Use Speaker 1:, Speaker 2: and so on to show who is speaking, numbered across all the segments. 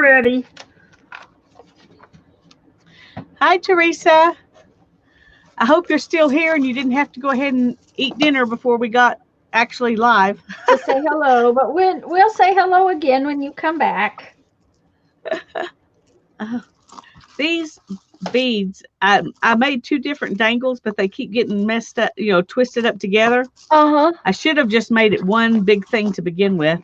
Speaker 1: Ready.
Speaker 2: Hi, Teresa. I hope you're still here and you didn't have to go ahead and eat dinner before we got actually live.
Speaker 1: To say hello, but we'll say hello again when you come back.
Speaker 2: These beads, I made two different dangles, but they keep getting messed up, twisted up together.
Speaker 1: Uh-huh.
Speaker 2: I should have just made it one big thing to begin with.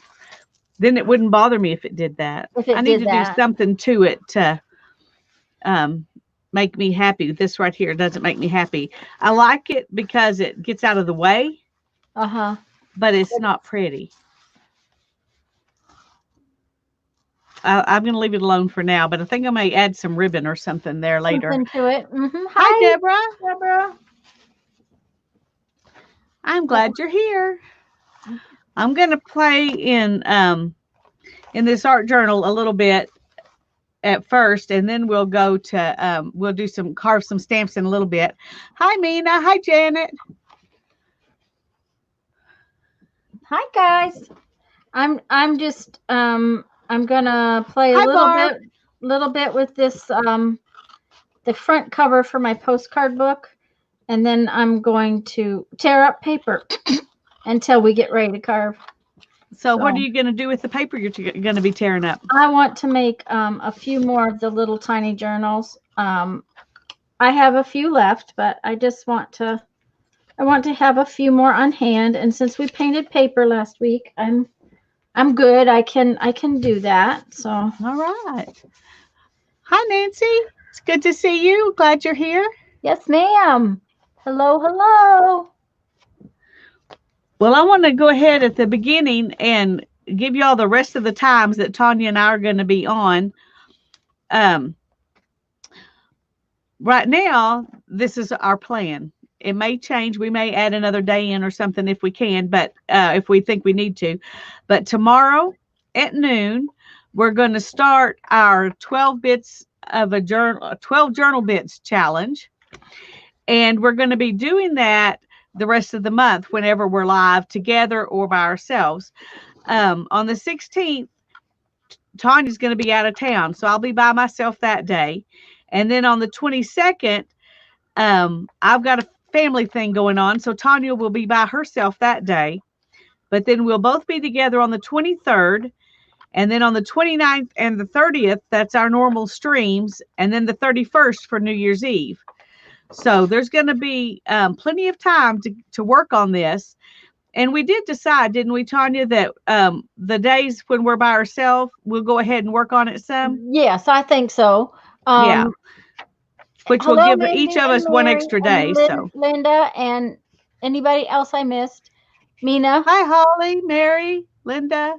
Speaker 2: Then it wouldn't bother me if it did that.
Speaker 1: If
Speaker 2: I
Speaker 1: it
Speaker 2: need
Speaker 1: did
Speaker 2: to do
Speaker 1: that.
Speaker 2: something to it to um, make me happy. This right here doesn't make me happy. I like it because it gets out of the way,
Speaker 1: Uh-huh.
Speaker 2: but it's not pretty. I'm going to leave it alone for now, but I think I may add some ribbon or something there later.
Speaker 1: Something to it.
Speaker 2: Hi,
Speaker 1: Hi,
Speaker 2: Deborah.
Speaker 1: Deborah.
Speaker 2: I'm glad you're here. I'm going to play in this art journal a little bit at first, and then we'll go to we'll do some carve some stamps in a little bit. Hi, Mina. Hi, Janet.
Speaker 1: Hi, guys. I'm just I'm gonna play a
Speaker 2: Hi, Barb.
Speaker 1: little bit with this the front cover for my postcard book, and then I'm going to tear up paper until we get ready to carve.
Speaker 2: So, what are you going to do with the paper you're going to be tearing up?
Speaker 1: I want to make a few more of the little tiny journals. I have a few left, but I want to have a few more on hand. And since we painted paper last week, I'm good. I can do that. So
Speaker 2: All right. Hi, Nancy. It's good to see you. Glad you're here.
Speaker 1: yes, ma'am. Hello, hello.
Speaker 2: Well, I want to go ahead at the beginning and give you all the rest of the times that Tanya and I are going to be on. Um, right now, this is our plan. It may change. We may add another day in or something if we can, but if we think we need to. But tomorrow at noon, we're going to start our 12 bits of a journal, 12 journal bits challenge. And we're going to be doing that the rest of the month whenever we're live together or by ourselves. On the 16th, Tanya's going to be out of town, so I'll be by myself that day. And then on the 22nd, I've got a family thing going on, so Tanya will be by herself that day. But then we'll both be together on the 23rd. And then on the 29th and the 30th, that's our normal streams. And then the 31st for New Year's Eve. So there's going to be plenty of time to work on this. And we did decide, didn't we, Tanya, that the days when we're by ourselves, we'll go ahead and work on it some?
Speaker 1: Yes, I think so.
Speaker 2: Yeah. Which will
Speaker 1: Hello,
Speaker 2: give each
Speaker 1: Mindy
Speaker 2: of
Speaker 1: and
Speaker 2: us one
Speaker 1: Mary
Speaker 2: extra day.
Speaker 1: and
Speaker 2: So,
Speaker 1: Linda and anybody else I missed. Mina.
Speaker 2: hi, Holly, Mary, Linda.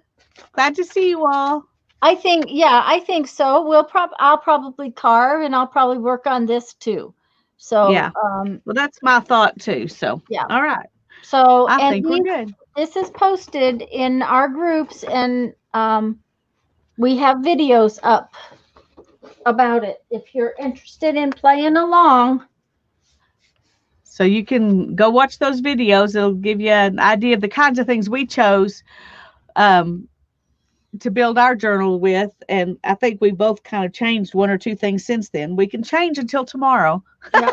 Speaker 2: Glad to see you all.
Speaker 1: I think so. I'll probably carve and I'll probably work on this too. So,
Speaker 2: Yeah. Well, that's my thought too. So,
Speaker 1: yeah.
Speaker 2: all right.
Speaker 1: So,
Speaker 2: I
Speaker 1: and
Speaker 2: think we're good.
Speaker 1: this is posted in our groups, and we have videos up about it if you're interested in playing along.
Speaker 2: So you can go watch those videos. It'll give you an idea of the kinds of things we chose um, to build our journal with. And I think we both kind of changed one or two things since then. We can change until tomorrow.
Speaker 1: Yeah.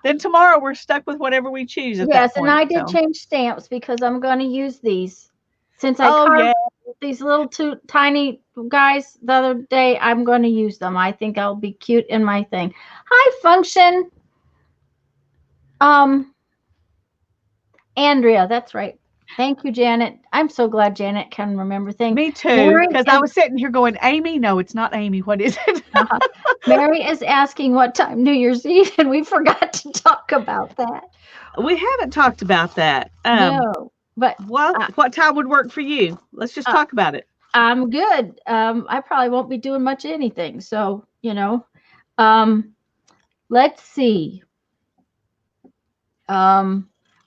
Speaker 2: Then tomorrow we're stuck with whatever we choose at
Speaker 1: Yes,
Speaker 2: that
Speaker 1: and
Speaker 2: point.
Speaker 1: I did
Speaker 2: So,
Speaker 1: change stamps because I'm going to use these. Since I
Speaker 2: oh, yeah.
Speaker 1: carved these little two tiny guys the other day, I'm going to use them. I think I'll be cute in my thing. Hi, Function. Um, Andrea, that's right. Thank you, Janet. I'm so glad Janet can remember things.
Speaker 2: Me too.
Speaker 1: Mary
Speaker 2: Because I was sitting here going, Amy? No, it's not Amy. What is it?
Speaker 1: Mary is asking what time New Year's Eve, and we forgot to talk about that.
Speaker 2: We haven't talked about that.
Speaker 1: No, but
Speaker 2: Well, what time would work for you? Let's just talk about it.
Speaker 1: I'm good. I probably won't be doing much anything. So, let's see.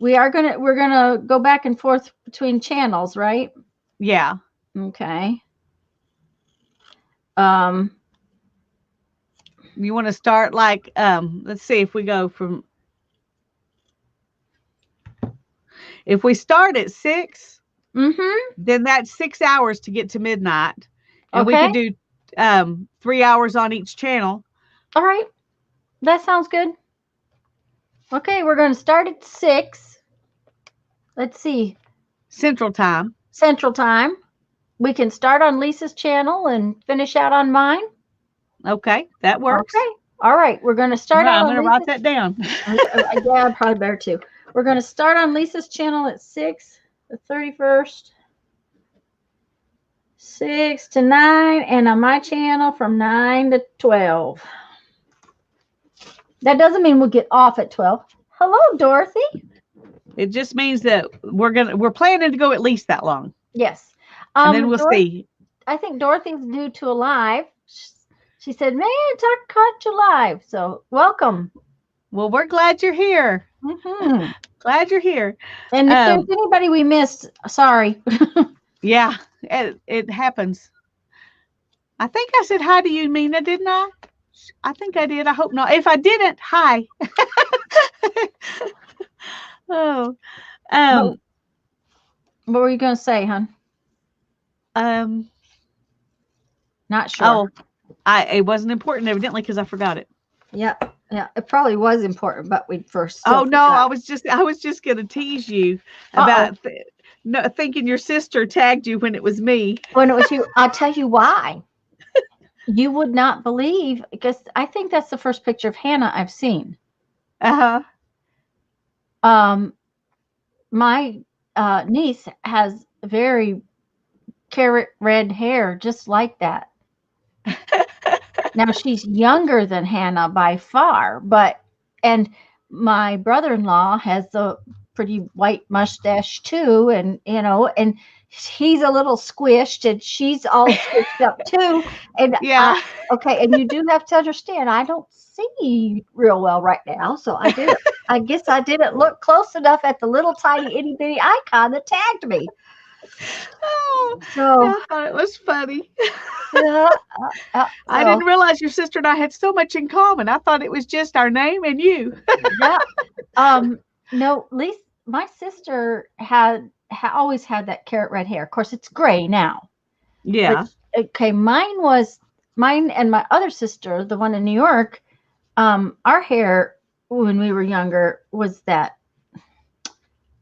Speaker 1: We're gonna go back and forth between channels, right?
Speaker 2: Yeah.
Speaker 1: Okay.
Speaker 2: You want to start like let's see if we go from if we start at 6, then that's 6 hours to get to midnight. And we
Speaker 1: Okay.
Speaker 2: could do 3 hours on each channel.
Speaker 1: All right. That sounds good. Okay, we're going to start at 6. Let's see.
Speaker 2: Central Time.
Speaker 1: Central Time. We can start on Lisa's channel and finish out on mine.
Speaker 2: Okay, that works.
Speaker 1: Okay. All right. We're going to start
Speaker 2: Well,
Speaker 1: out
Speaker 2: I'm
Speaker 1: on
Speaker 2: going to write that down.
Speaker 1: Yeah, I'd probably better too. We're going to start on Lisa's channel at 6, the 31st. 6 to 9, and on my channel from 9 to 12. That doesn't mean we'll get off at 12. Hello, Dorothy.
Speaker 2: It just means that we're planning to go at least that long.
Speaker 1: Yes.
Speaker 2: And then we'll see.
Speaker 1: I think Dorothy's due to a live. She said, man, I caught you live. So welcome.
Speaker 2: Well, we're glad you're here.
Speaker 1: Mm-hmm.
Speaker 2: Glad you're here.
Speaker 1: And if there's anybody we missed, sorry.
Speaker 2: Yeah, it happens. I think I said hi to you, Mina, didn't I? I think I did. I hope not. If I didn't, hi. Oh.
Speaker 1: What were you going to say, hon? Not sure.
Speaker 2: Oh, it wasn't important evidently because I forgot it.
Speaker 1: Yeah, it probably was important, but we first.
Speaker 2: Oh no, I was just going to tease you about thinking your sister tagged you when it was me.
Speaker 1: When it was you, I'll tell you why. You would not believe, because I think that's the first picture of Hannah I've seen. My niece has very carrot red hair, just like that. Now she's younger than Hannah by far, and my brother-in-law has a pretty white mustache too, and and he's a little squished, and she's all squished up too. And
Speaker 2: yeah,
Speaker 1: okay, and you do have to understand, I don't see real well right now, so I guess I didn't look close enough at the little tiny itty bitty icon that tagged me.
Speaker 2: Oh,
Speaker 1: so
Speaker 2: I thought it was funny. I didn't realize your sister and I had so much in common. I thought it was just our name and you.
Speaker 1: Yeah. No, Lisa, my sister always had that carrot red hair. Of course, it's gray now.
Speaker 2: Yeah.
Speaker 1: But, okay, mine and my other sister, the one in New York, our hair when we were younger was that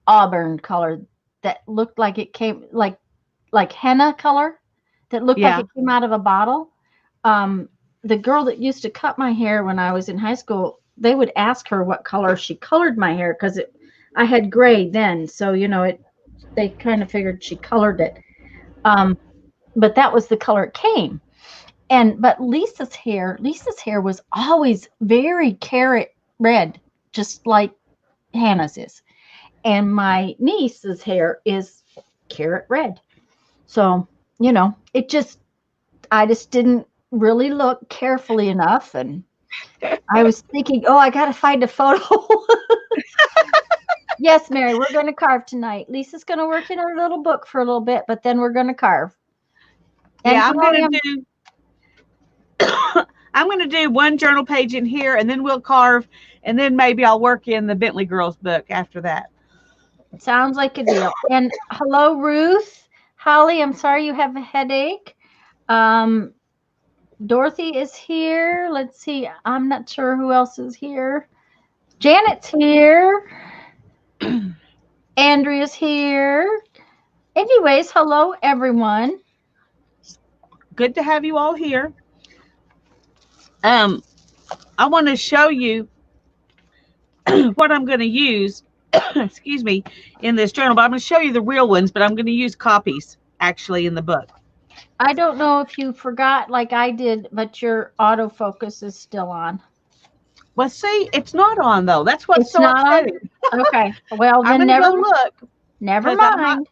Speaker 1: auburn color that looked like it came like henna color that looked like it came out of a bottle. The girl that used to cut my hair when I was in high school, they would ask her what color she colored my hair because I had gray then, so they kind of figured she colored it. But that was the color it came. But Lisa's hair was always very carrot red, just like Hannah's is. And my niece's hair is carrot red. So, I just didn't really look carefully enough. And I was thinking, I got to find a photo. Yes, Mary, we're going to carve tonight. Lisa's going to work in her little book for a little bit, but then we're going to carve. And
Speaker 2: I'm going to do one journal page in here, and then we'll carve, and then maybe I'll work in the Bentley Girls book after that.
Speaker 1: Sounds like a deal. And hello, Ruth. Holly, I'm sorry you have a headache. Dorothy is here. Let's see. I'm not sure who else is here. Janet's here. Andrea's here. Anyways, hello, everyone.
Speaker 2: Good to have you all here. I want to show you what I'm going to use, excuse me, in this journal, but I'm going to show you the real ones, but I'm going to use copies actually in the book.
Speaker 1: I don't know if you forgot like I did, but your autofocus is still on.
Speaker 2: Well, see, it's not on though. That's what's so upsetting.
Speaker 1: Okay. Well, then
Speaker 2: I'm gonna go look.
Speaker 1: Never mind.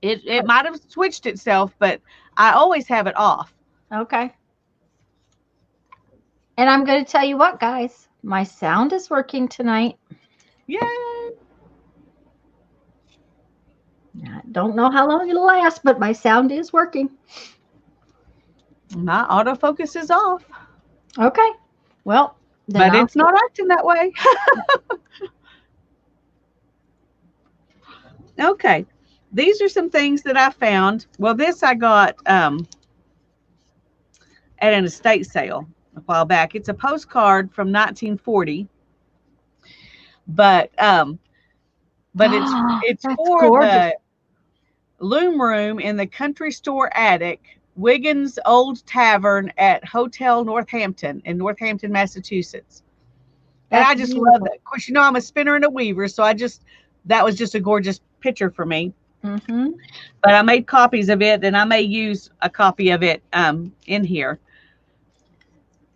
Speaker 2: It might have switched itself, but I always have it off.
Speaker 1: Okay. And I'm going to tell you what, guys. My sound is working tonight.
Speaker 2: Yay!
Speaker 1: I don't know how long it'll last, but my sound is working.
Speaker 2: My autofocus is off.
Speaker 1: Okay. Well,
Speaker 2: but it's not acting that way. Okay. These are some things that I found. Well, this I got at an estate sale a while back. It's a postcard from 1940, but it's
Speaker 1: That's
Speaker 2: for
Speaker 1: gorgeous.
Speaker 2: the loom room in the country store attic, Wiggins Old Tavern at Hotel Northampton in Northampton, Massachusetts. And
Speaker 1: That's
Speaker 2: I just
Speaker 1: beautiful.
Speaker 2: love that. Of course, I'm a spinner and a weaver, so that was just a gorgeous picture for me.
Speaker 1: Mm-hmm.
Speaker 2: But I made copies of it, and I may use a copy of it in here.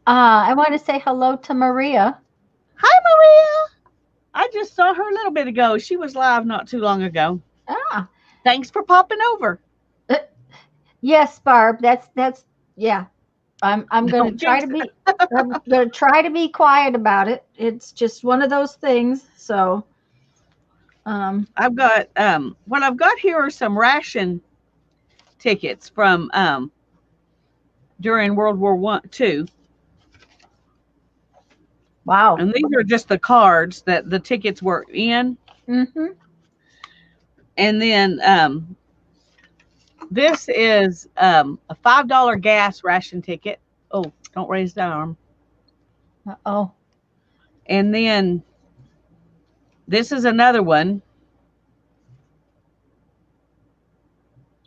Speaker 1: I want to say hello to Maria.
Speaker 2: Hi, Maria. I just saw her a little bit ago. She was live not too long ago.
Speaker 1: Ah,
Speaker 2: Thanks for popping over.
Speaker 1: yes, Barb. That's yeah. I'm going to try to be I'm going to try to be quiet about it. It's just one of those things. So,
Speaker 2: I've got what I've got here are some ration tickets from during World War II.
Speaker 1: wow.
Speaker 2: And these are just the cards that the tickets were in.
Speaker 1: Mm-hmm.
Speaker 2: And then this is a $5 gas ration ticket. Oh, don't raise the arm.
Speaker 1: Uh-oh.
Speaker 2: And then this is another one.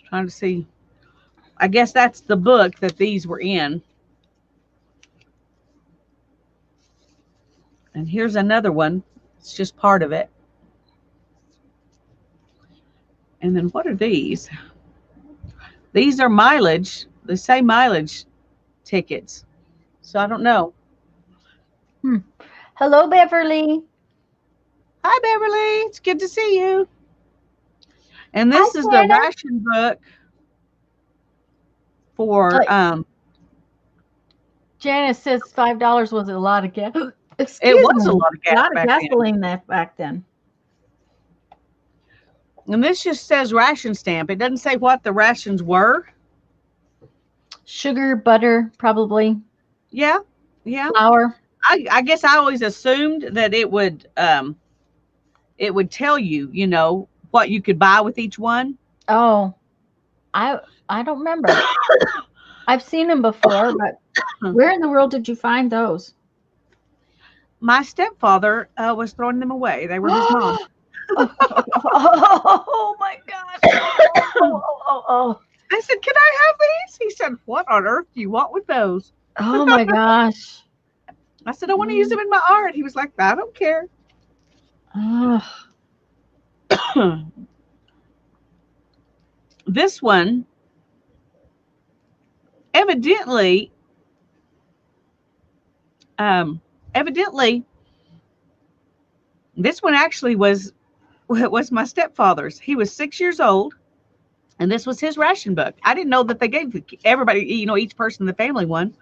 Speaker 2: Trying to see. I guess that's the book that these were in. And here's another one. It's just part of it. And then what are these? These are mileage. They say mileage tickets. So I don't know.
Speaker 1: Hello, Beverly.
Speaker 2: Hi, Beverly. It's good to see you. And this
Speaker 1: Hi,
Speaker 2: is the
Speaker 1: Shannon.
Speaker 2: ration book for
Speaker 1: Janice says $5 was a lot of gas. Excuse
Speaker 2: it was
Speaker 1: me.
Speaker 2: a lot of gas
Speaker 1: A lot of
Speaker 2: back then.
Speaker 1: gasoline that back then.
Speaker 2: And this just says ration stamp. It doesn't say what the rations were.
Speaker 1: Sugar, butter, probably.
Speaker 2: Yeah. Yeah.
Speaker 1: Flour.
Speaker 2: I guess I always assumed that it would tell you, what you could buy with each one.
Speaker 1: Oh, I don't remember. I've seen them before, but where in the world did you find those?
Speaker 2: My stepfather was throwing them away. They were his mom.
Speaker 1: Oh my gosh. Oh.
Speaker 2: I said, "Can I have these?" He said, "What on earth do you want with those?"
Speaker 1: Oh my gosh.
Speaker 2: I said, "I want to use them in my art." He was like, "I don't care." This one, evidently, this one actually was my stepfather's. He was 6 years old, and this was his ration book. I didn't know that they gave everybody, each person in the family one.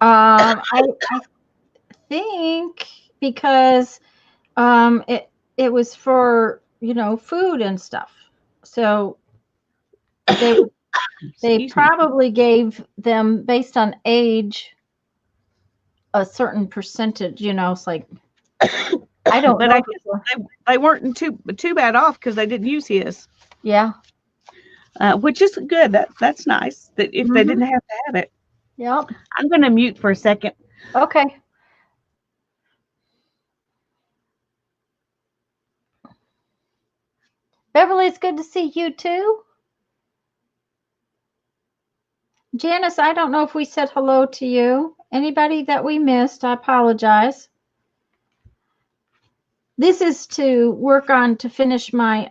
Speaker 1: I think because it was for food and stuff, so they probably gave them based on age a certain percentage. It's like I don't
Speaker 2: But
Speaker 1: know.
Speaker 2: I guess they weren't too bad off because they didn't use his.
Speaker 1: Yeah.
Speaker 2: Which is good. That's nice. That if they didn't have to have it.
Speaker 1: Yep.
Speaker 2: I'm going to mute for a second.
Speaker 1: Okay. Beverly, it's good to see you too. Janice, I don't know if we said hello to you. Anybody that we missed, I apologize. This is to work on to finish my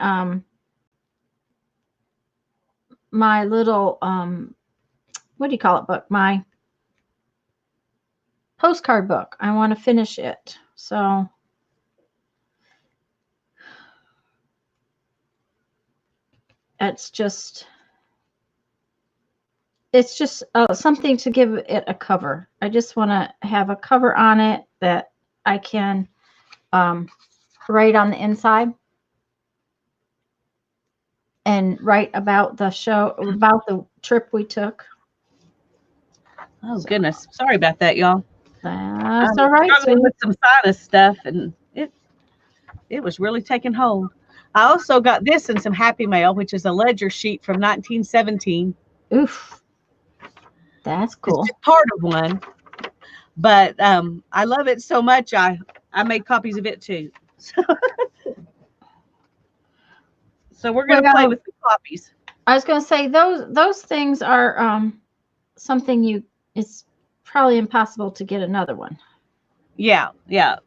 Speaker 1: my little what do you call it book? My postcard book. I want to finish it. So it's just something to give it a cover. I just want to have a cover on it that I can write on the inside and write about the show, about the trip we took.
Speaker 2: Oh, goodness. Sorry about that, y'all.
Speaker 1: That's all right.
Speaker 2: Struggling with some sinus stuff, and it was really taking hold. I also got this in some Happy Mail, which is a ledger sheet from 1917.
Speaker 1: Oof. That's
Speaker 2: It's
Speaker 1: cool.
Speaker 2: just part of one. But I love it so much. I made copies of it too. So we're gonna play
Speaker 1: Well,
Speaker 2: with the copies.
Speaker 1: I was going to say those things are something it's probably impossible to get another one.
Speaker 2: Yeah, yeah.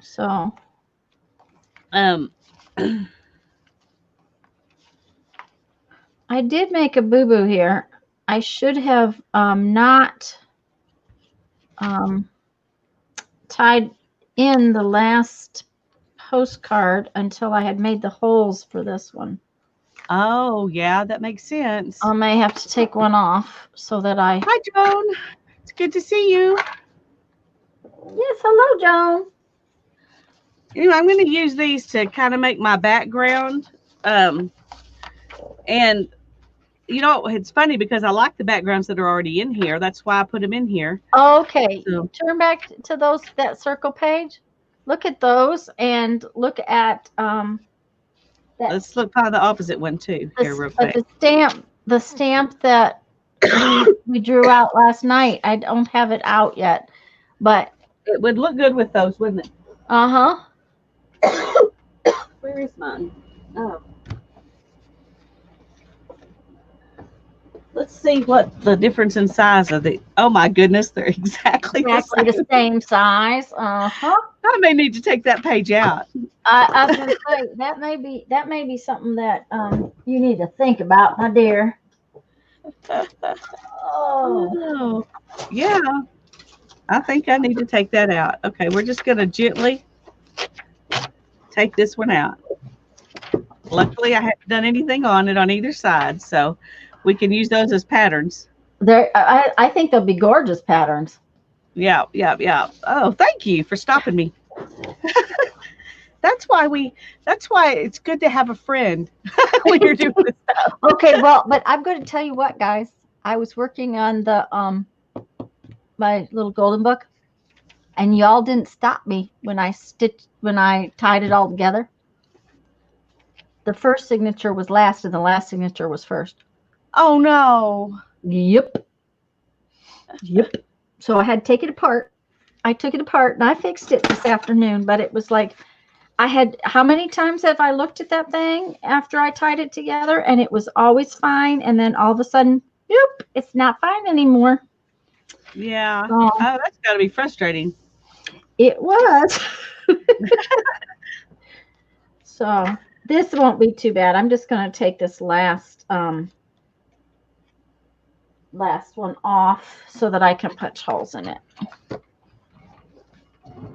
Speaker 1: So
Speaker 2: Um,
Speaker 1: I did make a boo-boo here. I should have not tied in the last postcard until I had made the holes for this one.
Speaker 2: oh yeah, that makes sense.
Speaker 1: I may have to take one off so that I.
Speaker 2: Hi, Joan. It's good to see you.
Speaker 1: Yes, hello, Joan.
Speaker 2: I'm going to use these to kind of make my background. And it's funny because I like the backgrounds that are already in here. That's why I put them in here.
Speaker 1: Okay,
Speaker 2: So
Speaker 1: turn back to that circle page. Look at those and look at that
Speaker 2: let's look by the opposite one too here real quick.
Speaker 1: the stamp that we drew out last night. I don't have it out yet, but
Speaker 2: It would look good with those, wouldn't it? Where is mine? Oh. Let's see what the difference in size of the. Oh my goodness, they're exactly
Speaker 1: the same size.
Speaker 2: I may need to take that page out.
Speaker 1: I was gonna say that may be something that you need to think about, my dear.
Speaker 2: Oh, yeah. I think I need to take that out. Okay, we're just gonna gently take this one out. Luckily, I haven't done anything on it on either side, so we can use those as patterns.
Speaker 1: I think they'll be gorgeous patterns.
Speaker 2: Yeah, yeah, yeah. Oh, thank you for stopping me. That's why it's good to have a friend when you're doing this stuff.
Speaker 1: Okay, well, but I'm going to tell you what, guys. I was working on the my little golden book, and y'all didn't stop me when I tied it all together. The first signature was last, and the last signature was first.
Speaker 2: Oh no.
Speaker 1: Yep. So I had to take it apart. I took it apart and I fixed it this afternoon, but it was like how many times have I looked at that thing after I tied it together and it was always fine, and then all of a sudden, nope, it's not fine anymore.
Speaker 2: Yeah. Oh, that's got to be frustrating.
Speaker 1: It was. So this won't be too bad. I'm just going to take this last one off so that I can punch holes in it.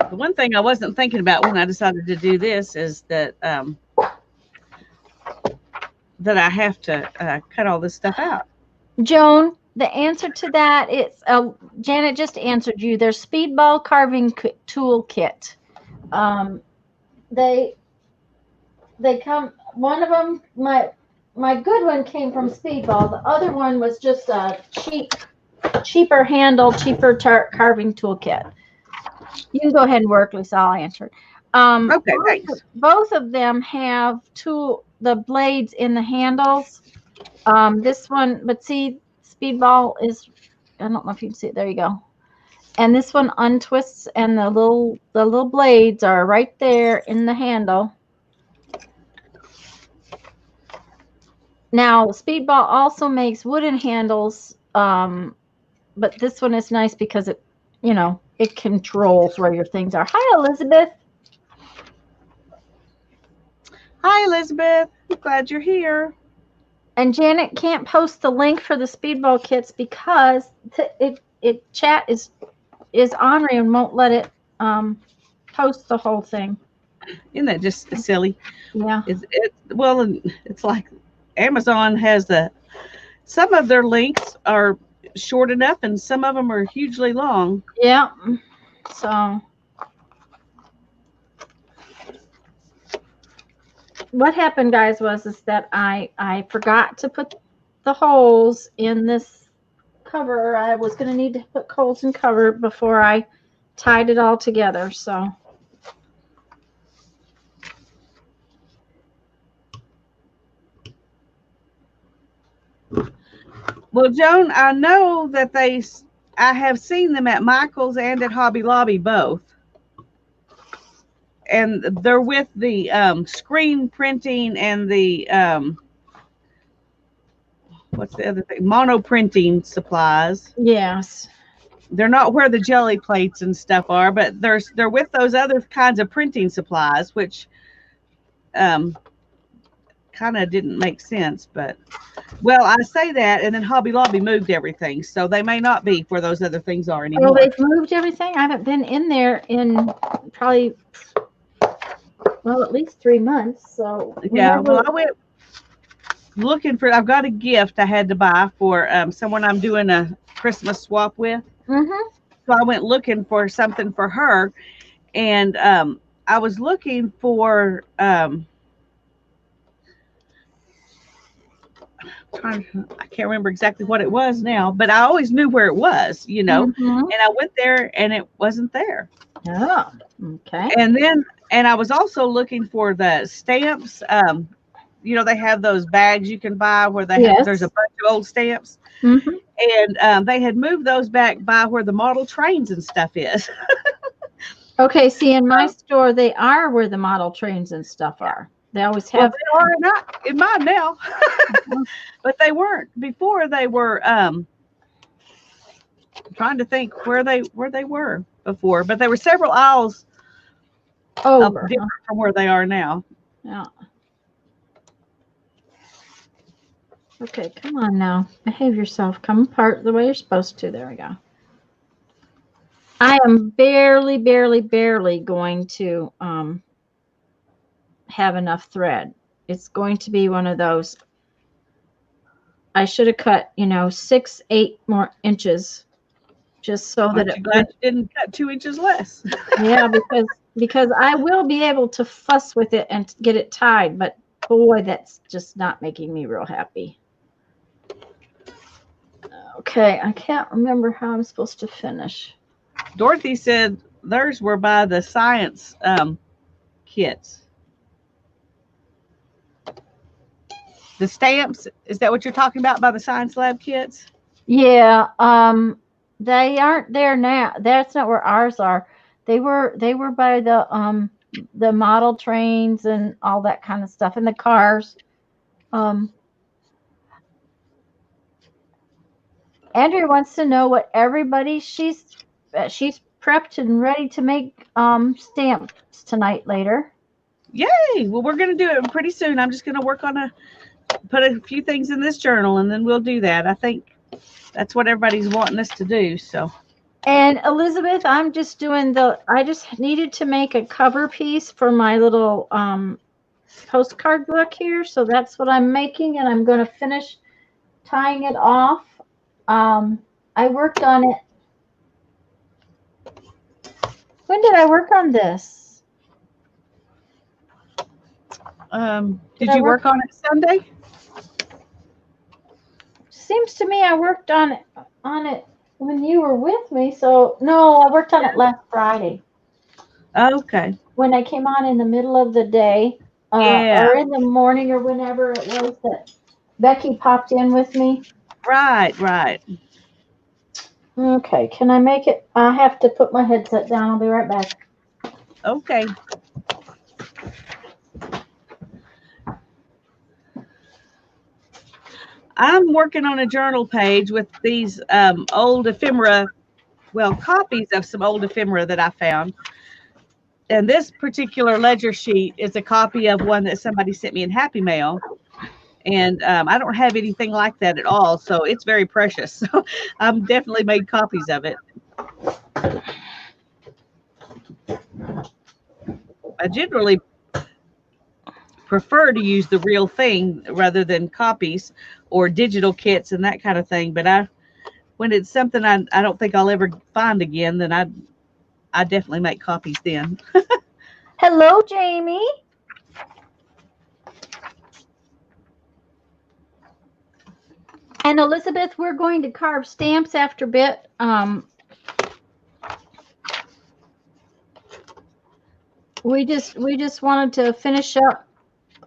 Speaker 2: The one thing I wasn't thinking about when I decided to do this is that that I have to cut all this stuff out.
Speaker 1: Joan, the answer to that is Janet just answered you. Their Speedball carving tool kit. They come. One of them, my good one came from Speedball. The other one was just a cheaper handle, cheaper carving toolkit. You can go ahead and work, Lisa. I'll answer.
Speaker 2: Okay, thanks.
Speaker 1: Both of them have the blades in the handles. This one, but see, Speedball is, I don't know if you can see it. There you go. And this one untwists, and the little blades are right there in the handle. Now, Speedball also makes wooden handles, but this one is nice because it controls where your things are. Hi, Elizabeth.
Speaker 2: Hi, Elizabeth. Glad you're here.
Speaker 1: And Janet can't post the link for the Speedball kits because chat is ornery and won't let it post the whole thing.
Speaker 2: Isn't that just silly?
Speaker 1: Yeah.
Speaker 2: It's like Amazon has some of their links are short enough and some of them are hugely long.
Speaker 1: Yeah. So what happened, guys, was that I forgot to put the holes in this cover. I was going to need to put holes in cover before I tied it all together. So
Speaker 2: Well, Joan, I know that I have seen them at Michael's and at Hobby Lobby both. And they're with the screen printing and the what's the other thing? Mono printing supplies.
Speaker 1: Yes.
Speaker 2: They're not where the jelly plates and stuff are, but they're with those other kinds of printing supplies, which kind of didn't make sense. But well, I say that, and then Hobby Lobby moved everything, so they may not be where those other things are anymore.
Speaker 1: Oh, they've moved everything. I haven't been in there in probably, well, at least 3 months. So
Speaker 2: yeah, well, I went looking for. I've got a gift I had to buy for someone I'm doing a Christmas swap with.
Speaker 1: Mm-hmm.
Speaker 2: So I went looking for something for her, and I was looking for I can't remember exactly what it was now, but I always knew where it was,
Speaker 1: Mm-hmm.
Speaker 2: and I went there and it wasn't there.
Speaker 1: Oh, okay.
Speaker 2: And I was also looking for the stamps. They have those bags you can buy where there's a bunch of old stamps.
Speaker 1: Mm-hmm.
Speaker 2: And they had moved those back by where the model trains and stuff is.
Speaker 1: Okay, see, in my store, they are where the model trains and stuff are. They always have.
Speaker 2: Well, they are not in mine now, but they weren't before. They were trying to think where they were before, but there were several aisles
Speaker 1: Over
Speaker 2: different from where they are now.
Speaker 1: Yeah. Okay, come on now. Behave yourself. Come apart the way you're supposed to. There we go. I am barely going to have enough thread. It's going to be one of those. I should have cut, 6, 8 more inches, just so that it
Speaker 2: glad you didn't cut 2 inches less.
Speaker 1: Yeah, because I will be able to fuss with it and get it tied, but boy, that's just not making me real happy. Okay, I can't remember how I'm supposed to finish.
Speaker 2: Dorothy said theirs were by the science kits. The stamps, is that what you're talking about by the science lab kits?
Speaker 1: Yeah, they aren't there now. That's not where ours are. They were by the model trains and all that kind of stuff, and the cars. Andrea wants to know what everybody she's prepped and ready to make stamps tonight later.
Speaker 2: Yay! Well, we're going to do it pretty soon. I'm just going to work on put a few things in this journal, and then we'll do that. I think that's what everybody's wanting us to do. So.
Speaker 1: And Elizabeth, I just needed to make a cover piece for my little postcard book here, so that's what I'm making, and I'm going to finish tying it off. I worked on it. When did I work on this?
Speaker 2: Did you work on it Sunday?
Speaker 1: Seems to me I worked on it when you were with me. So no, I worked on it last Friday.
Speaker 2: Okay.
Speaker 1: When I came on in the middle of the day, or in the morning, or whenever it was that Becky popped in with me.
Speaker 2: Right.
Speaker 1: Okay, can I make it? I have to put my headset down. I'll be right back.
Speaker 2: Okay. I'm working on a journal page with these old ephemera, copies of some old ephemera that I found. And this particular ledger sheet is a copy of one that somebody sent me in Happy Mail. And I don't have anything like that at all, so it's very precious. So I've definitely made copies of it. I generally prefer to use the real thing rather than copies or digital kits and that kind of thing. But when it's something I don't think I'll ever find again, then I definitely make copies then.
Speaker 1: Hello, Jamie. And Elizabeth, we're going to carve stamps after a bit. We just wanted to finish up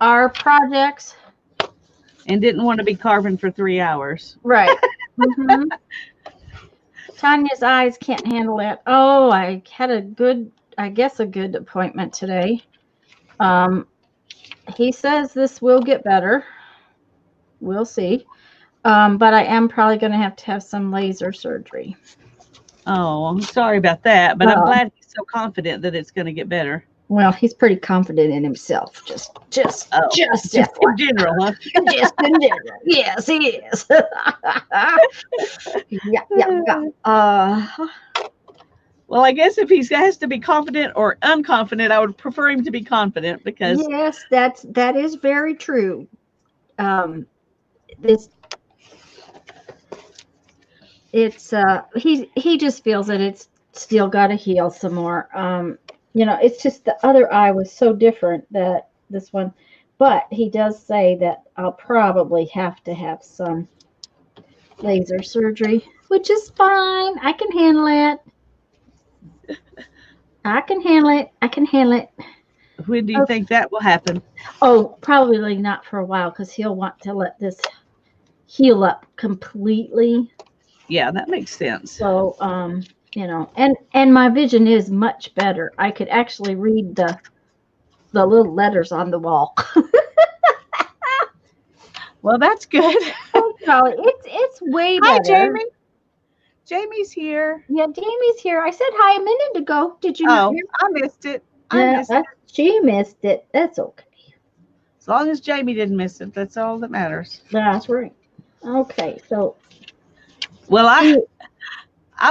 Speaker 1: our projects.
Speaker 2: And didn't want to be carving for 3 hours.
Speaker 1: Right. Mhm. Tanya's eyes can't handle it. Oh, I had a good appointment today. Um, he says this will get better. We'll see. But I am probably going to have some laser surgery.
Speaker 2: Oh, I'm sorry about that, but I'm
Speaker 1: Uh,
Speaker 2: glad he's so confident that it's going to get better.
Speaker 1: well, he's pretty confident in himself. Just
Speaker 2: Oh, just in
Speaker 1: FYI.
Speaker 2: general, huh?
Speaker 1: Just in general. Yes, he is. Yeah.
Speaker 2: Well, I guess if he has to be confident or unconfident, I would prefer him to be confident because
Speaker 1: Yes, that is very true. This it's he just feels that it's still got to heal some more. It's just the other eye was so different that this one, but he does say that I'll probably have to have some laser surgery, which is fine. I can handle it. I can handle it. I can handle it.
Speaker 2: when do you think that will happen?
Speaker 1: Oh, probably not for a while because he'll want to let this heal up completely.
Speaker 2: Yeah, that makes sense.
Speaker 1: So, and my vision is much better. I could actually read the little letters on the wall.
Speaker 2: Well, that's good.
Speaker 1: Oh, Charlie, it's way
Speaker 2: Hi,
Speaker 1: better.
Speaker 2: Jamie. Jamie's here.
Speaker 1: Yeah, Jamie's here. I said hi a minute ago. Did you not
Speaker 2: Oh,
Speaker 1: hear?
Speaker 2: I missed it.
Speaker 1: Yeah, she missed it. That's okay.
Speaker 2: As long as Jamie didn't miss it, that's all that matters.
Speaker 1: That's right. Okay, so
Speaker 2: Well, I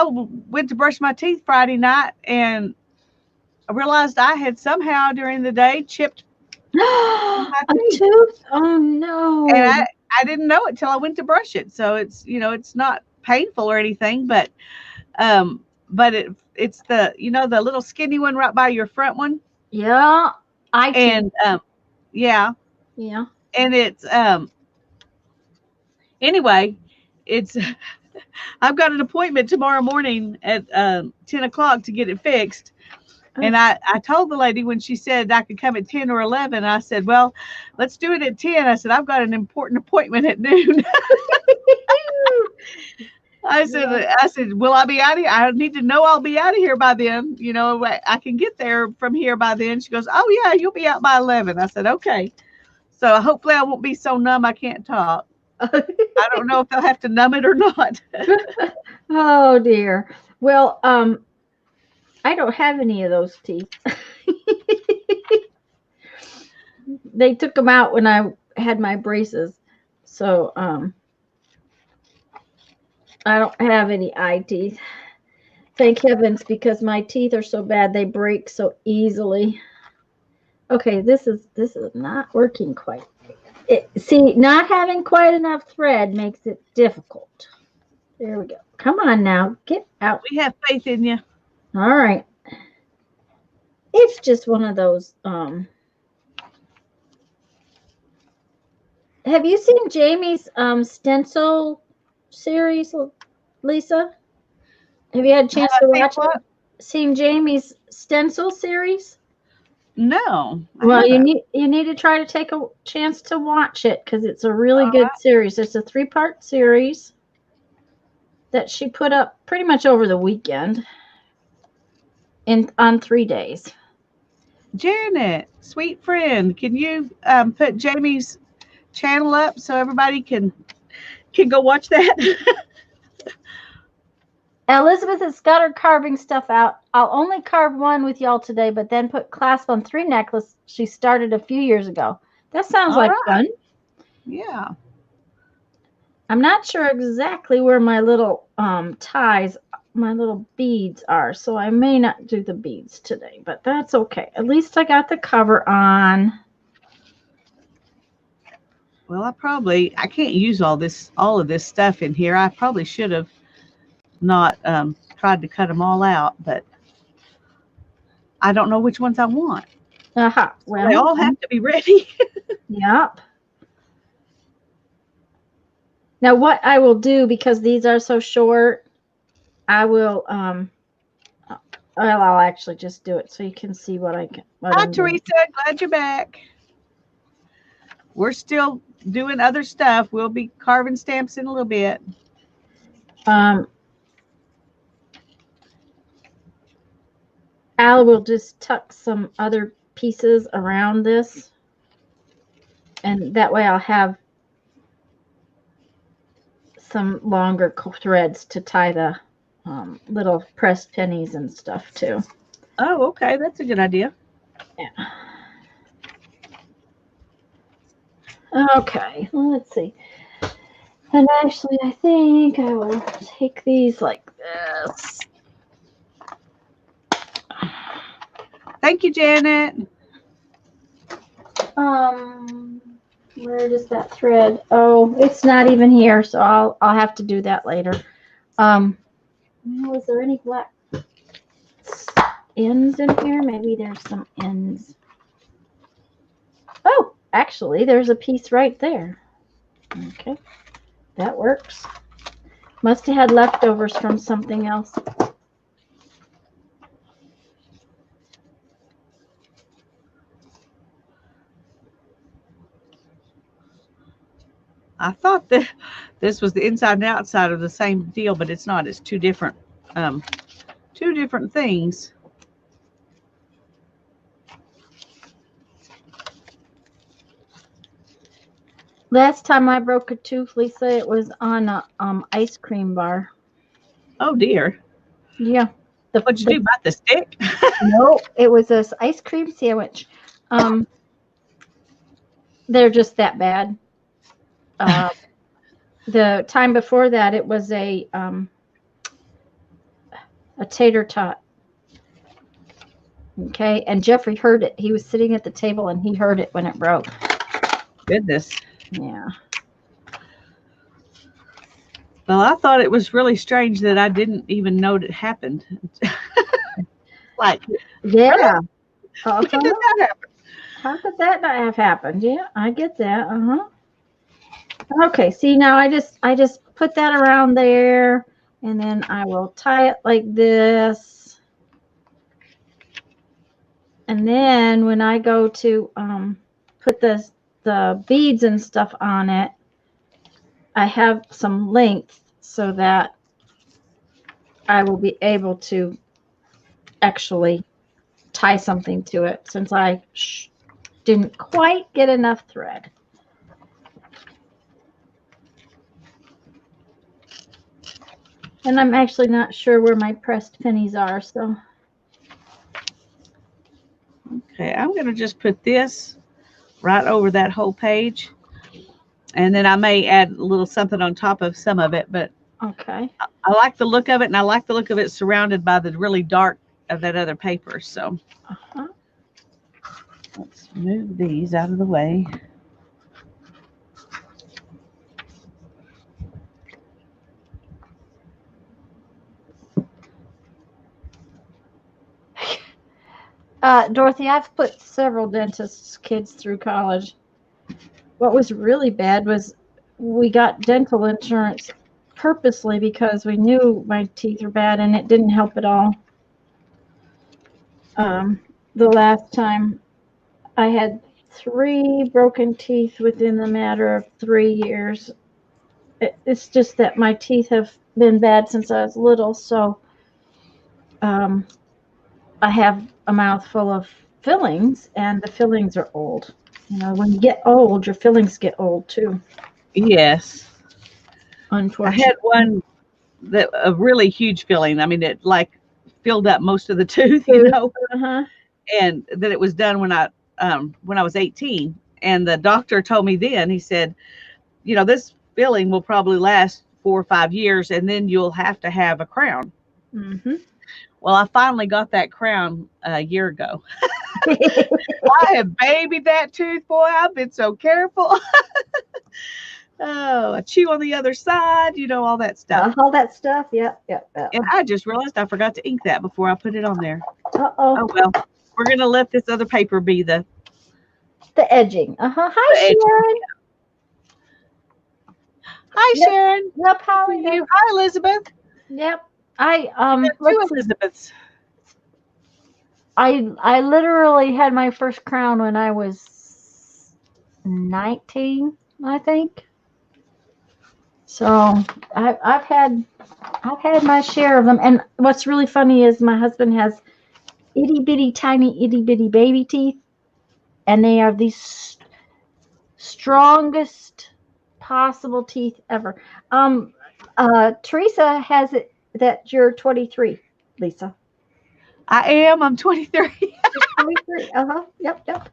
Speaker 2: went to brush my teeth Friday night and I realized I had somehow during the day chipped my
Speaker 1: a
Speaker 2: teeth.
Speaker 1: tooth. Oh no.
Speaker 2: And I didn't know it till I went to brush it. So it's not painful or anything, but it's the little skinny one right by your front one.
Speaker 1: Yeah,
Speaker 2: And yeah.
Speaker 1: Yeah.
Speaker 2: And it's anyway, it's I've got an appointment tomorrow morning at 10 o'clock to get it fixed. And I told the lady when she said I could come at 10 or 11, I said, well, let's do it at 10. I said, I've got an important appointment at noon. I said, will I be out of here? I need to know I'll be out of here by then. I can get there from here by then. She goes, oh yeah, you'll be out by 11. I said, okay. So hopefully I won't be so numb I can't talk. I don't know if they'll have to numb it or not.
Speaker 1: Oh dear. Well, I don't have any of those teeth. They took them out when I had my braces. So, I don't have any eye teeth. Thank heavens, because my teeth are so bad they break so easily. Okay, this is not working quite. See, not having quite enough thread makes it difficult. There we go. Come on now, get out.
Speaker 2: We have faith in you.
Speaker 1: All right. It's just one of those. Have you seen Jamie's stencil series, Lisa? Have you had a chance to watch it? Seen Jamie's stencil series?
Speaker 2: No.
Speaker 1: Well, you need to try to take a chance to watch it because it's a really good series. It's a 3-part series that she put up pretty much over the weekend on 3 days.
Speaker 2: Janet, sweet friend, can you put Jamie's channel up so everybody can go watch that?
Speaker 1: Elizabeth has got her carving stuff out. I'll only carve one with y'all today, but then put clasp on 3 necklace she started a few years ago. That sounds like fun.
Speaker 2: Yeah.
Speaker 1: I'm not sure exactly where my little ties, my little beads are, so I may not do the beads today, but that's okay. At least I got the cover on.
Speaker 2: Well, I can't use all of this stuff in here. I probably should have not tried to cut them all out, but I don't know which ones I want.
Speaker 1: Well,
Speaker 2: they all have to be ready.
Speaker 1: Yep. Now what I will do, because these are so short, I will I'll actually just do it so you can see what I can.
Speaker 2: Hi, Teresa. Glad you're back. We're still doing other stuff. We'll be carving stamps in a little bit.
Speaker 1: Um, Al will just tuck some other pieces around this, and that way I'll have some longer threads to tie the little pressed pennies and stuff too.
Speaker 2: Oh, okay. That's a good idea.
Speaker 1: Yeah. Okay, well, let's see. And actually, I think I will take these like this.
Speaker 2: Thank you, Janet.
Speaker 1: Where does that thread? Oh, it's not even here, so I'll have to do that later. Was there any black ends in here? Maybe there's some ends. Oh, actually, there's a piece right there. Okay, that works. Must have had leftovers from something else.
Speaker 2: I thought that this was the inside and outside of the same deal, but it's not. It's two different things.
Speaker 1: Last time I broke a tooth, Lisa, it was on a ice cream bar.
Speaker 2: Oh dear.
Speaker 1: Yeah.
Speaker 2: What'd you do? Bite the stick?
Speaker 1: No, it was this ice cream sandwich. They're just that bad. The time before that, it was a tater tot. Okay, and Jeffrey heard it. He was sitting at the table and he heard it when it broke.
Speaker 2: Goodness.
Speaker 1: Yeah.
Speaker 2: Well, I thought it was really strange that I didn't even know it happened. Like,
Speaker 1: yeah.
Speaker 2: How did that happen?
Speaker 1: How could that not have happened? Yeah, I get that. Okay, see now I just put that around there, and then I will tie it like this. And then when I go to put the beads and stuff on it, I have some length so that I will be able to actually tie something to it, since I didn't quite get enough thread. And I'm actually not sure where my pressed pennies are, so.
Speaker 2: Okay, I'm going to just put this right over that whole page. And then I may add a little something on top of some of it, but
Speaker 1: Okay.
Speaker 2: I like the look of it, and I like the look of it surrounded by the really dark of that other paper. So let's move these out of the way.
Speaker 1: Dorothy, I've put several dentists' kids through college. What was really bad was we got dental insurance purposely because we knew my teeth were bad, and it didn't help at all. The last time I had 3 broken teeth within the matter of 3 years. It's just that my teeth have been bad since I was little, so I have a mouth full of fillings, and the fillings are old. You know, when you get old, your fillings get old too.
Speaker 2: Yes.
Speaker 1: Unfortunately.
Speaker 2: I had one that a really huge filling. I mean, it like filled up most of the tooth, you know. And then it was done when I was 18. And the doctor told me then, he said, you know, this filling will probably last 4 or 5 years, and then you'll have to have a crown. Well, I finally got that crown a year ago. I have babied that tooth, boy. I've been so careful. Oh, I chew on the other side, you know, all that stuff.
Speaker 1: All that stuff, yep.
Speaker 2: And I just realized I forgot to ink that before I put it on there.
Speaker 1: Oh,
Speaker 2: well, we're going to let this other paper be the
Speaker 1: edging. Hi, Sharon.
Speaker 2: Hi, Sharon.
Speaker 1: Yep, how are you?
Speaker 2: Hi, Elizabeth.
Speaker 1: Yep.
Speaker 2: Two Elizabeths.
Speaker 1: I literally had my first crown when I was 19, I think. So I've had my share of them. And what's really funny is my husband has itty bitty tiny itty bitty baby teeth, and they are the strongest possible teeth ever. Teresa has it that you're 23, Lisa.
Speaker 2: I am. I'm 23.
Speaker 1: 23. Uh-huh. Yep.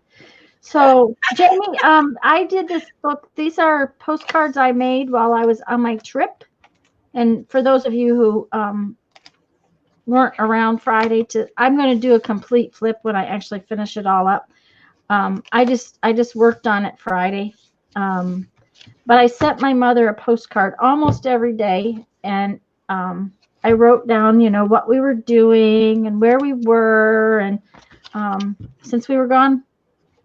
Speaker 1: So, Jamie, I did this book. These are postcards I made while I was on my trip. And for those of you who weren't around Friday, I'm going to do a complete flip when I actually finish it all up. I just worked on it Friday. But I sent my mother a postcard almost every day, and I wrote down, what we were doing and where we were. And since we were gone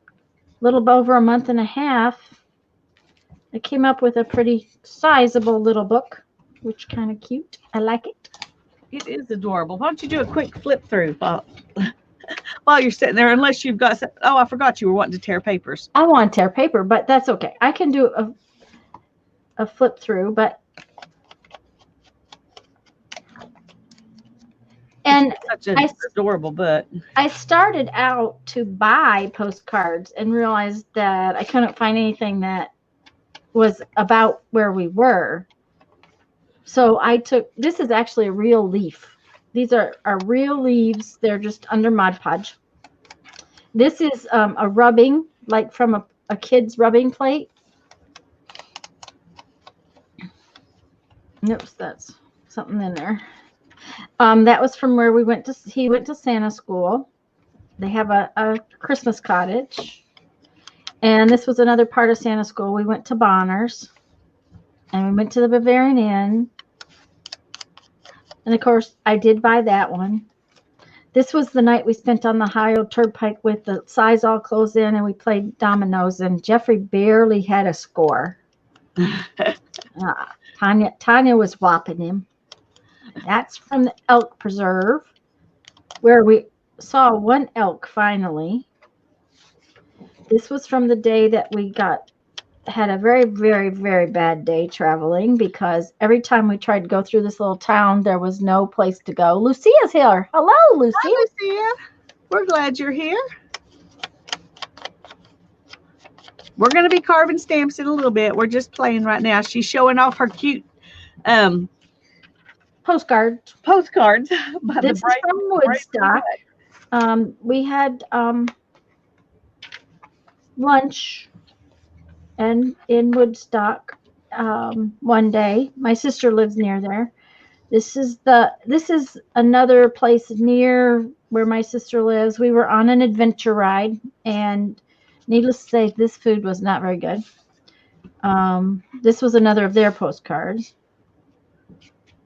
Speaker 1: a little over a month and a half, I came up with a pretty sizable little book, which kind of cute. I like it.
Speaker 2: It is adorable. Why don't you do a quick flip through while you're sitting there, unless you've got oh, I forgot you were wanting to tear papers.
Speaker 1: I want to tear paper, but that's okay. I can do a flip through, but and
Speaker 2: such an adorable book.
Speaker 1: I started out to buy postcards and realized that I couldn't find anything that was about where we were. So this is actually a real leaf. These are real leaves. They're just under Mod Podge. This is a rubbing, like from a kid's rubbing plate. Oops, that's something in there. That was from where he went to Santa school. They have a Christmas cottage. And this was another part of Santa school. We went to Bonner's. And we went to the Bavarian Inn. And of course, I did buy that one. This was the night we spent on the High Old Turnpike with the sides all closed in, and we played dominoes. And Jeffrey barely had a score. Tanya was whopping him. That's from the elk preserve, where we saw one elk finally. This was from the day that we had a very, very, very bad day traveling, because every time we tried to go through this little town, there was no place to go. Lucia's here. Hello, Lucia.
Speaker 2: Hi, Lucia. We're glad you're here. We're going to be carving stamps in a little bit. We're just playing right now. She's showing off her cute
Speaker 1: postcards. This is from Woodstock. We had lunch and in Woodstock one day. My sister lives near there. This is another place near where my sister lives. We were on an adventure ride, and needless to say, this food was not very good. This was another of their postcards.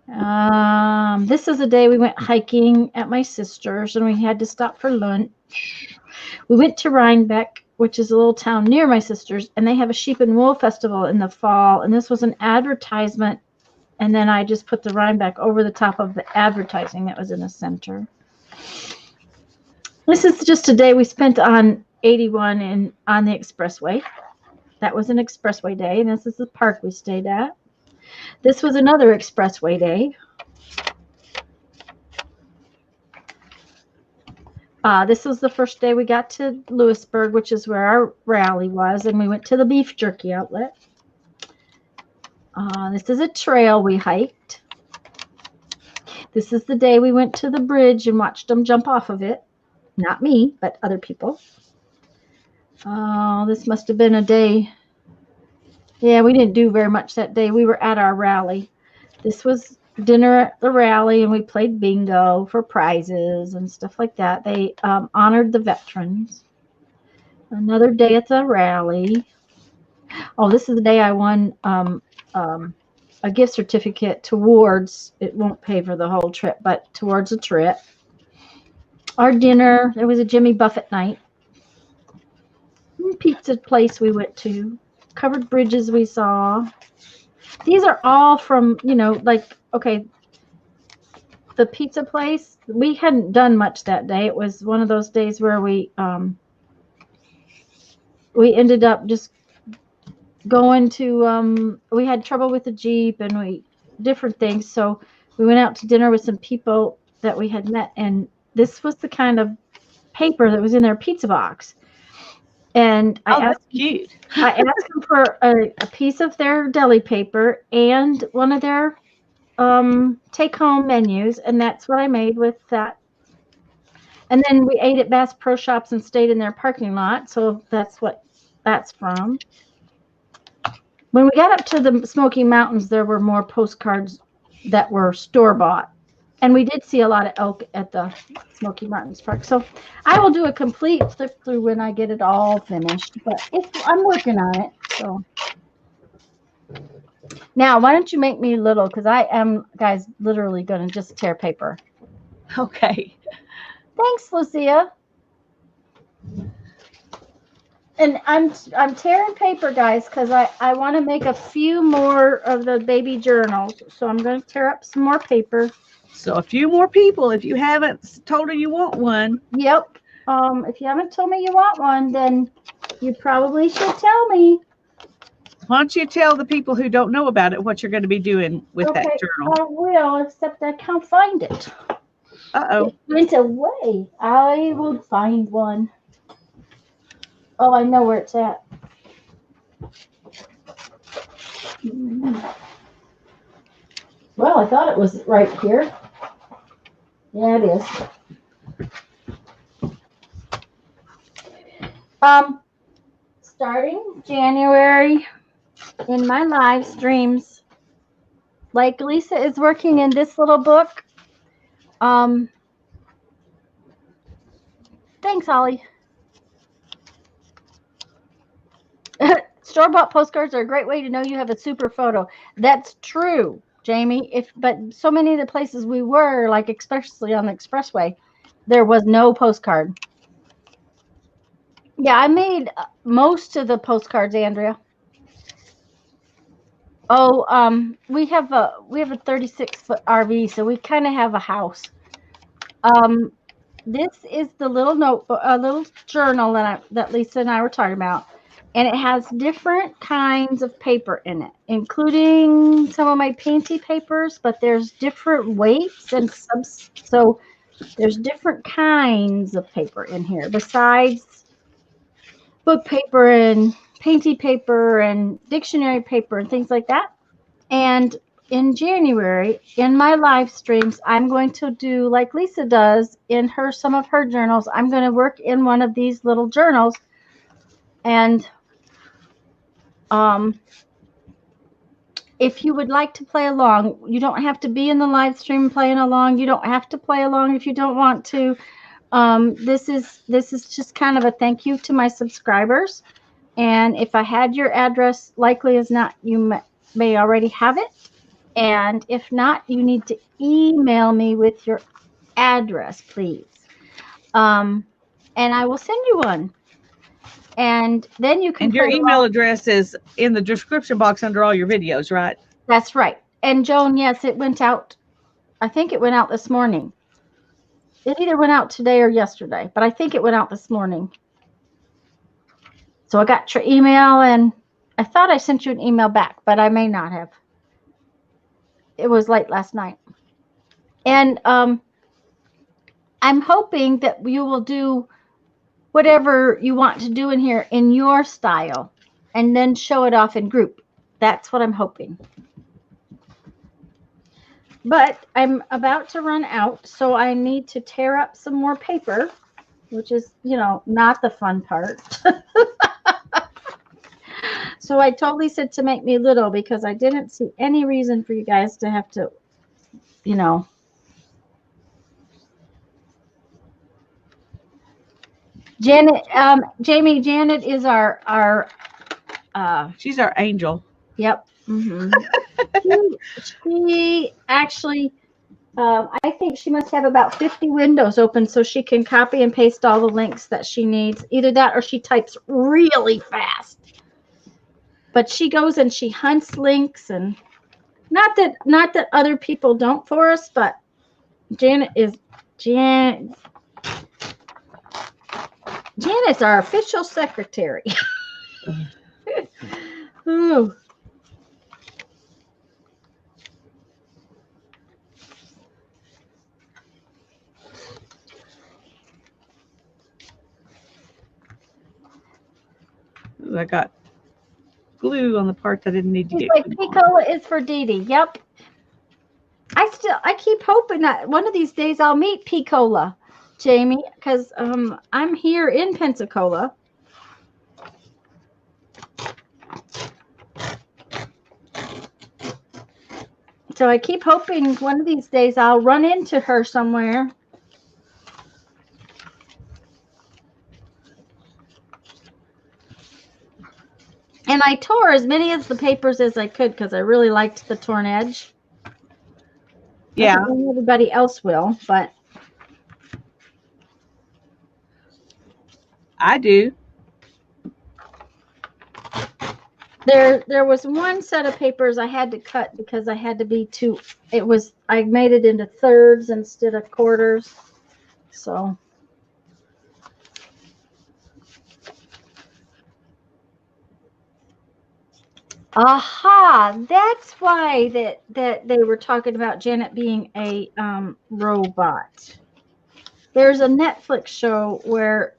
Speaker 1: This is a day we went hiking at my sister's, and we had to stop for lunch. We went to Rhinebeck, which is a little town near my sister's, and they have a sheep and wool festival in the fall. And this was an advertisement, and then I just put the Rhinebeck over the top of the advertising that was in the center. This is just a day we spent on 81 and on the expressway. That was an expressway day, and this is the park we stayed at. This was another expressway day. This was the first day we got to Lewisburg, which is where our rally was, and we went to the beef jerky outlet. This is a trail we hiked. This is the day we went to the bridge and watched them jump off of it. Not me, but other people. This must have been a day. Yeah, we didn't do very much that day. We were at our rally. This was dinner at the rally, and we played bingo for prizes and stuff like that. They honored the veterans. Another day at the rally. Oh, this is the day I won a gift certificate towards, it won't pay for the whole trip, but towards a trip. Our dinner, there was a Jimmy Buffett night. Pizza place we went to. Covered bridges we saw. These are all from, okay, the pizza place, we hadn't done much that day. It was one of those days where we ended up just going to, we had trouble with the Jeep and different things. So we went out to dinner with some people that we had met, and this was the kind of paper that was in their pizza box. And
Speaker 2: Oh, that's cute.
Speaker 1: I asked them for a piece of their deli paper and one of their take-home menus, and that's what I made with that. And then we ate at Bass Pro Shops and stayed in their parking lot, so that's what that's from. When we got up to the Smoky Mountains, there were more postcards that were store-bought. And we did see a lot of elk at the Smoky Mountains Park. So I will do a complete flip through when I get it all finished. But I'm working on it. So now, why don't you make me little? Because I am, guys, literally going to just tear paper.
Speaker 2: Okay.
Speaker 1: Thanks, Lucia. And I'm tearing paper, guys, because I want to make a few more of the baby journals. So I'm going to tear up some more paper.
Speaker 2: So a few more people, if you haven't told her you want one.
Speaker 1: Yep. If you haven't told me you want one, then you probably should tell me.
Speaker 2: Why don't you tell the people who don't know about it what you're going to be doing with that journal?
Speaker 1: I will, except I can't find it.
Speaker 2: Uh-oh.
Speaker 1: It went away. I will find one. Oh, I know where it's at. Well, I thought it was right here. Yeah, it is. Starting January in my live streams, like Lisa is working in this little book. Thanks, Holly. Store-bought postcards are a great way to know you have a super photo. That's true, Jamie. But so many of the places we were, like especially on the expressway, there was no postcard. Yeah, I made most of the postcards, Andrea. Oh, we have a 36-foot RV, so we kind of have a house. This is the little notebook, a little journal that Lisa and I were talking about, and it has different kinds of paper in it, including some of my painty papers. But there's different weights and so there's different kinds of paper in here besides book paper and painty paper and dictionary paper and things like that. And in January, in my live streams, I'm going to do like Lisa does in some of her journals. I'm going to work in one of these little journals, and if you would like to play along, you don't have to be in the live stream playing along. You don't have to play along if you don't want to. This is just kind of a thank you to my subscribers. And if I had your address, likely as not, you may already have it. And if not, you need to email me with your address, please. And I will send you one. And then you can.
Speaker 2: And your email address is in the description box under all your videos, right?
Speaker 1: That's right. And Joan, yes, it went out. I think it went out this morning. It either went out today or yesterday, but I think it went out this morning. So I got your email, and I thought I sent you an email back, but I may not have. It was late last night. And I'm hoping that you will do whatever you want to do in here in your style and then show it off in group. That's what I'm hoping. But I'm about to run out, so I need to tear up some more paper, which is, not the fun part. So I totally said to make me little because I didn't see any reason for you guys to have to, Janet, Jamie, Janet is our
Speaker 2: she's our angel.
Speaker 1: Yep. Mm-hmm. she actually, I think she must have about 50 windows open so she can copy and paste all the links that she needs. Either that or she types really fast. But she goes and she hunts links, and not that other people don't for us, but Janet's our official secretary. Ooh.
Speaker 2: Ooh, I got glue on the part that I didn't need to
Speaker 1: He's
Speaker 2: get
Speaker 1: like,
Speaker 2: glue on.
Speaker 1: Picola is for Dee Dee. Yep. I keep hoping that one of these days I'll meet Picola, Jamie, because I'm here in Pensacola. So I keep hoping one of these days I'll run into her somewhere. And I tore as many of the papers as I could because I really liked the torn edge.
Speaker 2: Yeah.
Speaker 1: I think everybody else will, but
Speaker 2: I do.
Speaker 1: there was one set of papers I had to cut because I had to be too. I made it into thirds instead of quarters, so. Aha, that's why that they were talking about Janet being a robot. There's a Netflix show where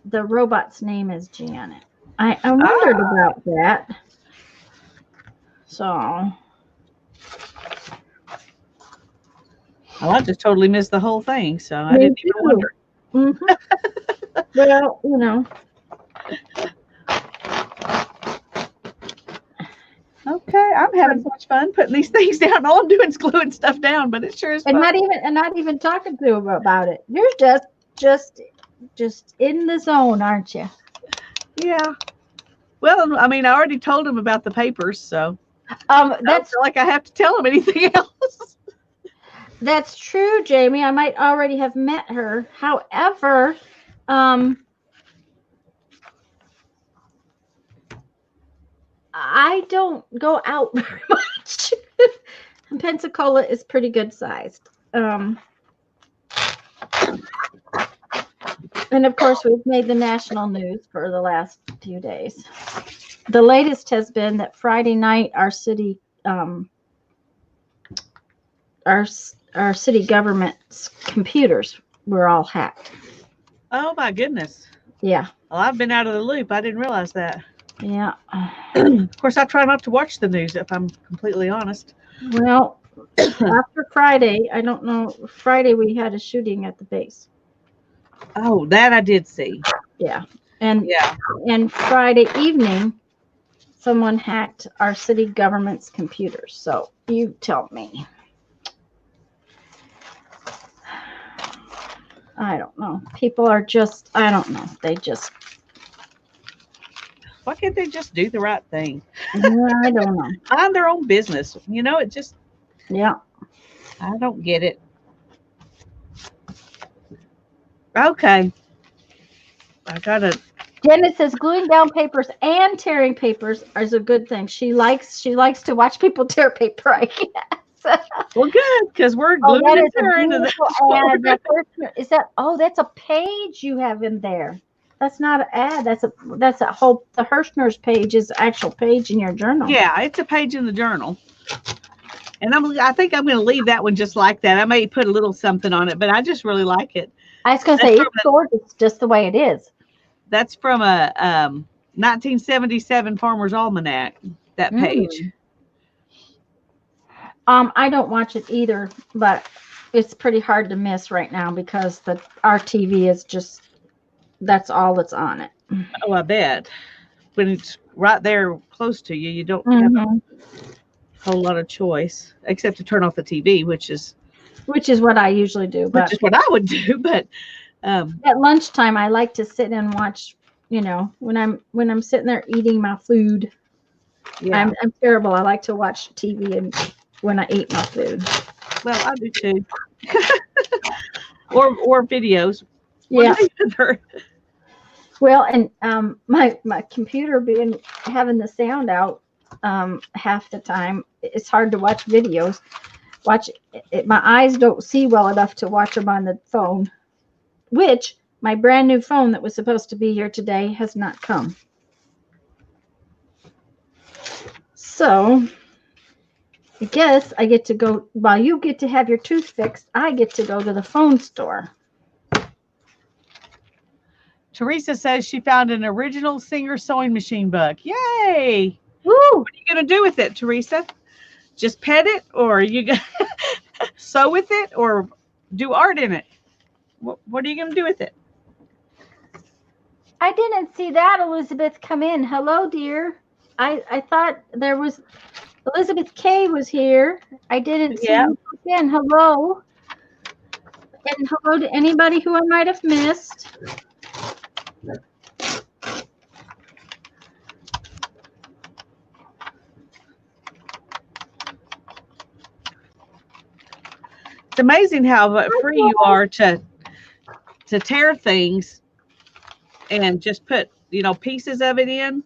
Speaker 1: the robot's name is Janet. I wondered about that. So.
Speaker 2: Well, I just totally missed the whole thing, so I didn't even wonder.
Speaker 1: Mm-hmm. Well, you know.
Speaker 2: Okay, I'm having so much fun putting these things down. All I'm doing is gluing stuff down, but it sure is fun.
Speaker 1: And not even talking to him about it. You're just in the zone, aren't you?
Speaker 2: Yeah. Well, I mean, I already told him about the papers, so
Speaker 1: That's
Speaker 2: I don't feel like I have to tell him anything else.
Speaker 1: That's true, Jamie. I might already have met her. However, I don't go out very much. Pensacola is pretty good sized. And of course, we've made the national news for the last few days. The latest has been that Friday night, our city government's computers were all hacked.
Speaker 2: Oh my goodness.
Speaker 1: Yeah.
Speaker 2: Well, I've been out of the loop. I didn't realize that.
Speaker 1: Yeah.
Speaker 2: Of course, I try not to watch the news, if I'm completely honest.
Speaker 1: Well, after Friday, I don't know. Friday we had a shooting at the base.
Speaker 2: Oh, that I did see.
Speaker 1: Yeah.
Speaker 2: Yeah.
Speaker 1: And Friday evening, someone hacked our city government's computers. So you tell me. I don't know. People are just, I don't know. They just.
Speaker 2: Why can't they just do the right thing?
Speaker 1: I don't know.
Speaker 2: Mind their own business. You know, it just.
Speaker 1: Yeah.
Speaker 2: I don't get it. Okay. I gotta.
Speaker 1: Janet says gluing down papers and tearing papers is a good thing. She likes to watch people tear paper, I guess.
Speaker 2: Well, good, because we're gluing and tearing to this.
Speaker 1: Is that? Oh, that's a page you have in there. That's not an ad. That's a whole. The Hirschner's page is the actual page in your journal.
Speaker 2: Yeah, it's a page in the journal. And I think I'm going to leave that one just like that. I may put a little something on it, but I just really like it.
Speaker 1: I was going to say it's gorgeous, just the way it is.
Speaker 2: That's from a 1977 Farmer's Almanac. That page.
Speaker 1: I don't watch it either, but it's pretty hard to miss right now because our TV is just, that's all that's on it.
Speaker 2: Oh, I bet. When it's right there close to you, you don't have a whole lot of choice except to turn off the TV, which is
Speaker 1: what I usually do.
Speaker 2: Which is what I would do, but
Speaker 1: at lunchtime I like to sit and watch. You know, when I'm sitting there eating my food, yeah. I'm terrible. I like to watch TV and when I eat my food.
Speaker 2: Well, I do too. or videos.
Speaker 1: Yeah. Well, and my computer having the sound out half the time, it's hard to watch videos. My eyes don't see well enough to watch them on the phone, which my brand new phone that was supposed to be here today has not come. So I guess I get to go, while you get to have your tooth fixed, I get to go to the phone store.
Speaker 2: Teresa says she found an original Singer sewing machine book. Yay!
Speaker 1: Woo!
Speaker 2: What are you going to do with it, Teresa? Just pet it, or are you going to sew with it, or do art in it? What are you going to do with it?
Speaker 1: I didn't see that Elizabeth come in. Hello, dear. I thought there was Elizabeth K was here. I didn't see you in. Hello. And hello to anybody who I might have missed.
Speaker 2: It's amazing how free you are to tear things and just put, pieces of it in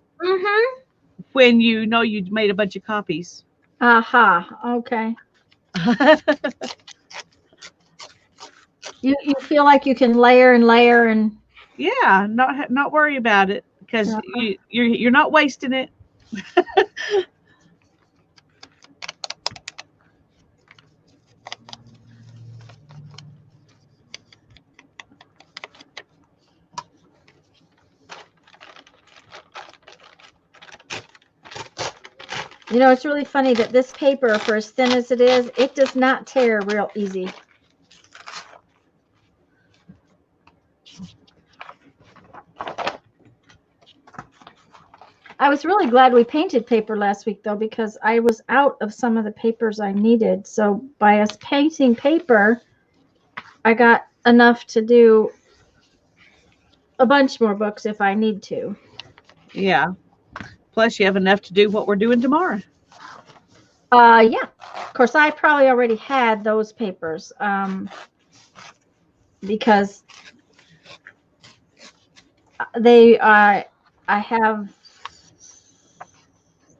Speaker 2: when you know you'd made a bunch of copies.
Speaker 1: Aha. Okay. You feel like you can layer and layer and
Speaker 2: yeah, not worry about it because you're not wasting it.
Speaker 1: it's really funny that this paper, for as thin as it is, it does not tear real easy. I was really glad we painted paper last week, though, because I was out of some of the papers I needed. So by us painting paper, I got enough to do a bunch more books if I need to.
Speaker 2: Yeah. Plus, you have enough to do what we're doing tomorrow.
Speaker 1: Yeah. Of course, I probably already had those papers because I have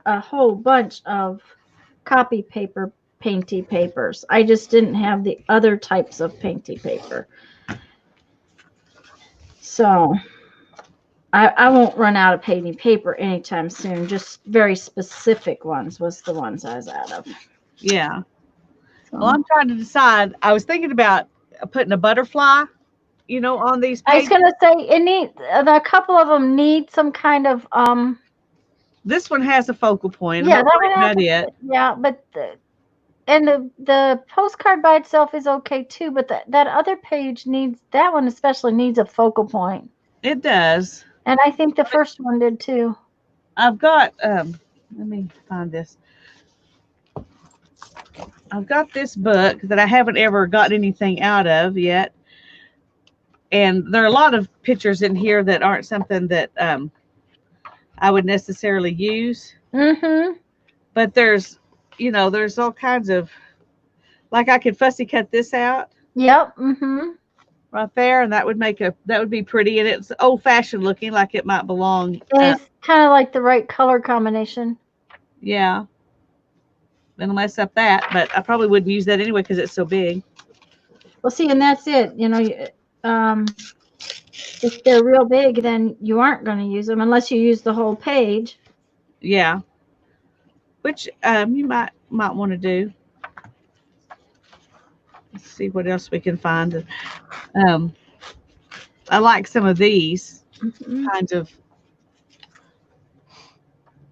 Speaker 1: a whole bunch of copy paper painty papers. I just didn't have the other types of painty paper. So I won't run out of painting paper anytime soon. Just very specific ones was the ones I was out of.
Speaker 2: Yeah. So, well, I'm trying to decide. I was thinking about putting a butterfly, on these pages.
Speaker 1: I was going to say a couple of them need some kind of
Speaker 2: This one has a focal point.
Speaker 1: Yeah, that one has
Speaker 2: it.
Speaker 1: Yeah, but the postcard by itself is okay too, but that other page that one especially needs a focal point.
Speaker 2: It does.
Speaker 1: And I think the first one did too.
Speaker 2: I've got let me find this. I've got this book that I haven't ever got anything out of yet. And there are a lot of pictures in here that aren't something that I would necessarily use. But there's all kinds of, like I could fussy cut this out.
Speaker 1: Yep.
Speaker 2: Right there, and that would be pretty, and it's old fashioned looking, like it might belong.
Speaker 1: It's kind of like the right color combination.
Speaker 2: Yeah. It'll mess up that, but I probably wouldn't use that anyway because it's so big.
Speaker 1: Well, see, and that's it. If they're real big, then you aren't going to use them unless you use the whole page.
Speaker 2: Yeah. Which you might want to do. Let's see what else we can find. I like some of these kinds of.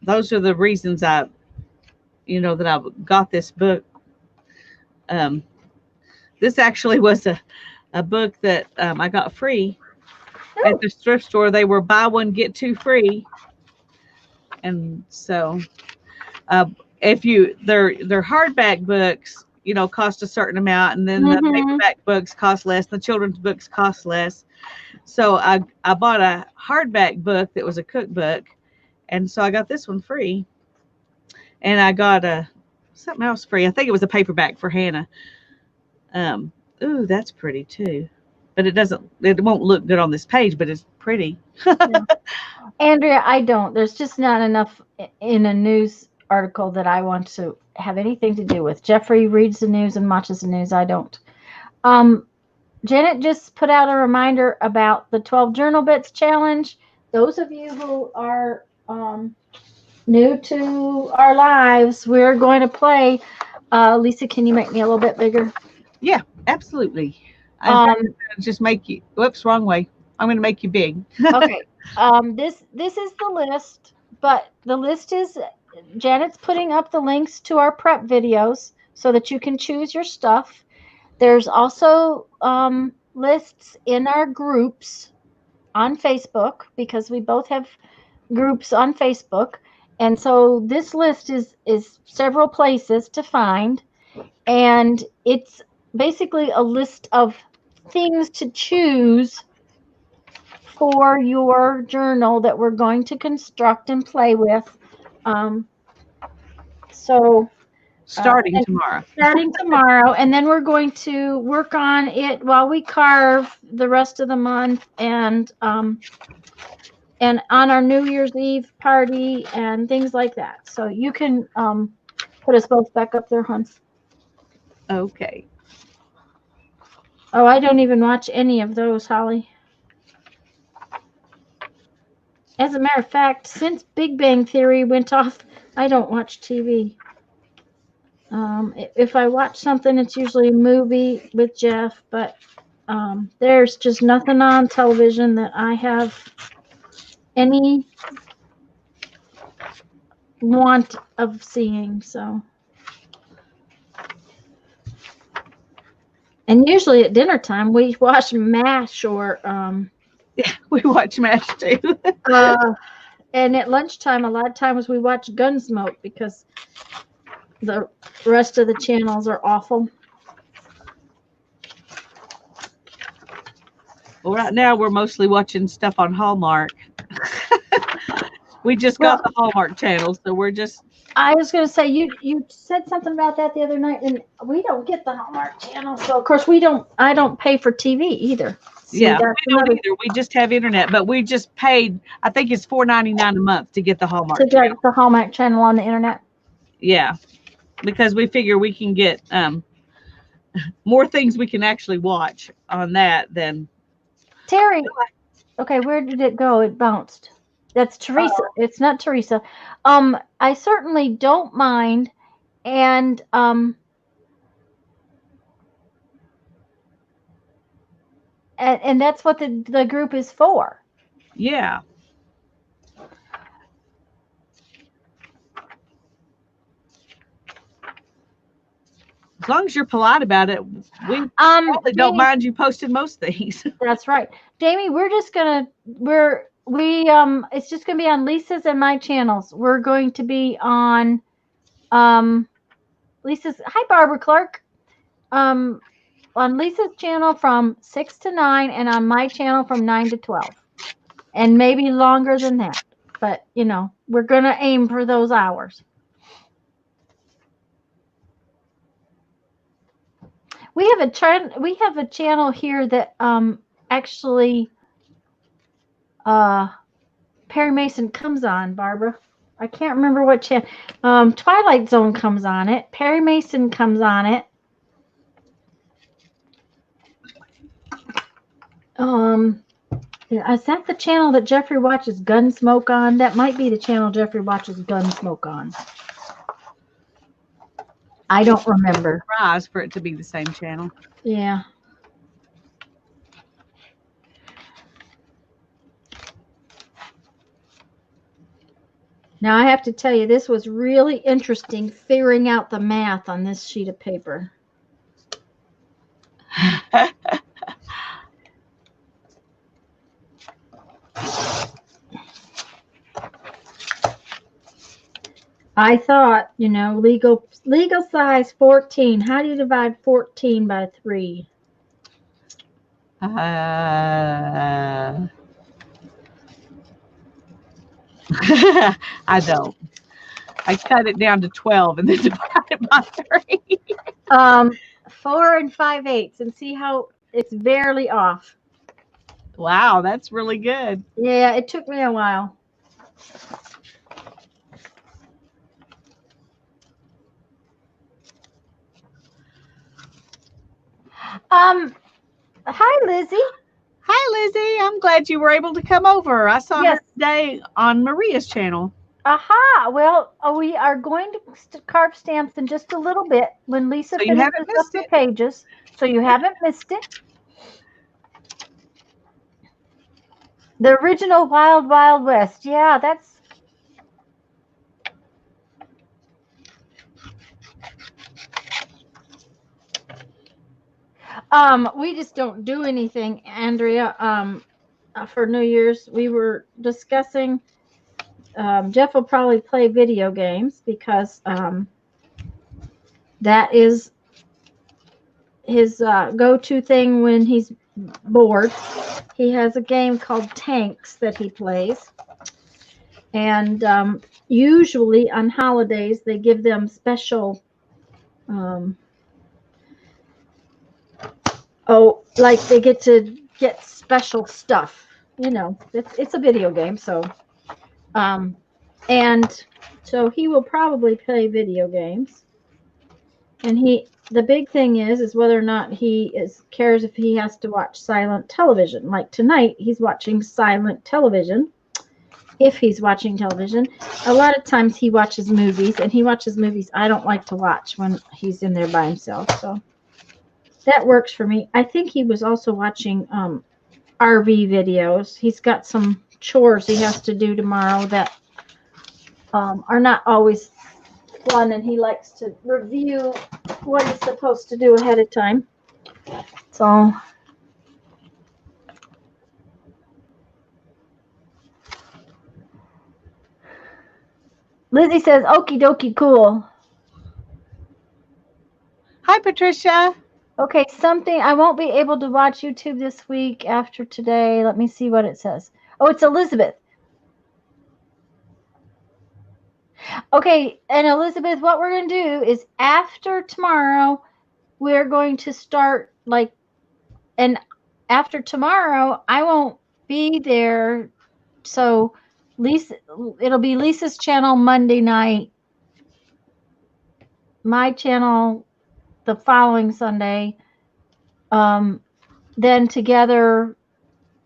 Speaker 2: Those are the reasons that I got this book. This actually was a book that I got free at the thrift store. They were buy one get two free, and so if they're hardback books, cost a certain amount, and then the paperback books cost less. The children's books cost less. So I bought a hardback book that was a cookbook, and so I got this one free. And I got something else free. I think it was a paperback for Hannah. Ooh, that's pretty too. But it won't look good on this page, but it's pretty.
Speaker 1: Yeah. Andrea, I don't. There's just not enough in a news article that I want to have anything to do with. Jeffrey reads the news and watches the news. I don't. Janet just put out a reminder about the 12 Journal Bits Challenge. Those of you who are new to our lives, we're going to play. Lisa, can you make me a little bit bigger?
Speaker 2: Yeah, absolutely. In fact, I'm gonna just make you. Whoops, wrong way. I'm going to make you big.
Speaker 1: Okay. This is the list, but the list is Janet's putting up the links to our prep videos so that you can choose your stuff. There's also lists in our groups on Facebook because we both have groups on Facebook. And so this list is several places to find, and it's basically a list of things to choose for your journal that we're going to construct and play with. Um, so
Speaker 2: Starting tomorrow.
Speaker 1: Starting tomorrow, and then we're going to work on it while we carve the rest of the month, and on our New Year's Eve party and things like that. So you can put us both back up there, hon.
Speaker 2: Okay.
Speaker 1: Oh, I don't even watch any of those, Holly. As a matter of fact, since Big Bang Theory went off, I don't watch TV. If I watch something, it's usually a movie with Jeff, but there's just nothing on television that I have any want of seeing. So, and usually at dinner time we watch MASH or
Speaker 2: Yeah, we watch MASH too.
Speaker 1: and at lunchtime a lot of times we watch Gunsmoke because the rest of the channels are awful.
Speaker 2: Well, right now we're mostly watching stuff on Hallmark. We just got the Hallmark channel, so we're just.
Speaker 1: I was going to say you said something about that the other night, and we don't get the Hallmark channel, so of course I don't pay for TV either. See,
Speaker 2: Yeah, we don't either. We just have internet, but we just paid. I think it's $4.99 a month to get the Hallmark.
Speaker 1: To get the Hallmark channel on the internet.
Speaker 2: Yeah, because we figure we can get more things we can actually watch on that than.
Speaker 1: Terry. Okay, where did it go? It bounced. That's Teresa. It's not Teresa. I certainly don't mind, and and that's what the group is for.
Speaker 2: Yeah. As long as you're polite about it, we don't mind you posting most things.
Speaker 1: That's right. Jamie, we're just gonna it's just gonna be on Lisa's and my channels. We're going to be on Lisa's Barbara Clark. On Lisa's channel from 6 to 9 and on my channel from 9 to 12. And maybe longer than that. But we're gonna aim for those hours. We have a channel here that actually Perry Mason comes on, Barbara. I can't remember what channel. Twilight Zone comes on it. Perry Mason comes on it. Is that the channel that Jeffrey watches Gunsmoke on? That might be the channel Jeffrey watches Gunsmoke on. I don't remember.
Speaker 2: Surprised for it to be the same channel.
Speaker 1: Yeah. Now I have to tell you, this was really interesting figuring out the math on this sheet of paper. I thought, legal size 14. How do you divide 14 by 3?
Speaker 2: I don't. I cut it down to 12 and then divide it by 3.
Speaker 1: 4 and 5/8, and see how it's barely off.
Speaker 2: Wow, that's really good.
Speaker 1: Yeah, it took me a while. Hi, Lizzie.
Speaker 2: Hi, Lizzie. I'm glad you were able to come over. I saw her today on Maria's channel.
Speaker 1: Aha! Well, we are going to carve stamps in just a little bit when Lisa
Speaker 2: So you
Speaker 1: finishes
Speaker 2: haven't
Speaker 1: up
Speaker 2: missed
Speaker 1: the
Speaker 2: it.
Speaker 1: pages. So you haven't missed it. The original Wild Wild West. Yeah, that's. We just don't do anything, Andrea. For New Year's, we were discussing. Jeff will probably play video games because that is his go-to thing when he's bored. He has a game called Tanks that he plays, and usually on holidays they give them special. Um, like they get to get special stuff. It's a video game, so um, and so he will probably play video games. And the big thing is whether or not cares if he has to watch silent television. Like tonight, he's watching silent television. If he's watching television, a lot of times he watches movies, and he watches movies I don't like to watch when he's in there by himself. So that works for me. I think he was also watching RV videos. He's got some chores he has to do tomorrow that are not always fun, and he likes to review what he's supposed to do ahead of time. So Lizzie says, "Okie dokie, cool."
Speaker 2: Hi, Patricia.
Speaker 1: Okay, something I won't be able to watch YouTube this week after today. Let me see what it says. Oh, it's Elizabeth. Okay, and Elizabeth, what we're going to do is after tomorrow, we're going to start and after tomorrow, I won't be there. So Lisa, it'll be Lisa's channel Monday night, my channel the following Sunday. Then together,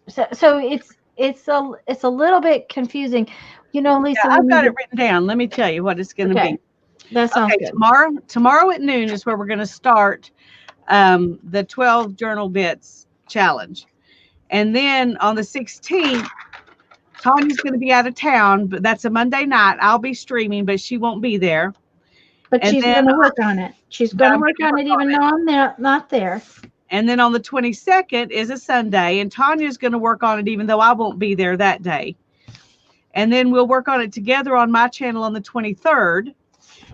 Speaker 1: so it's a little bit confusing, Lisa.
Speaker 2: Yeah, I've got it written down. Let me tell you what it's going to be.
Speaker 1: That sounds good.
Speaker 2: Tomorrow at noon is where we're going to start the 12 journal bits challenge. And then on the 16th, Tanya's going to be out of town, but that's a Monday night. I'll be streaming, but she won't be there.
Speaker 1: But she's going to work on it. She's going to work on it even though I'm not there.
Speaker 2: And then on the 22nd is a Sunday, and Tanya's going to work on it even though I won't be there that day. And then we'll work on it together on my channel on the 23rd.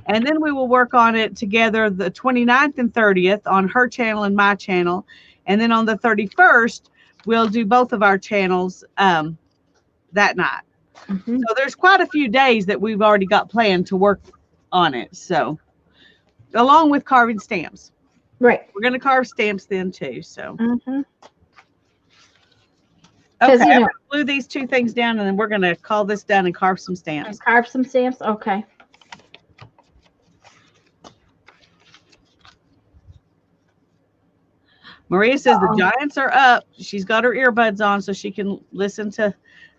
Speaker 2: And then we will work on it together the 29th and 30th on her channel and my channel. And then on the 31st, we'll do both of our channels that night. Mm-hmm. So there's quite a few days that we've already got planned to work on it. So along with carving stamps.
Speaker 1: Right.
Speaker 2: We're going to carve stamps then too. So.
Speaker 1: Mm-hmm.
Speaker 2: Okay, I'm going to glue these two things down, and then we're going to call this done and carve some stamps.
Speaker 1: Okay.
Speaker 2: Maria says the Giants are up. She's got her earbuds on so she can listen to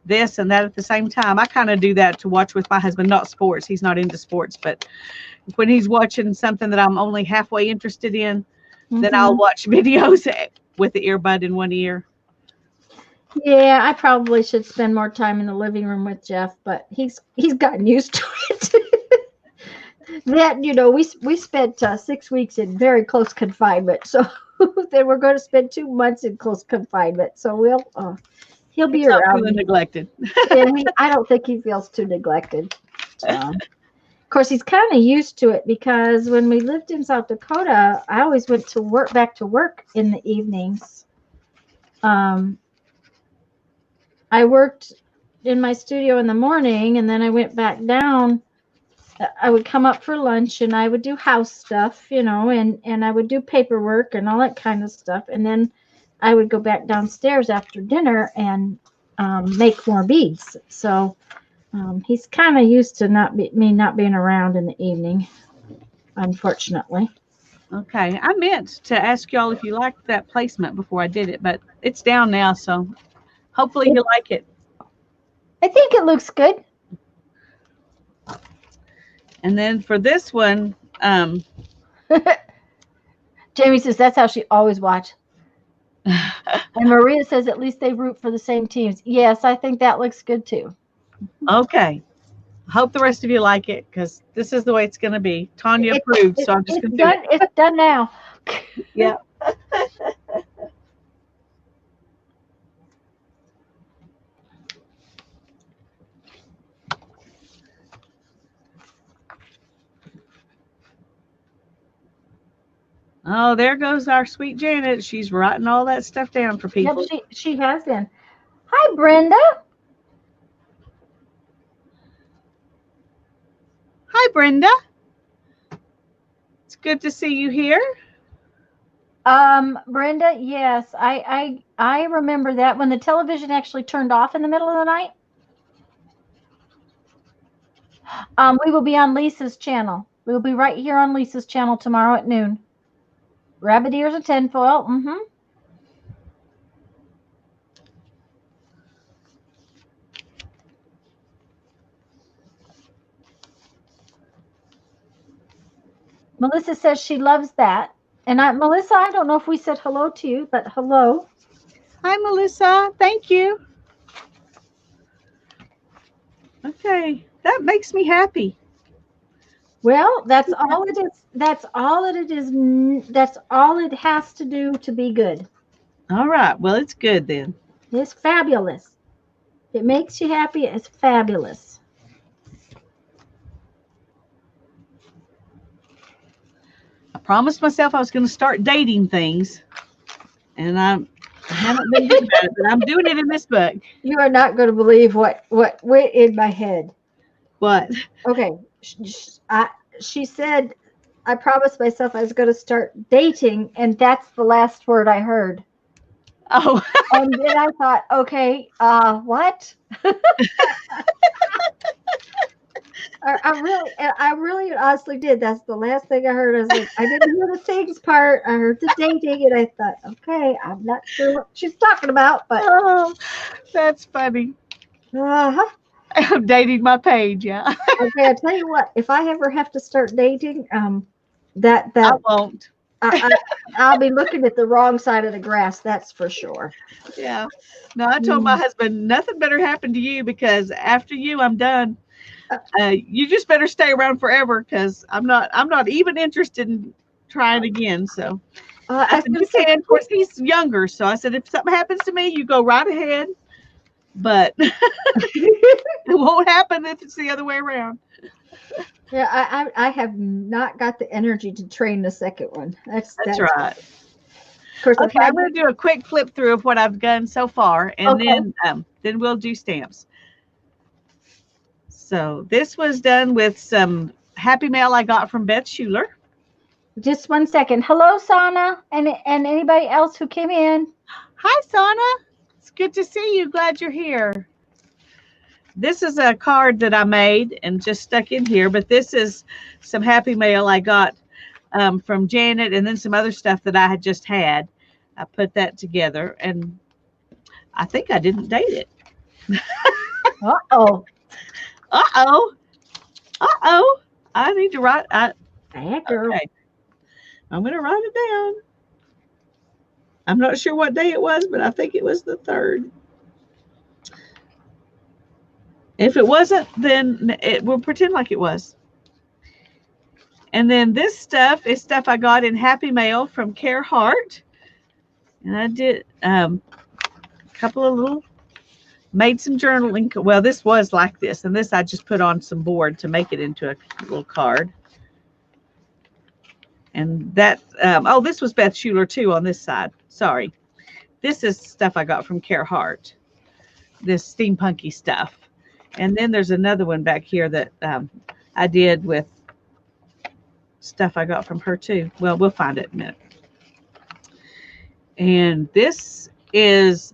Speaker 2: this and that at the same time. I kind of do that to watch with my husband, not sports. He's not into sports, but when he's watching something that I'm only halfway interested in, then I'll watch videos with the earbud in one ear.
Speaker 1: Yeah, I probably should spend more time in the living room with Jeff, but he's gotten used to it. That we spent 6 weeks in very close confinement, so then we're going to spend 2 months in close confinement. So he'll be around.
Speaker 2: Feeling neglected.
Speaker 1: And I don't think he feels too neglected. Of course, he's kind of used to it because when we lived in South Dakota, I always went to back to work in the evenings. I worked in my studio in the morning, and then I went back down. I would come up for lunch, and I would do house stuff, and I would do paperwork and all that kind of stuff. And then I would go back downstairs after dinner and make more beads. So he's kind of used to me not being around in the evening, unfortunately.
Speaker 2: Okay. I meant to ask y'all if you liked that placement before I did it, but it's down now, so hopefully you like it.
Speaker 1: I think it looks good.
Speaker 2: And then for this one,
Speaker 1: Jamie says that's how she always watch. And Maria says at least they root for the same teams. Yes, I think that looks good too.
Speaker 2: okay. Hope the rest of you like it because this is the way it's going to be. Tanya
Speaker 1: It,
Speaker 2: approved, so I'm just
Speaker 1: it's
Speaker 2: going to do
Speaker 1: done.
Speaker 2: it.
Speaker 1: It's done now.
Speaker 2: Yeah. Oh, there goes our sweet Janet. She's writing all that stuff down for
Speaker 1: Yep,
Speaker 2: people.
Speaker 1: she has been. Hi, Brenda.
Speaker 2: Hi, Brenda. It's good to see you here.
Speaker 1: Brenda, yes, I remember that when the television actually turned off in the middle of the night. We will be on Lisa's channel. We will be right here on Lisa's channel tomorrow at noon. Rabbit ears and tinfoil. Mm-hmm. Melissa says she loves that. And Melissa, I don't know if we said hello to you, but hello.
Speaker 2: Hi, Melissa. Thank you. Okay, that makes me happy.
Speaker 1: Well, that's all it is. That's all it is. That's all it has to do to be good.
Speaker 2: All right. Well, it's good then.
Speaker 1: It's fabulous. If it makes you happy, it's fabulous.
Speaker 2: I promised myself I was going to start dating things, and I haven't been good about it, but I'm doing it in this book.
Speaker 1: You are not going to believe what went in my head.
Speaker 2: What?
Speaker 1: Okay, she said, I promised myself I was going to start dating, and that's the last word I heard.
Speaker 2: Oh.
Speaker 1: And then I thought, okay, what? I really honestly did. That's the last thing I heard. I was like, I didn't hear the things part. I heard the dating, and I thought, okay, I'm not sure what she's talking about, but
Speaker 2: That's funny.
Speaker 1: uh-huh.
Speaker 2: I'm dating my page, yeah.
Speaker 1: Okay, I tell you what, if I ever have to start dating,
Speaker 2: I won't.
Speaker 1: I'll be looking at the wrong side of the grass. That's for sure.
Speaker 2: Yeah. No, I told my husband nothing better happen to you because after you, I'm done. You just better stay around forever because I'm not even interested in trying again. So I said, you can. Of course, he's younger, so I said, if something happens to me, you go right ahead. But it won't happen if it's the other way around.
Speaker 1: Yeah, I have not got the energy to train the second one. That's
Speaker 2: right.
Speaker 1: Of course,
Speaker 2: okay, I'm going to do a quick flip through of what I've done so far, and then we'll do stamps. So this was done with some happy mail I got from Beth Schuler.
Speaker 1: Just 1 second. Hello, Sana, and anybody else who came in.
Speaker 2: Hi, Sana. It's good to see you. Glad you're here. This is a card that I made and just stuck in here, but this is some happy mail I got from Janet and then some other stuff that I had just had. I put that together, and I think I didn't date it.
Speaker 1: Uh-oh.
Speaker 2: Uh-oh. Uh-oh. I need to write.
Speaker 1: Okay.
Speaker 2: I'm going to write it down. I'm not sure what day it was, but I think it was the 3rd. If it wasn't, then we'll pretend like it was. And then this stuff is stuff I got in Happy Mail from Care Heart. And I did a couple of made some journaling. Well, this was like this. And this I just put on some board to make it into a little card. And that, this was Beth Schuler too on this side. Sorry. This is stuff I got from Care Heart. This steampunky stuff. And then there's another one back here that I did with stuff I got from her too. Well, we'll find it in a minute. And this is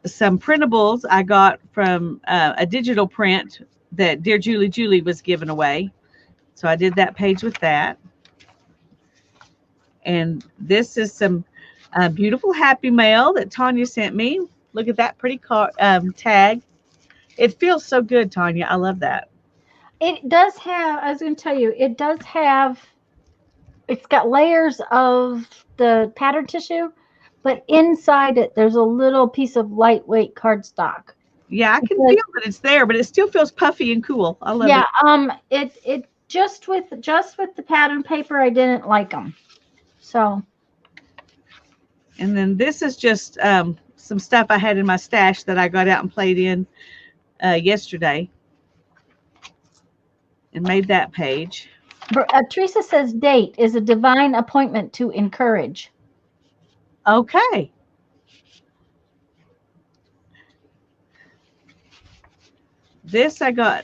Speaker 2: some printables I got from a digital print that Dear Julie was giving away. So I did that page with that. And this is some beautiful happy mail that Tanya sent me. Look at that pretty tag. It feels so good, Tanya. I love that.
Speaker 1: It does have, I was going to tell you, it does have, it's got layers of the pattern tissue, but inside it, there's a little piece of lightweight cardstock.
Speaker 2: Yeah, I can
Speaker 1: Because,
Speaker 2: feel that it's there, but it still feels puffy and cool. I love
Speaker 1: yeah,
Speaker 2: it.
Speaker 1: it just with the pattern paper, I didn't like them. So,
Speaker 2: And then this is just some stuff I had in my stash that I got out and played in yesterday and made that page.
Speaker 1: Teresa says date is a divine appointment to encourage.
Speaker 2: Okay. This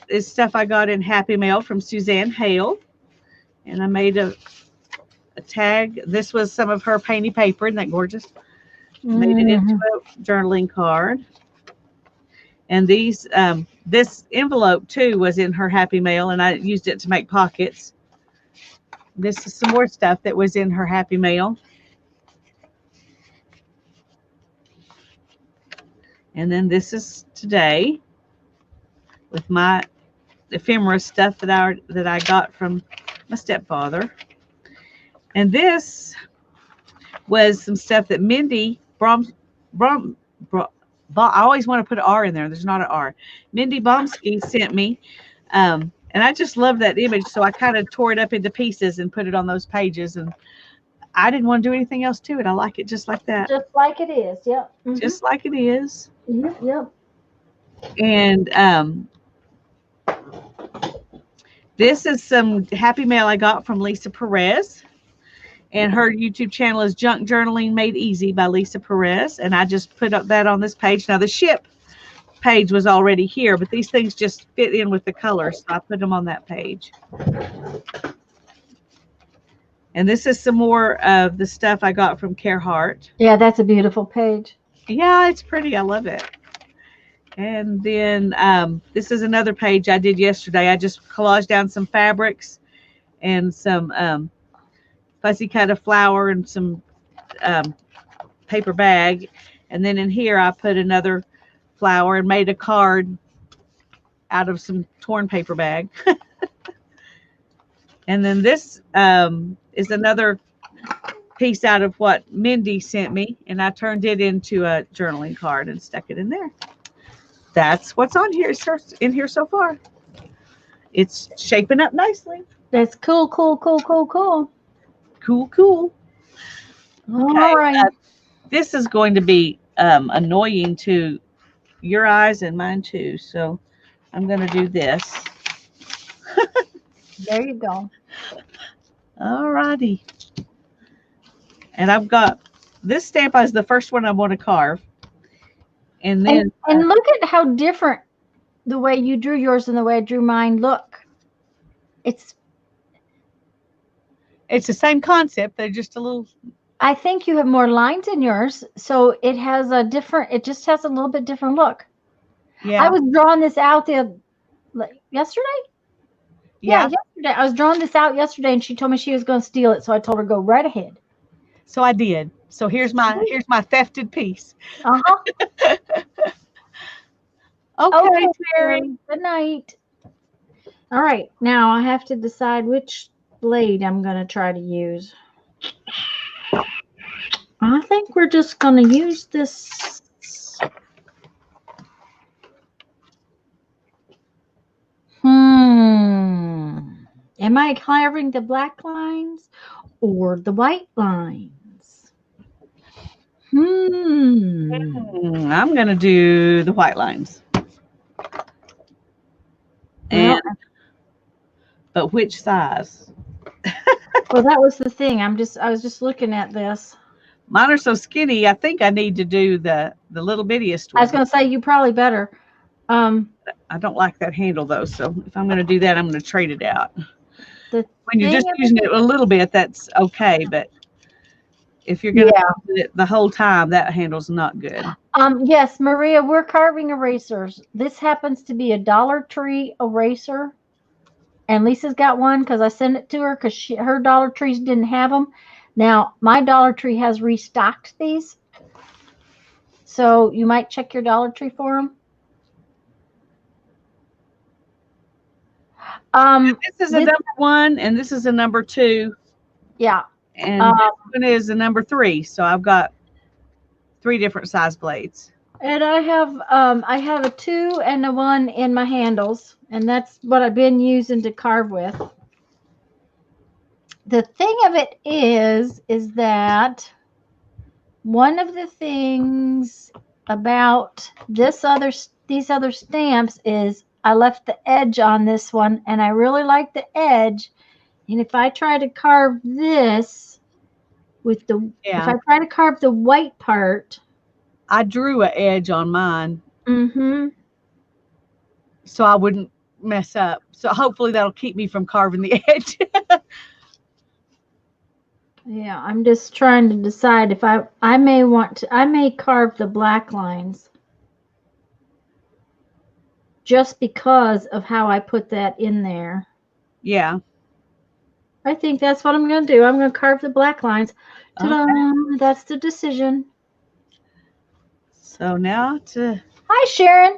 Speaker 2: is stuff I got in Happy Mail from Suzanne Hale. And I made a tag. This was some of her painty paper. Isn't that gorgeous? Made it into a journaling card. And this envelope too was in her Happy Mail, and I used it to make pockets. This is some more stuff that was in her Happy Mail. And then this is today with my ephemera stuff that I got from my stepfather. And this was some stuff that Mindy I always want to put an R in there. There's not an R. Mindy Bomsky sent me. And I just love that image. So I kind of tore it up into pieces and put it on those pages. And I didn't want to do anything else to it. I like it just like that.
Speaker 1: Just like it is. Yep.
Speaker 2: Just like it is.
Speaker 1: Yep.
Speaker 2: And this is some Happy Mail I got from Lisa Perez. And her YouTube channel is Junk Journaling Made Easy by Lisa Perez. And I just put up that on this page. Now, the ship page was already here, but these things just fit in with the colors. So I put them on that page. And this is some more of the stuff I got from Carehart.
Speaker 1: Yeah, that's a beautiful page.
Speaker 2: Yeah, it's pretty. I love it. And then this is another page I did yesterday. I just collaged down some fabrics and some fussy cut of flower and some paper bag. And then in here I put another flower and made a card out of some torn paper bag. And then this is another piece out of what Mindy sent me, and I turned it into a journaling card and stuck it in there. That's what's on here in here so far. It's shaping up nicely.
Speaker 1: That's cool.
Speaker 2: Cool.
Speaker 1: Okay, all right.
Speaker 2: This is going to be annoying to your eyes and mine too. So I'm going to do this.
Speaker 1: There you go.
Speaker 2: All righty. And I've got this stamp is the first one I want to carve. And then
Speaker 1: and look at how different the way you drew yours and the way I drew mine look. It's
Speaker 2: the same concept. They're just a little.
Speaker 1: I think you have more lines in yours, so it has it just has a little bit different look.
Speaker 2: Yeah.
Speaker 1: I was drawing this out yesterday.
Speaker 2: Yeah,
Speaker 1: yesterday. I was drawing this out yesterday, and she told me she was going to steal it, so I told her go right ahead.
Speaker 2: So I did. So here's my thefted piece.
Speaker 1: Uh-huh.
Speaker 2: Okay, Terry.
Speaker 1: Good night. All right, now I have to decide which blade I'm going to try to use. I think we're just going to use this. Am I carving the black lines or the white lines?
Speaker 2: I'm going to do the white lines. But which size?
Speaker 1: Well, that was the thing. I was just looking at this.
Speaker 2: Mine are so skinny. I think I need to do the little bittiest one.
Speaker 1: I was going to say you probably better.
Speaker 2: I don't like that handle though, so if I'm going to do that, I'm going to trade it out. When you're just
Speaker 1: thing
Speaker 2: using it a little bit, that's okay, but if you're going to use it the whole time, that handle's not good.
Speaker 1: Yes, Maria, we're carving erasers. This happens to be a Dollar Tree eraser, and Lisa's got one because I sent it to her because her Dollar Trees didn't have them. Now, my Dollar Tree has restocked these, so you might check your Dollar Tree for them.
Speaker 2: This is a number 1, and this is a number 2,
Speaker 1: Yeah.
Speaker 2: and this one is a number 3. So I've got 3 different size blades.
Speaker 1: And I have a 2 and a 1 in my handles, and that's what I've been using to carve with. The thing of it is that one of the things about these other stamps is I left the edge on this one, and I really like the edge. And if I try to carve this with the, if I try to carve the white part,
Speaker 2: I drew an edge on mine, so I wouldn't mess up. So hopefully that'll keep me from carving the edge.
Speaker 1: Yeah, I'm just trying to decide if I may carve the black lines just because of how I put that in there.
Speaker 2: Yeah.
Speaker 1: I think that's what I'm going to do. I'm going to carve the black lines. Ta-da! Okay. That's the decision.
Speaker 2: So now to...
Speaker 1: Hi, Sharon.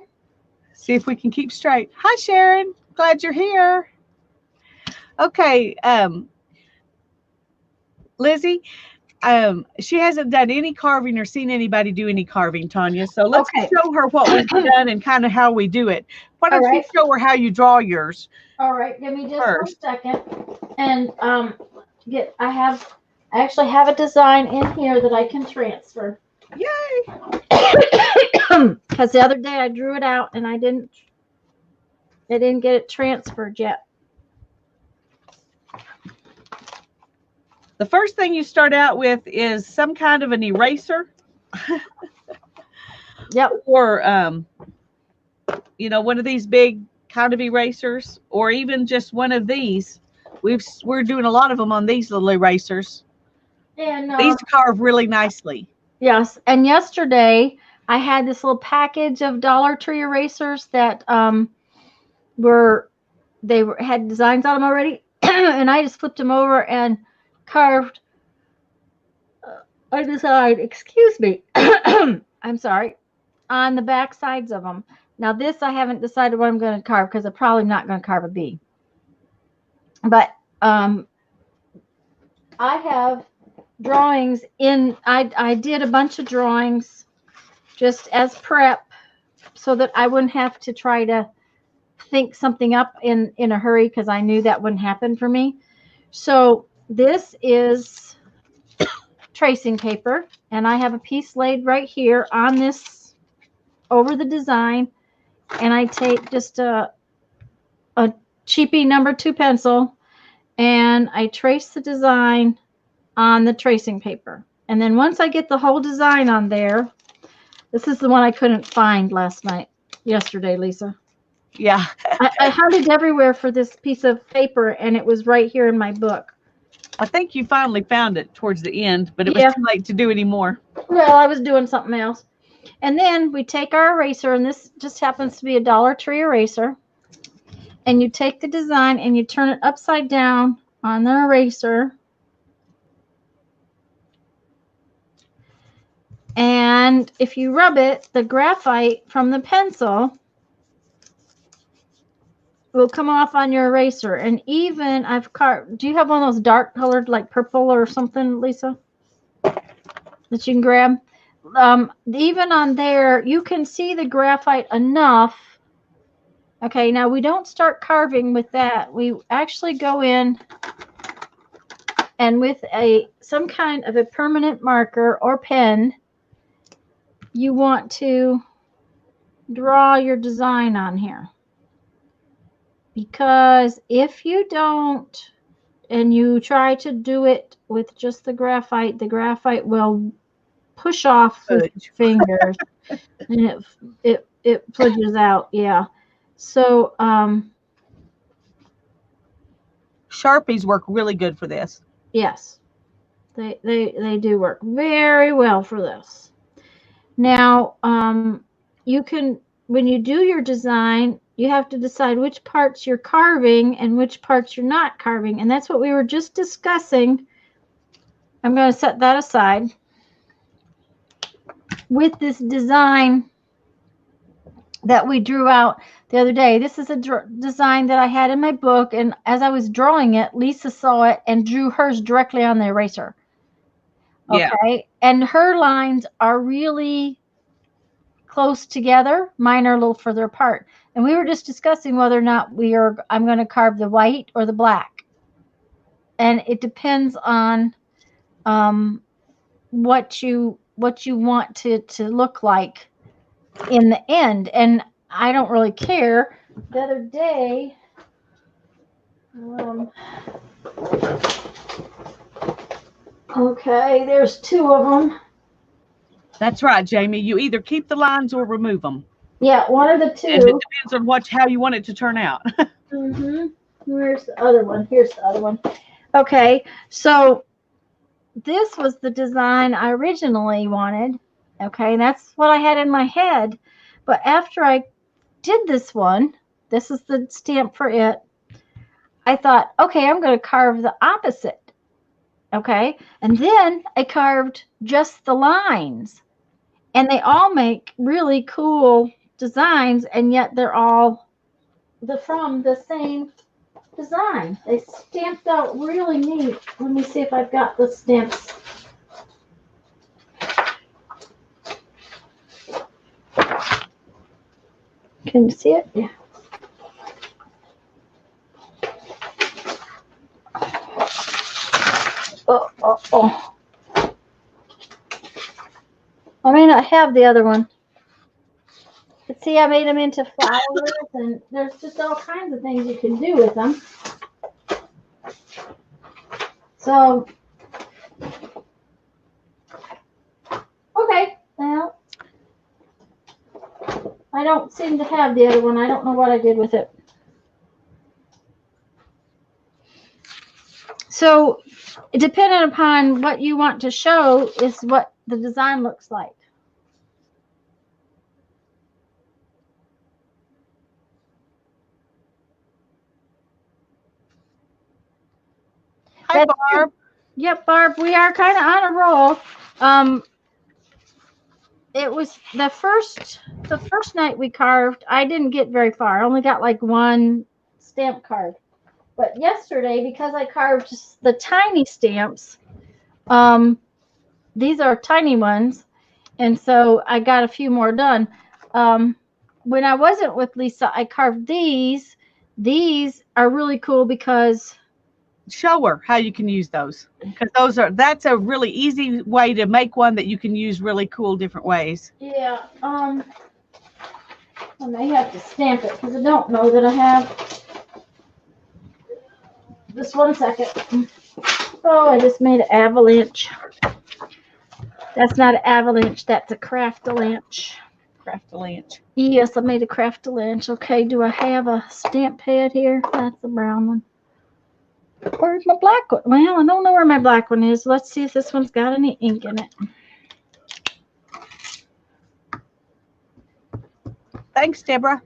Speaker 2: See if we can keep straight. Hi, Sharon. Glad you're here. Okay, Lizzie, she hasn't done any carving or seen anybody do any carving, Tanya. So let's show her what we've done and kind of how we do it. Why don't you show her how you draw yours?
Speaker 1: All right, give me just 1 second. And I actually have a design in here that I can transfer.
Speaker 2: Yay!
Speaker 1: Because the other day I drew it out and I didn't get it transferred yet.
Speaker 2: The first thing you start out with is some kind of an eraser.
Speaker 1: Yep.
Speaker 2: Or one of these big kind of erasers, or even just one of these. We're doing a lot of them on these little erasers.
Speaker 1: And
Speaker 2: these carve really nicely.
Speaker 1: Yes, and yesterday I had this little package of Dollar Tree erasers that had designs on them already, and I just flipped them over and carved a design. Excuse me, I'm sorry, on the back sides of them. Now this I haven't decided what I'm going to carve because I'm probably not going to carve a bee. But I have drawings in. I did a bunch of drawings just as prep so that I wouldn't have to try to think something up in a hurry because I knew that wouldn't happen for me. So this is tracing paper, and I have a piece laid right here on this over the design, and I take just a cheapy number 2 pencil and I trace the design on the tracing paper. And then once I get the whole design on there, this is the one I couldn't find yesterday, Lisa.
Speaker 2: Yeah.
Speaker 1: I hunted everywhere for this piece of paper, and it was right here in my book.
Speaker 2: I think you finally found it towards the end, but it was too late to do anymore.
Speaker 1: Well, I was doing something else. And then we take our eraser, and this just happens to be a Dollar Tree eraser. And you take the design and you turn it upside down on the eraser. And if you rub it, the graphite from the pencil will come off on your eraser. And even I've carved, do you have one of those dark colored like purple or something, Lisa, that you can grab? Even on there, you can see the graphite enough. Okay, now we don't start carving with that. We actually go in and with some kind of a permanent marker or pen, you want to draw your design on here. Because if you don't, and you try to do it with just the graphite will push off with your fingers, and it pludges out. Yeah. So
Speaker 2: Sharpies work really good for this.
Speaker 1: Yes, they do work very well for this. Now you can, when you do your design, you have to decide which parts you're carving and which parts you're not carving, and that's what we were just discussing. I'm going to set that aside. With this design that we drew out, the other day. This is a design that I had in my book, and as I was drawing it, Lisa saw it and drew hers directly on the eraser.
Speaker 2: Yeah.
Speaker 1: Okay, and her lines are really close together. Mine are a little further apart. And we were just discussing whether or not I'm going to carve the white or the black. And it depends on what you want to look like in the end. And I don't really care. The other day, okay, there's two of them.
Speaker 2: That's right, Jamie. You either keep the lines or remove them.
Speaker 1: Yeah, one of the two.
Speaker 2: And it depends on how you want it to turn out.
Speaker 1: Where's the other one? Here's the other one. Okay, so this was the design I originally wanted. Okay, and that's what I had in my head. But after I did this one, this is the stamp for it, I thought, okay, I'm going to carve the opposite. Okay, and then I carved just the lines. And they all make really cool designs, and yet they're all from the same design. They stamped out really neat. Let me see if I've got the stamps. Can you see it? Yeah. Oh. I may not have the other one. But see, I made them into flowers, and there's just all kinds of things you can do with them. So, okay, well, I don't seem to have the other one. I don't know what I did with it. So, depending upon what you want to show is what the design looks like.
Speaker 2: Hi, Barb.
Speaker 1: Yep, Barb, we are kind of on a roll. It was the first night we carved, I didn't get very far. I only got like one stamp card. But yesterday, because I carved just the tiny stamps, these are tiny ones, and so I got a few more done. When I wasn't with Lisa, I carved these. These are really cool because
Speaker 2: show her how you can use those, because that's a really easy way to make one that you can use really cool different ways.
Speaker 1: Yeah. I may have to stamp it because I don't know that I have. Just 1 second. Oh, I just made an avalanche. That's not an avalanche. That's a craft-a-lanche.
Speaker 2: Craft-a-lanche.
Speaker 1: Yes, I made a craft-a-lanche. Okay, do I have a stamp pad here? That's a brown one. Where's my black one? Well, I don't know where my black one is. Let's see if this one's got any ink in it.
Speaker 2: Thanks, Deborah.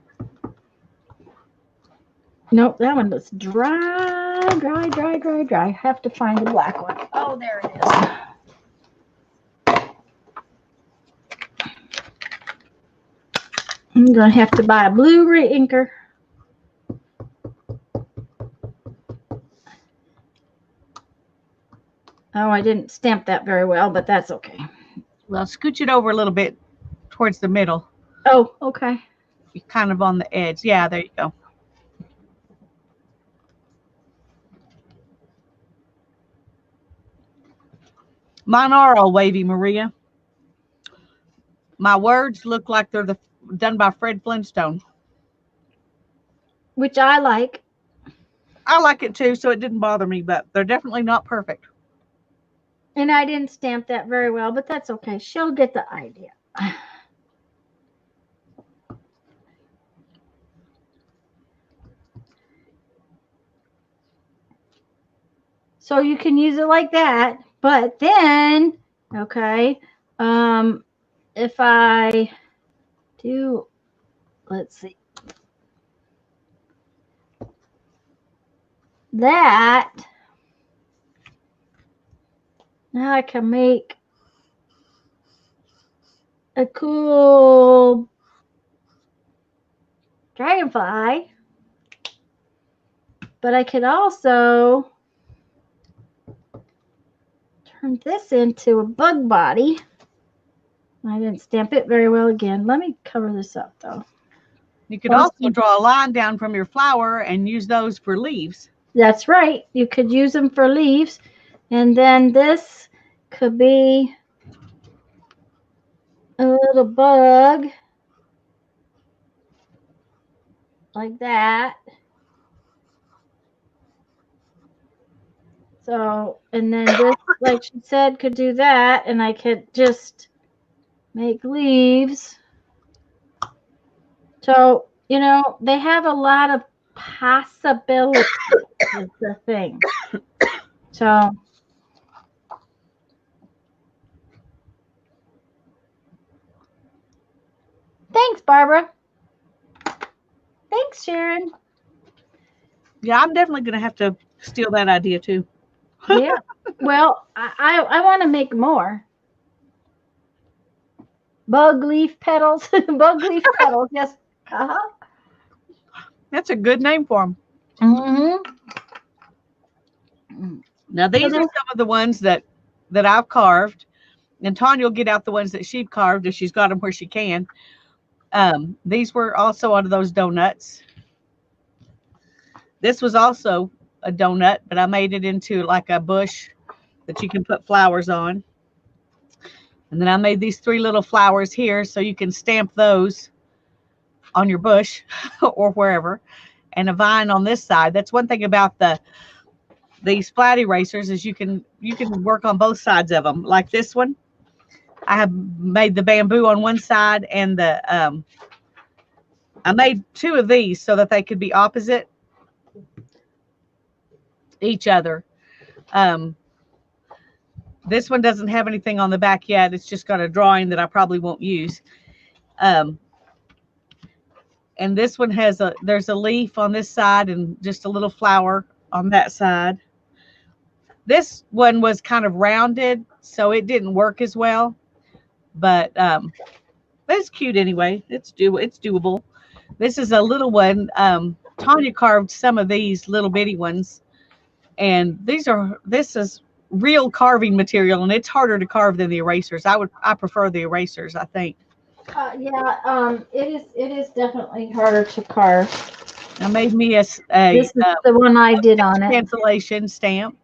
Speaker 1: Nope, that one looks dry. I have to find the black one. Oh, there it is. I'm going to have to buy a blue re-inker. Oh, I didn't stamp that very well, but that's okay.
Speaker 2: Well, scooch it over a little bit towards the middle.
Speaker 1: Oh, okay.
Speaker 2: You're kind of on the edge. Yeah, there you go. Mine are all wavy, Maria. My words look like they're done by Fred Flintstone.
Speaker 1: Which I like.
Speaker 2: I like it too, so it didn't bother me, but they're definitely not perfect.
Speaker 1: And I didn't stamp that very well, but that's okay. She'll get the idea. So you can use it like that, but then, okay, if I do, let's see, that, now I can make a cool dragonfly butterfly, but I could also turn this into a bug body. I didn't stamp it very well again. Let me cover this up though.
Speaker 2: You could also draw a line down from your flower and use those for leaves.
Speaker 1: That's right. You could use them for leaves. And then this could be a little bug like that. So, and then this, like she said, could do that. And I could just make leaves. So, you know, they have a lot of possibilities is the thing. So, thanks, Barbara. Thanks, Sharon.
Speaker 2: Yeah, I'm definitely going to have to steal that idea too.
Speaker 1: Yeah. Well, I want to make more. Bug leaf petals. Bug leaf petals. Yes. Uh-huh.
Speaker 2: That's a good name for them.
Speaker 1: Mm-hmm.
Speaker 2: Now, these are some of the ones that I've carved. And Tanya will get out the ones that she's carved if she's got them where she can. These were also out of those donuts. This was also a donut, but I made it into like a bush that you can put flowers on. And then I made these 3 little flowers here so you can stamp those on your bush or wherever. And a vine on this side. That's one thing about these flat erasers is you can work on both sides of them. Like this one, I have made the bamboo on one side, and I made 2 of these so that they could be opposite each other. This one doesn't have anything on the back yet. It's just got a drawing that I probably won't use. And this one has there's a leaf on this side and just a little flower on that side. This one was kind of rounded, so it didn't work as well, but it's cute anyway. It's doable. This is a little one. Tanya carved some of these little bitty ones, and this is real carving material, and it's harder to carve than the erasers. I prefer the erasers, I think.
Speaker 1: It is definitely harder to carve.
Speaker 2: I made me
Speaker 1: This is the one I did on it.
Speaker 2: Cancellation stamp.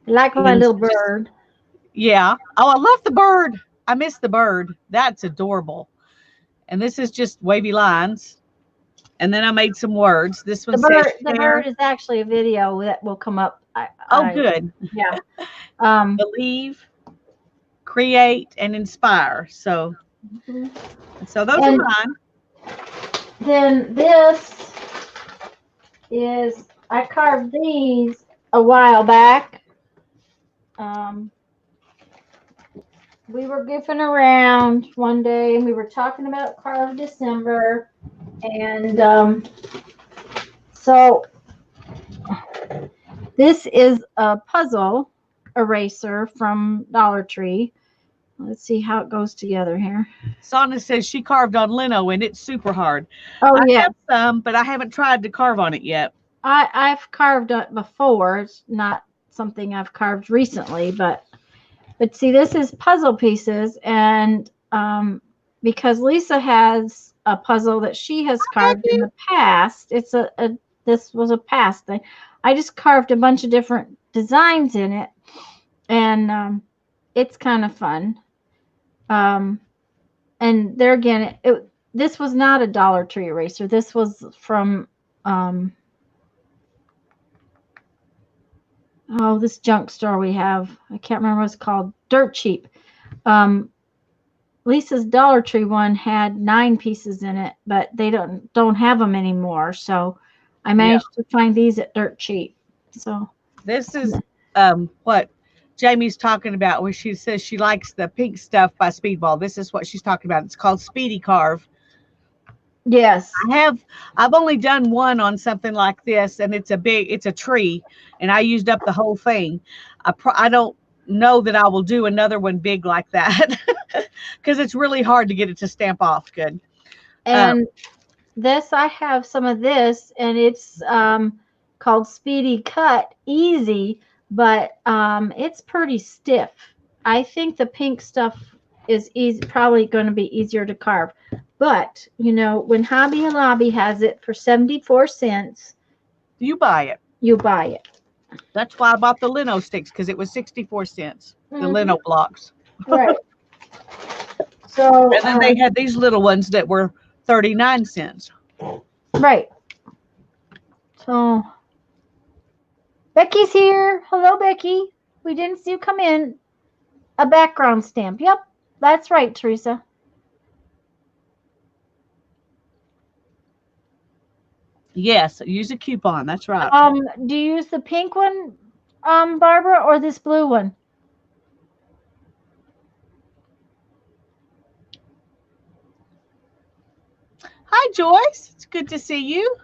Speaker 1: I like my little bird.
Speaker 2: Yeah. Oh, I love the bird. I miss the bird. That's adorable. And this is just wavy lines. And then I made some words. This one
Speaker 1: the bird is actually a video that will come up.
Speaker 2: Good.
Speaker 1: Yeah.
Speaker 2: Believe, create, and inspire. So, so those are mine.
Speaker 1: Then this is, I carved these a while back. We were goofing around one day and we were talking about Carve December, and so this is a puzzle eraser from Dollar Tree. Let's see how it goes together here.
Speaker 2: Sana says she carved on lino and it's super hard.
Speaker 1: Oh, yeah.
Speaker 2: I have some, but I haven't tried to carve on it yet.
Speaker 1: I've carved it before. It's not something I've carved recently, but see, this is puzzle pieces, and because Lisa has a puzzle that she has carved in the past, it's this was a past thing. I just carved a bunch of different designs in it, and it's kind of fun. And there again, this was not a Dollar Tree eraser. This was from this junk store we have. I can't remember what it's called. Dirt Cheap. Lisa's Dollar Tree one had 9 pieces in it, but they don't have them anymore. So I managed to find these at Dirt Cheap. So
Speaker 2: this is what Jamie's talking about, where she says she likes the pink stuff by Speedball. This is what she's talking about. It's called Speedy Carve.
Speaker 1: Yes.
Speaker 2: I've only done one on something like this, and it's a tree, and I used up the whole thing. I don't know that I will do another one big like that because it's really hard to get it to stamp off good.
Speaker 1: And this, I have some of this, and it's called Speedy Cut Easy, but it's pretty stiff. I think the pink stuff is probably going to be easier to carve. But, you know, when Hobby Lobby has it for 74 cents,
Speaker 2: you buy it.
Speaker 1: you buy it.
Speaker 2: That's why I bought the lino sticks, because it was 64 cents, the lino blocks.
Speaker 1: Right. So,
Speaker 2: and then they had these little ones that were 39 cents.
Speaker 1: Right. So, Becky's here. Hello, Becky. We didn't see you come in. A background stamp. Yep, that's right, Teresa.
Speaker 2: Yes, use a coupon. That's right.
Speaker 1: Do you use the pink one, Barbara, or this blue one?
Speaker 2: Hi, Joyce. It's good to see you.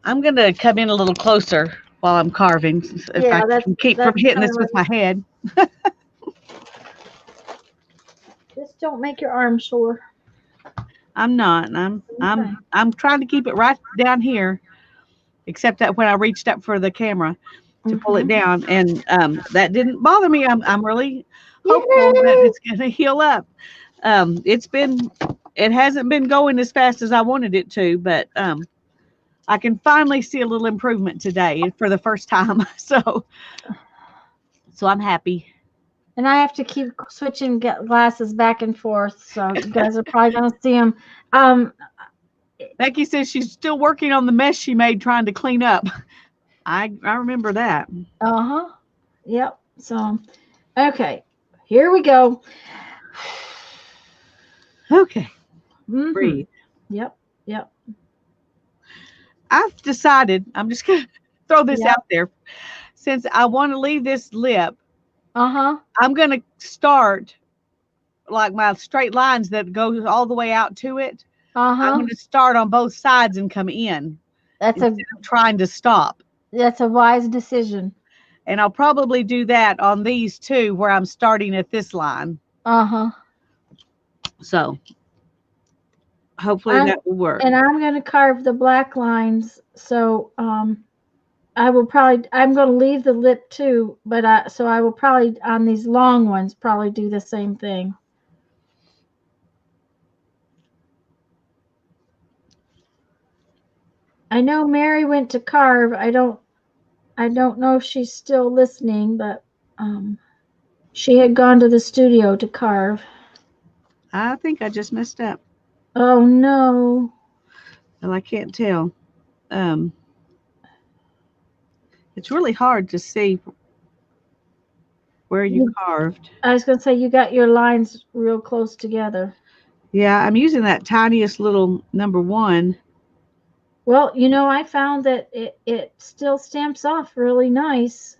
Speaker 2: I'm going to come in a little closer while I'm carving, if I can keep from hitting this with my head.
Speaker 1: Just don't make your arm sore.
Speaker 2: I'm not. I'm trying to keep it right down here, except that when I reached up for the camera to pull it down, and that didn't bother me. I'm really hopeful that it's going to heal up. It hasn't been going as fast as I wanted it to, but I can finally see a little improvement today for the first time. So I'm happy.
Speaker 1: And I have to keep switching glasses back and forth, so you guys are probably going to see them.
Speaker 2: Becky says she's still working on the mess she made trying to clean up. I remember that.
Speaker 1: Yep. So, okay, here we go.
Speaker 2: Okay. Breathe.
Speaker 1: Yep.
Speaker 2: I've decided, I'm just going to throw this out there. Since I want to leave this lip, I'm going to start like my straight lines that go all the way out to it. I'm going to start on both sides and come in. Instead of trying to stop.
Speaker 1: That's a wise decision.
Speaker 2: And I'll probably do that on these two, where I'm starting at this line. So hopefully that will work.
Speaker 1: And I'm going to carve the black lines. So I'm going to leave the lip too, but so I will probably, on these long ones, probably do the same thing. I know Mary went to carve. I don't know if she's still listening, but she had gone to the studio to carve.
Speaker 2: I think I just messed up.
Speaker 1: Oh no.
Speaker 2: Well, I can't tell. It's really hard to see where you carved.
Speaker 1: I was going to say, you got your lines real close together.
Speaker 2: Yeah, I'm using that tiniest little number 1.
Speaker 1: Well, you know, I found that it still stamps off really nice.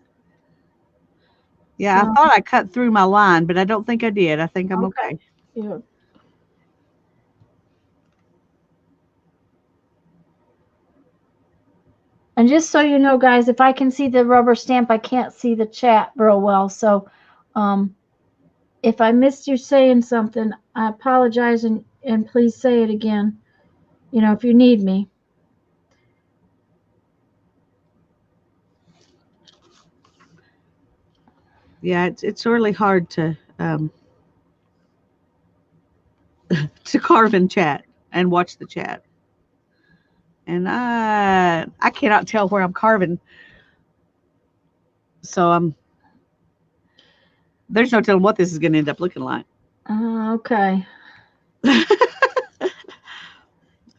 Speaker 2: Yeah, so, I thought I cut through my line, but I don't think I did. I think I'm okay.
Speaker 1: Yeah. And just so you know, guys, if I can see the rubber stamp, I can't see the chat real well. So if I missed you saying something, I apologize, and please say it again, you know, if you need me.
Speaker 2: Yeah, it's really hard to to carve and chat and watch the chat. And I cannot tell where I'm carving. So there's no telling what this is going to end up looking like.
Speaker 1: Okay.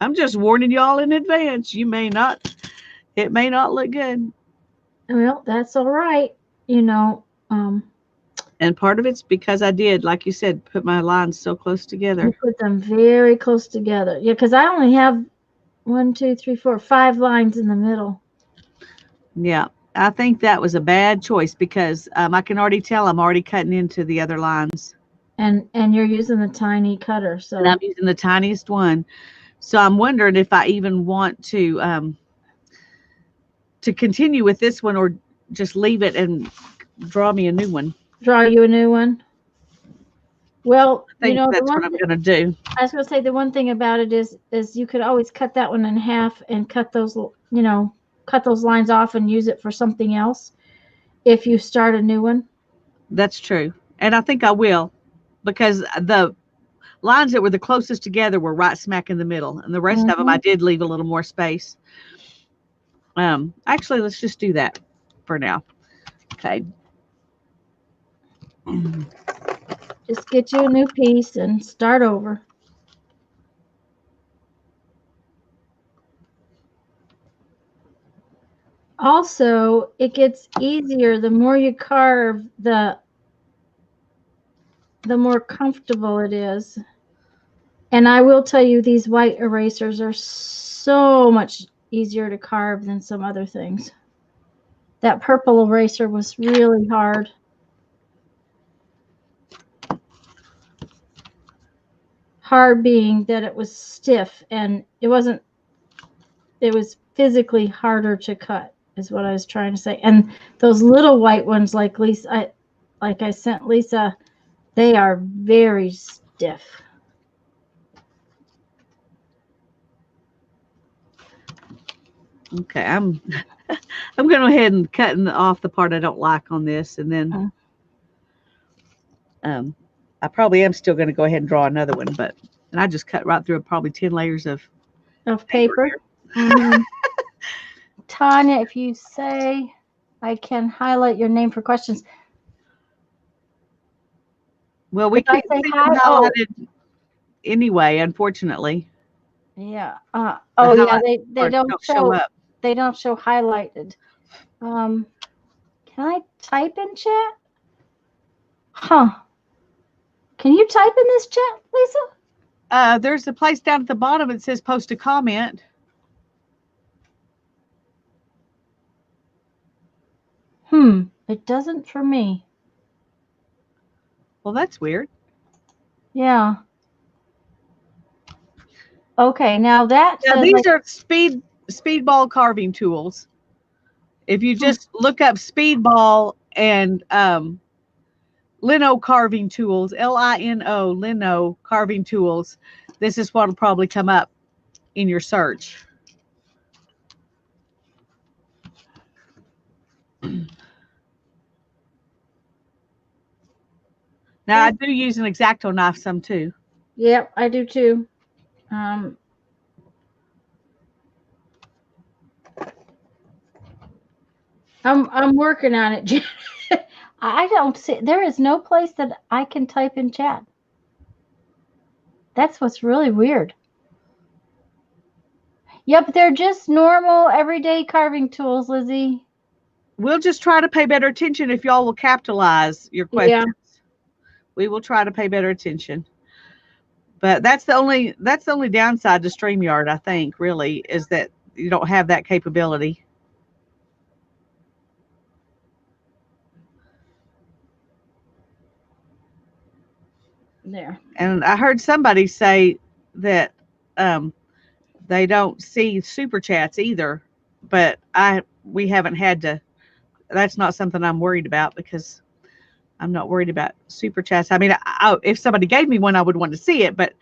Speaker 2: I'm just warning y'all in advance. It may not look good.
Speaker 1: Well, that's all right. You know,
Speaker 2: and part of it's because I did, like you said, put my lines so close together.
Speaker 1: You put them very close together. Yeah, because I only have 1, 2, 3, 4, 5 lines in the middle.
Speaker 2: Yeah, I think that was a bad choice because I can already tell I'm already cutting into the other lines.
Speaker 1: And you're using the tiny cutter, so.
Speaker 2: And I'm using the tiniest one, so I'm wondering if I even want to continue with this one or just leave it and draw me a new one.
Speaker 1: Draw you a new one. Well,
Speaker 2: I think that's what I'm going to do.
Speaker 1: I was going to say the one thing about it is you could always cut that one in half and cut those, cut those lines off and use it for something else if you start a new one.
Speaker 2: That's true. And I think I will, because the lines that were the closest together were right smack in the middle, and the rest of them I did leave a little more space. Actually, let's just do that for now. Okay.
Speaker 1: Just get you a new piece and start over. Also, it gets easier the more you carve, the more comfortable it is. And I will tell you, these white erasers are so much easier to carve than some other things. That purple eraser was really hard. Hard being that it was stiff and it was physically harder to cut, is what I was trying to say. And those little white ones, like I sent Lisa, they are very stiff.
Speaker 2: Okay, I'm going to go ahead and cutting off the part I don't like on this, and then I probably am still going to go ahead and draw another one, and I just cut right through probably 10 layers of
Speaker 1: paper. Tanya, if you say I can highlight your name for questions.
Speaker 2: Well, we can't see them highlighted anyway, unfortunately.
Speaker 1: Yeah. They don't show up. They don't show highlighted. Can I type in chat? Huh. Can you type in this chat, Lisa?
Speaker 2: There's a place down at the bottom that says post a comment.
Speaker 1: It doesn't for me.
Speaker 2: Well, that's weird.
Speaker 1: Yeah. Okay, now
Speaker 2: these are speedball carving tools. If you just look up speedball and lino carving tools, Lino, lino carving tools, this is what will probably come up in your search. Now, I do use an X-Acto knife some too.
Speaker 1: Yep, I do too. I'm working on it. I don't see, there is no place that I can type in chat. That's what's really weird. Yep, they're just normal everyday carving tools, Lizzie.
Speaker 2: We'll just try to pay better attention if y'all will capitalize your questions. Yeah. We will try to pay better attention. But that's the only downside to StreamYard, I think, really, is that you don't have that capability.
Speaker 1: There.
Speaker 2: And I heard somebody say that they don't see super chats either, but we haven't had to. That's not something I'm worried about, because I'm not worried about super chats. I mean, if somebody gave me one, I would want to see it, but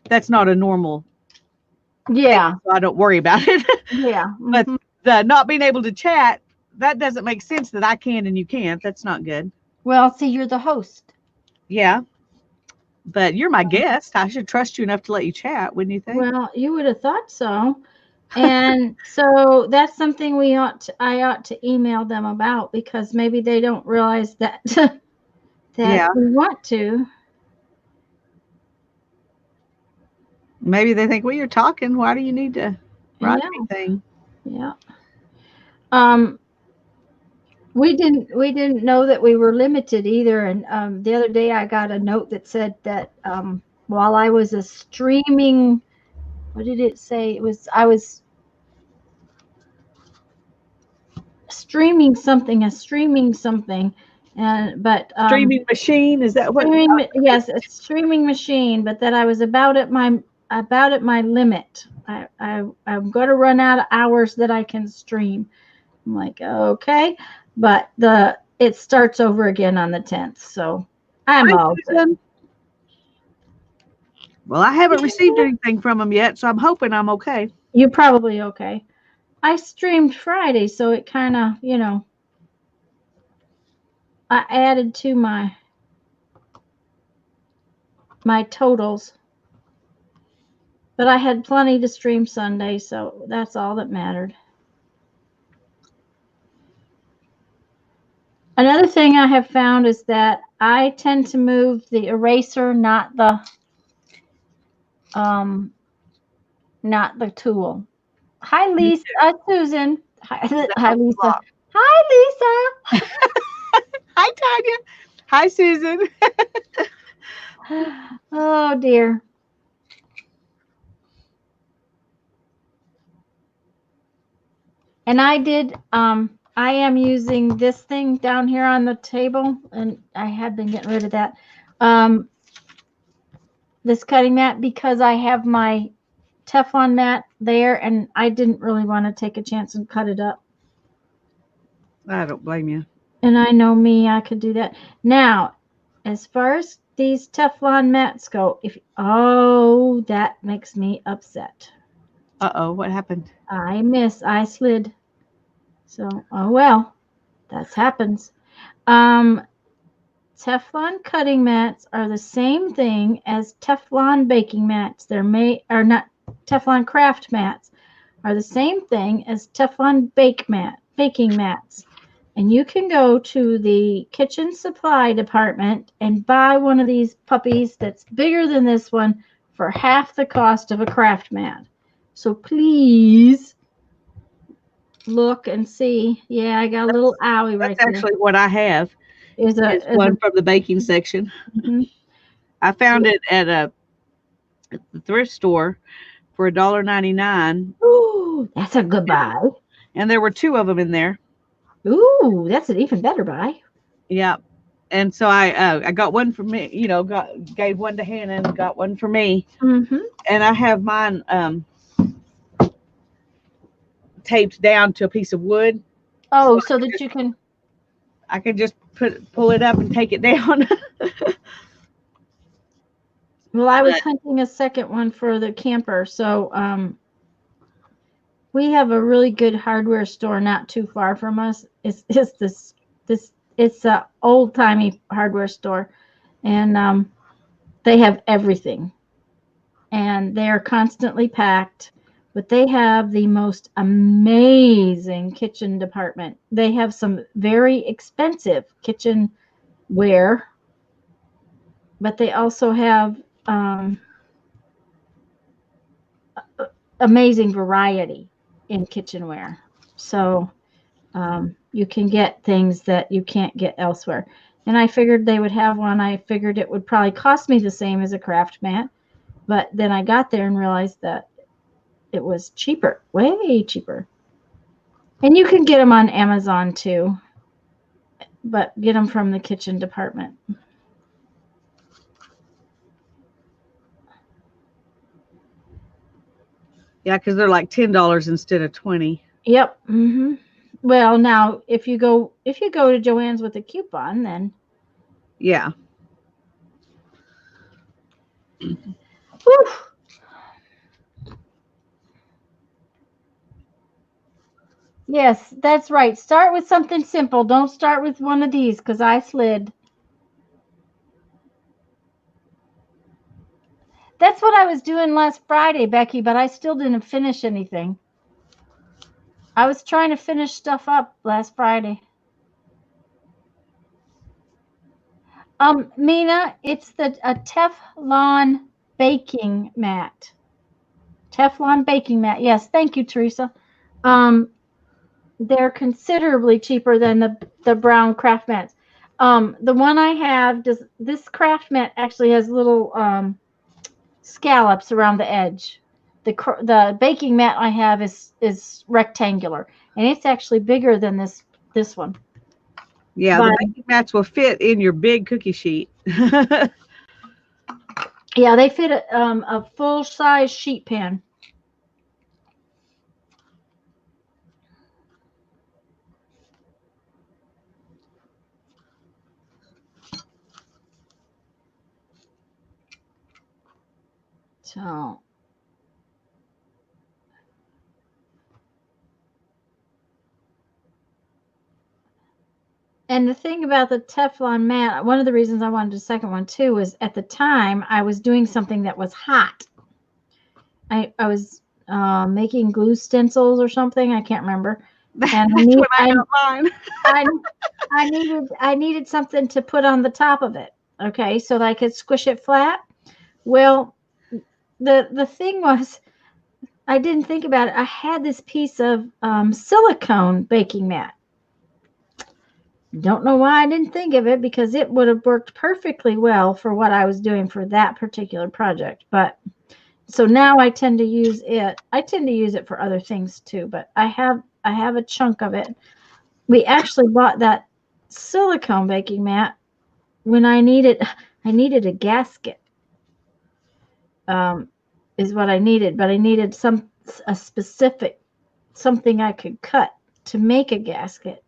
Speaker 2: that's not a normal.
Speaker 1: Yeah.
Speaker 2: Thing, so I don't worry about it.
Speaker 1: Yeah.
Speaker 2: But the not being able to chat, that doesn't make sense that I can and you can't. That's not good.
Speaker 1: Well, see, you're the host.
Speaker 2: Yeah. But you're my guest. I should trust you enough to let you chat, wouldn't you think?
Speaker 1: Well, you would have thought so. And so that's something I ought to email them about, because maybe they don't realize that we want to.
Speaker 2: Maybe they think, well, you're talking. Why do you need to write anything?
Speaker 1: Yeah. We didn't know that we were limited either. And the other day I got a note that said that while I was streaming, what did it say? I was streaming something, streaming
Speaker 2: machine, is that what?
Speaker 1: Yes, a streaming machine, but that I was about at my limit. I'm going to run out of hours that I can stream. I'm like, okay, but it starts over again on the 10th, so I'm all good.
Speaker 2: Well, I haven't received anything from them yet, so I'm hoping I'm okay.
Speaker 1: You're probably okay. I streamed Friday, so it kind of, I added to my totals. But I had plenty to stream Sunday, so that's all that mattered. Another thing I have found is that I tend to move the eraser, um, not the tool. Hi,
Speaker 2: Me
Speaker 1: Lisa.
Speaker 2: too.
Speaker 1: Susan. Hi,
Speaker 2: That
Speaker 1: hi,
Speaker 2: helps a
Speaker 1: Lisa.
Speaker 2: lot.
Speaker 1: Hi,
Speaker 2: Hi, Tanya. Hi, Susan.
Speaker 1: Lisa. Oh dear. And I am using this thing down here on the table, and I had been getting rid of that. Um, this cutting mat because I have my Teflon mat there, and I didn't really want to take a chance and cut it up.
Speaker 2: I don't blame you.
Speaker 1: And I know me, I could do that. Now, as far as these Teflon mats go, that makes me upset.
Speaker 2: Uh-oh, what happened?
Speaker 1: I slid. So, oh well, that happens. Um, Teflon cutting mats are the same thing as Teflon baking mats. They're made, or not, Teflon craft mats are the same thing as Teflon baking mats. And you can go to the kitchen supply department and buy one of these puppies that's bigger than this one for half the cost of a craft mat. So please look and see. Yeah, I got a little owie right
Speaker 2: That's
Speaker 1: there.
Speaker 2: actually what I have.
Speaker 1: Is a
Speaker 2: Is one from the baking section.
Speaker 1: mhm.
Speaker 2: I found it at the thrift store for $1.99,
Speaker 1: Ooh, that's a good buy.
Speaker 2: and there were two of them in there.
Speaker 1: Ooh, that's an even better buy.
Speaker 2: Yeah, and so I got one for me. Gave one to Hannah and got one for me,
Speaker 1: Mm-hmm.
Speaker 2: and I have mine taped down to a piece of wood, so
Speaker 1: Oh, so that you can.
Speaker 2: I can just pull it up and take it down.
Speaker 1: Well, I was
Speaker 2: But
Speaker 1: hunting a second one for the camper, so we have a really good hardware store not too far from us. It's this it's a old timey hardware store, and they have everything, and they are constantly packed. But they have the most amazing kitchen department. They have some very expensive kitchenware, but they also have amazing variety in kitchenware. So you can get things that you can't get elsewhere. And I figured they would have one. I figured it would probably cost me the same as a craft mat, but then I got there and realized that it was cheaper, way cheaper. And you can get them on Amazon too, but get them from the kitchen department.
Speaker 2: yeah, because they're like $10 instead of 20.
Speaker 1: Yep. Well, now if you go to Joann's with a coupon, then
Speaker 2: Yeah.
Speaker 1: whew, yes, that's right. Start with something simple. Don't start with one of these because I slid. That's what I was doing last Friday, Becky, but I still didn't finish anything. I was trying to finish stuff up last Friday. Mina, it's a Teflon baking mat. Teflon baking mat. Yes, thank you, Teresa. Um, they're considerably cheaper than the brown craft mats. The one I have does this craft mat actually has little scallops around the edge. The baking mat I have is rectangular, and it's actually bigger than this one.
Speaker 2: Yeah, the
Speaker 1: But
Speaker 2: baking mats will fit in your big cookie sheet.
Speaker 1: yeah, they fit a full size sheet pan. So. And the thing about the Teflon mat, one of the reasons I wanted a second one too was at the time I was doing something that was hot. I was making glue stencils or something. I can't remember. And
Speaker 2: That's when I got mine.
Speaker 1: I needed something to put on the top of it. Okay, so that I could squish it flat. Well, the thing was, I didn't think about it. I had this piece of silicone baking mat. Don't know why I didn't think of it, because it would have worked perfectly well for what I was doing for that particular project. But so now I tend to use it. I tend to use it for other things too, but I have a chunk of it. We actually bought that silicone baking mat when I needed a gasket. Is what I needed, but I needed a specific something I could cut to make a gasket.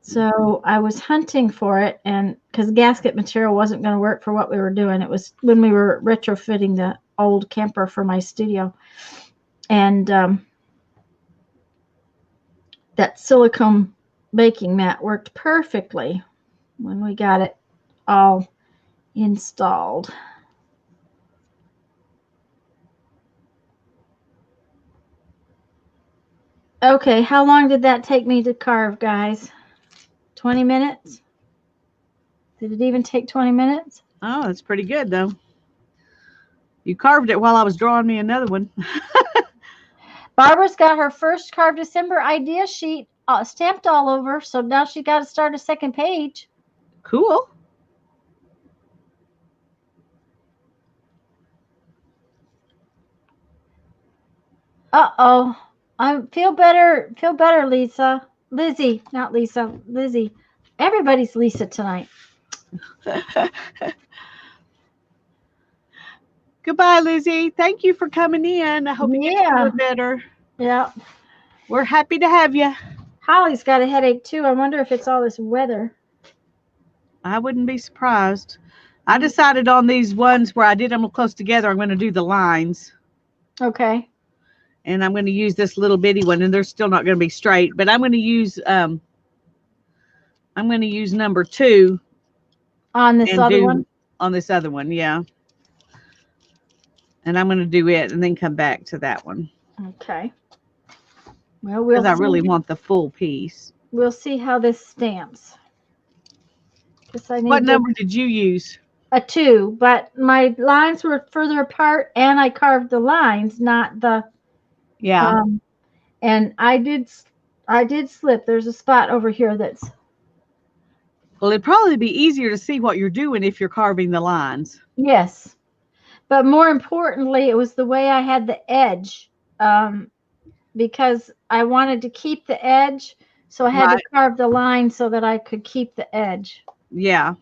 Speaker 1: So I was hunting for it, and because gasket material wasn't going to work for what we were doing. It was when we were retrofitting the old camper for my studio. And that silicone baking mat worked perfectly when we got it all installed. Okay, how long did that take me to carve, guys? 20 minutes? Did it even take 20 minutes?
Speaker 2: Oh, that's pretty good, though. You carved it while I was drawing me another one.
Speaker 1: Barbara's got her first Carve December idea sheet stamped all over, so now she got to start a second page.
Speaker 2: Cool.
Speaker 1: Uh-oh. I feel better, Lisa. Lizzie, not Lisa, Lizzie. Everybody's Lisa tonight.
Speaker 2: Goodbye, Lizzie. Thank you for coming in. I hope you get feeling better.
Speaker 1: Yeah.
Speaker 2: We're happy to have you.
Speaker 1: Holly's got a headache too. I wonder if it's all this weather.
Speaker 2: I wouldn't be surprised. I decided on these ones where I did them close together, I'm going to do the lines.
Speaker 1: Okay.
Speaker 2: And I'm going to use this little bitty one, and they're still not going to be straight, but I'm going to use number 2
Speaker 1: on this other one.
Speaker 2: On this other one, yeah. And I'm going to do it and then come back to that one.
Speaker 1: Okay. Well,
Speaker 2: because I really want the full piece.
Speaker 1: We'll see how this stamps.
Speaker 2: What number did you use?
Speaker 1: A 2, but my lines were further apart, and I carved the lines, not the.
Speaker 2: Yeah.
Speaker 1: And I did slip. There's a spot over here that's.
Speaker 2: Well, it'd probably be easier to see what you're doing if you're carving the lines.
Speaker 1: Yes. But more importantly, it was the way I had the edge, because I wanted to keep the edge, so I had to carve the line so that I could keep the edge.
Speaker 2: Yeah.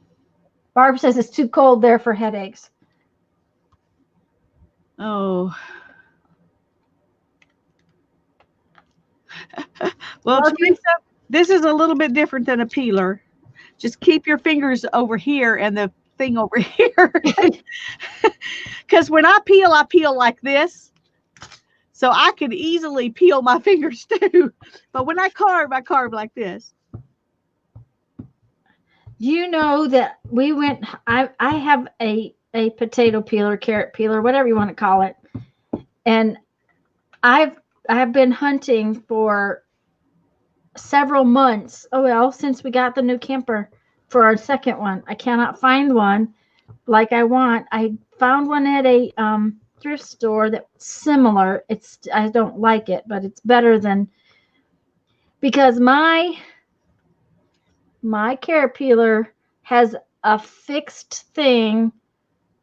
Speaker 1: Barb says it's too cold there for headaches.
Speaker 2: Oh. Well, Teresa, this is a little bit different than a peeler. Just keep your fingers over here and the thing over here. Because when I peel like this. So I could easily peel my fingers too. But when I carve like this.
Speaker 1: You know that we went, I have a potato peeler, carrot peeler, whatever you want to call it. And I have been hunting for several months. Oh, well, since we got the new camper for our second one. I cannot find one like I want. I found one at a thrift store that's similar. I don't like it, but it's better than, because my carrot peeler has a fixed thing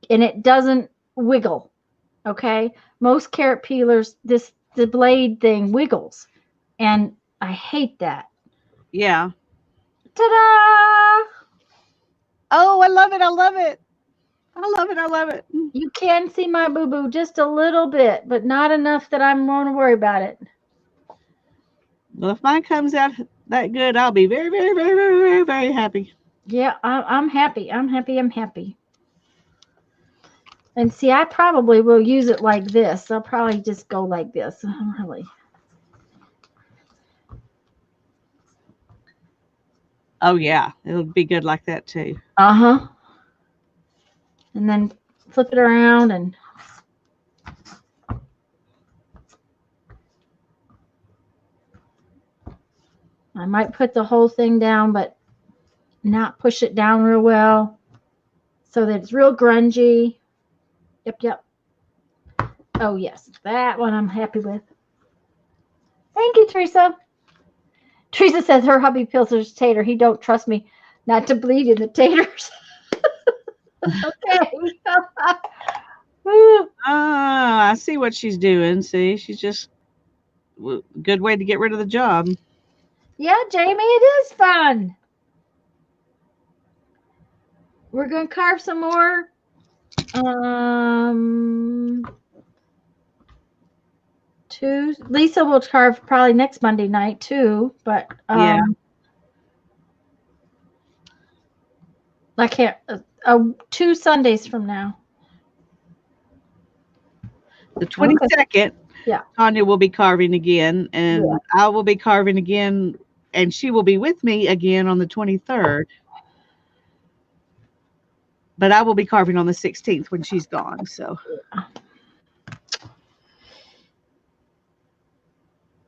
Speaker 1: and it doesn't wiggle. Okay. Most carrot peelers, the blade thing wiggles, and I hate that.
Speaker 2: Yeah.
Speaker 1: Ta-da!
Speaker 2: Oh, I love it. I love it. I love it. I love it.
Speaker 1: You can see my boo-boo just a little bit, but not enough that I'm going to worry about it.
Speaker 2: Well, if mine comes out that good, I'll be very, very, very, very, very, very happy.
Speaker 1: Yeah, I'm happy. I'm happy. And see, I probably will use it like this. I'll probably just go like this. Really.
Speaker 2: Oh yeah, it'll be good like that too.
Speaker 1: Uh-huh. And then flip it around and I might put the whole thing down, but not push it down real well so that it's real grungy. Yep, yep. Oh, yes. That one I'm happy with. Thank you, Teresa. Teresa says her hubby peels his tater. He don't trust me not to bleed in the taters. Okay.
Speaker 2: Ah, I see what she's doing. See, she's just good way to get rid of the job.
Speaker 1: Yeah, Jamie, it is fun. We're going to carve some more. Lisa will carve probably next Monday night too, but
Speaker 2: Yeah.
Speaker 1: I can't. 2 Sundays from now.
Speaker 2: The 22nd,
Speaker 1: yeah.
Speaker 2: Tanya will be carving again, and
Speaker 1: Yeah.
Speaker 2: I will be carving again, and she will be with me again on the 23rd. But I will be carving on the 16th when she's gone. So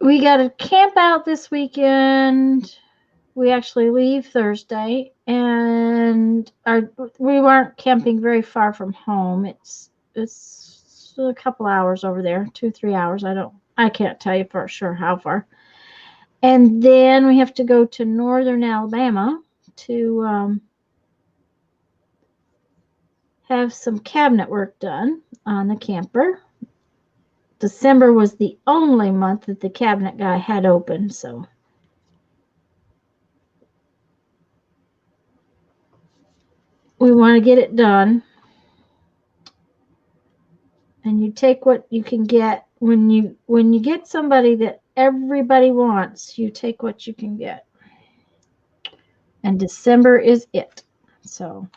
Speaker 1: we got to camp out this weekend. We actually leave Thursday, and we weren't camping very far from home. It's a couple hours over there, 2-3 hours. I can't tell you for sure how far. And then we have to go to northern Alabama to have some cabinet work done on the camper. December was the only month that the cabinet guy had open, so we want to get it done. And you take what you can get. When you get somebody that everybody wants, you take what you can get. And December is it. So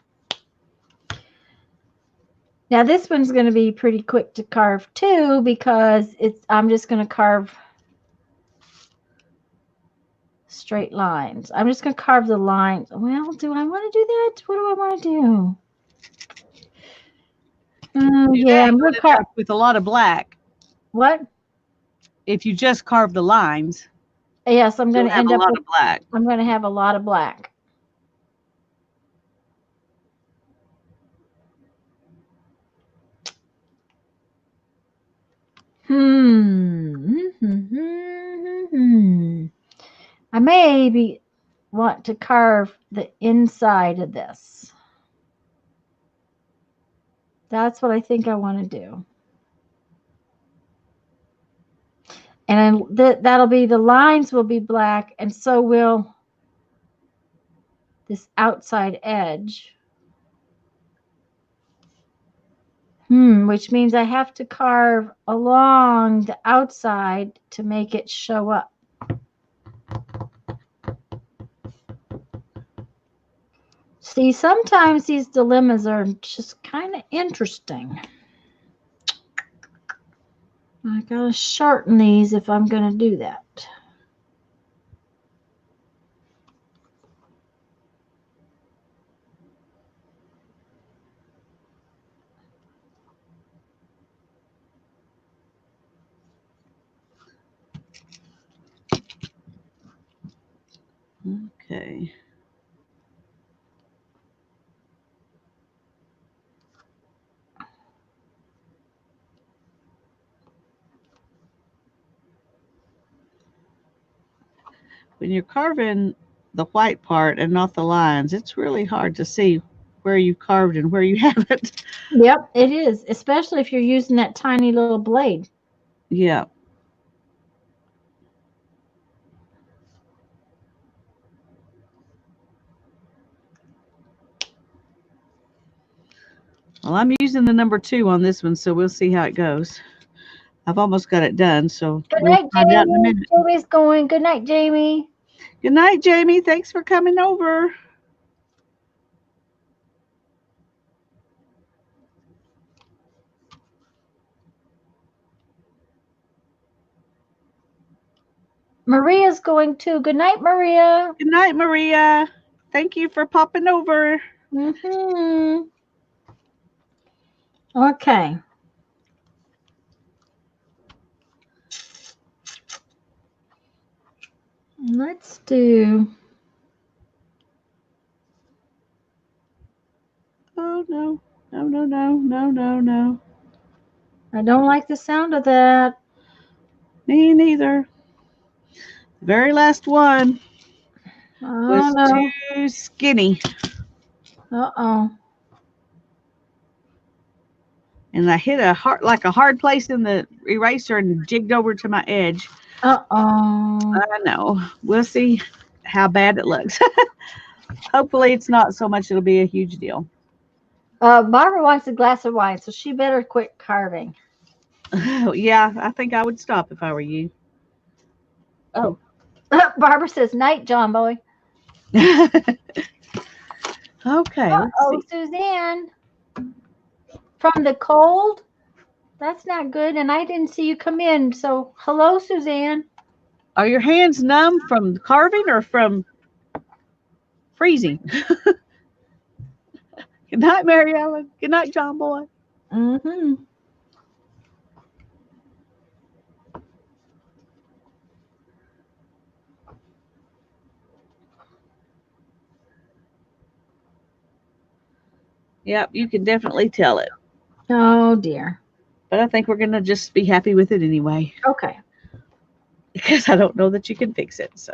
Speaker 1: now this one's going to be pretty quick to carve too, because I'm just going to carve straight lines. I'm just going to carve the lines. Well, do I want to do that? What do I want to do? Yeah, I'm going to carve
Speaker 2: with a lot of black.
Speaker 1: What?
Speaker 2: If you just carve the lines.
Speaker 1: Yes, I'm going to end up with
Speaker 2: black.
Speaker 1: I'm going to have a lot of black. I maybe want to carve the inside of this. That's what I think I want to do. And that'll be, the lines will be black, and so will this outside edge. Which means I have to carve along the outside to make it show up. See, sometimes these dilemmas are just kind of interesting. I gotta shorten these if I'm gonna do that.
Speaker 2: Okay. When you're carving the white part and not the lines, it's really hard to see where you carved and where you haven't.
Speaker 1: Yep, it is, especially if you're using that tiny little blade.
Speaker 2: Yeah. Well, I'm using the number 2 on this one, so we'll see how it goes. I've almost got it done, so
Speaker 1: Good
Speaker 2: we'll
Speaker 1: night,
Speaker 2: find out in a
Speaker 1: Jamie.
Speaker 2: minute.
Speaker 1: Jamie's going. Good night, Jamie.
Speaker 2: Good night, Jamie. Thanks for coming over.
Speaker 1: Maria's going too. Good night, Maria.
Speaker 2: Good night, Maria. Thank you for popping over.
Speaker 1: Mm-hmm. Okay. Let's do.
Speaker 2: Oh, no. No, no, no, no, no, no.
Speaker 1: I don't like the sound of that.
Speaker 2: Me neither. The very last one
Speaker 1: Oh
Speaker 2: was
Speaker 1: no.
Speaker 2: too skinny.
Speaker 1: Uh-oh.
Speaker 2: And I hit a hard place in the eraser and jigged over to my edge.
Speaker 1: Uh-oh.
Speaker 2: I know. We'll see how bad it looks. Hopefully it's not so much it'll be a huge deal.
Speaker 1: Barbara wants a glass of wine, so she better quit carving.
Speaker 2: Yeah, I think I would stop if I were you. Oh.
Speaker 1: Barbara says, night, John boy.
Speaker 2: Okay, let's
Speaker 1: Uh-oh,
Speaker 2: see.
Speaker 1: Suzanne. From the cold? That's not good, and I didn't see you come in. So, hello, Suzanne.
Speaker 2: Are your hands numb from carving or from freezing? Good night, Mary Ellen. Good night, John boy.
Speaker 1: Mm-hmm.
Speaker 2: Yep, you can definitely tell it.
Speaker 1: Oh, dear.
Speaker 2: But I think we're going to just be happy with it anyway.
Speaker 1: Okay.
Speaker 2: Because I don't know that you can fix it, so.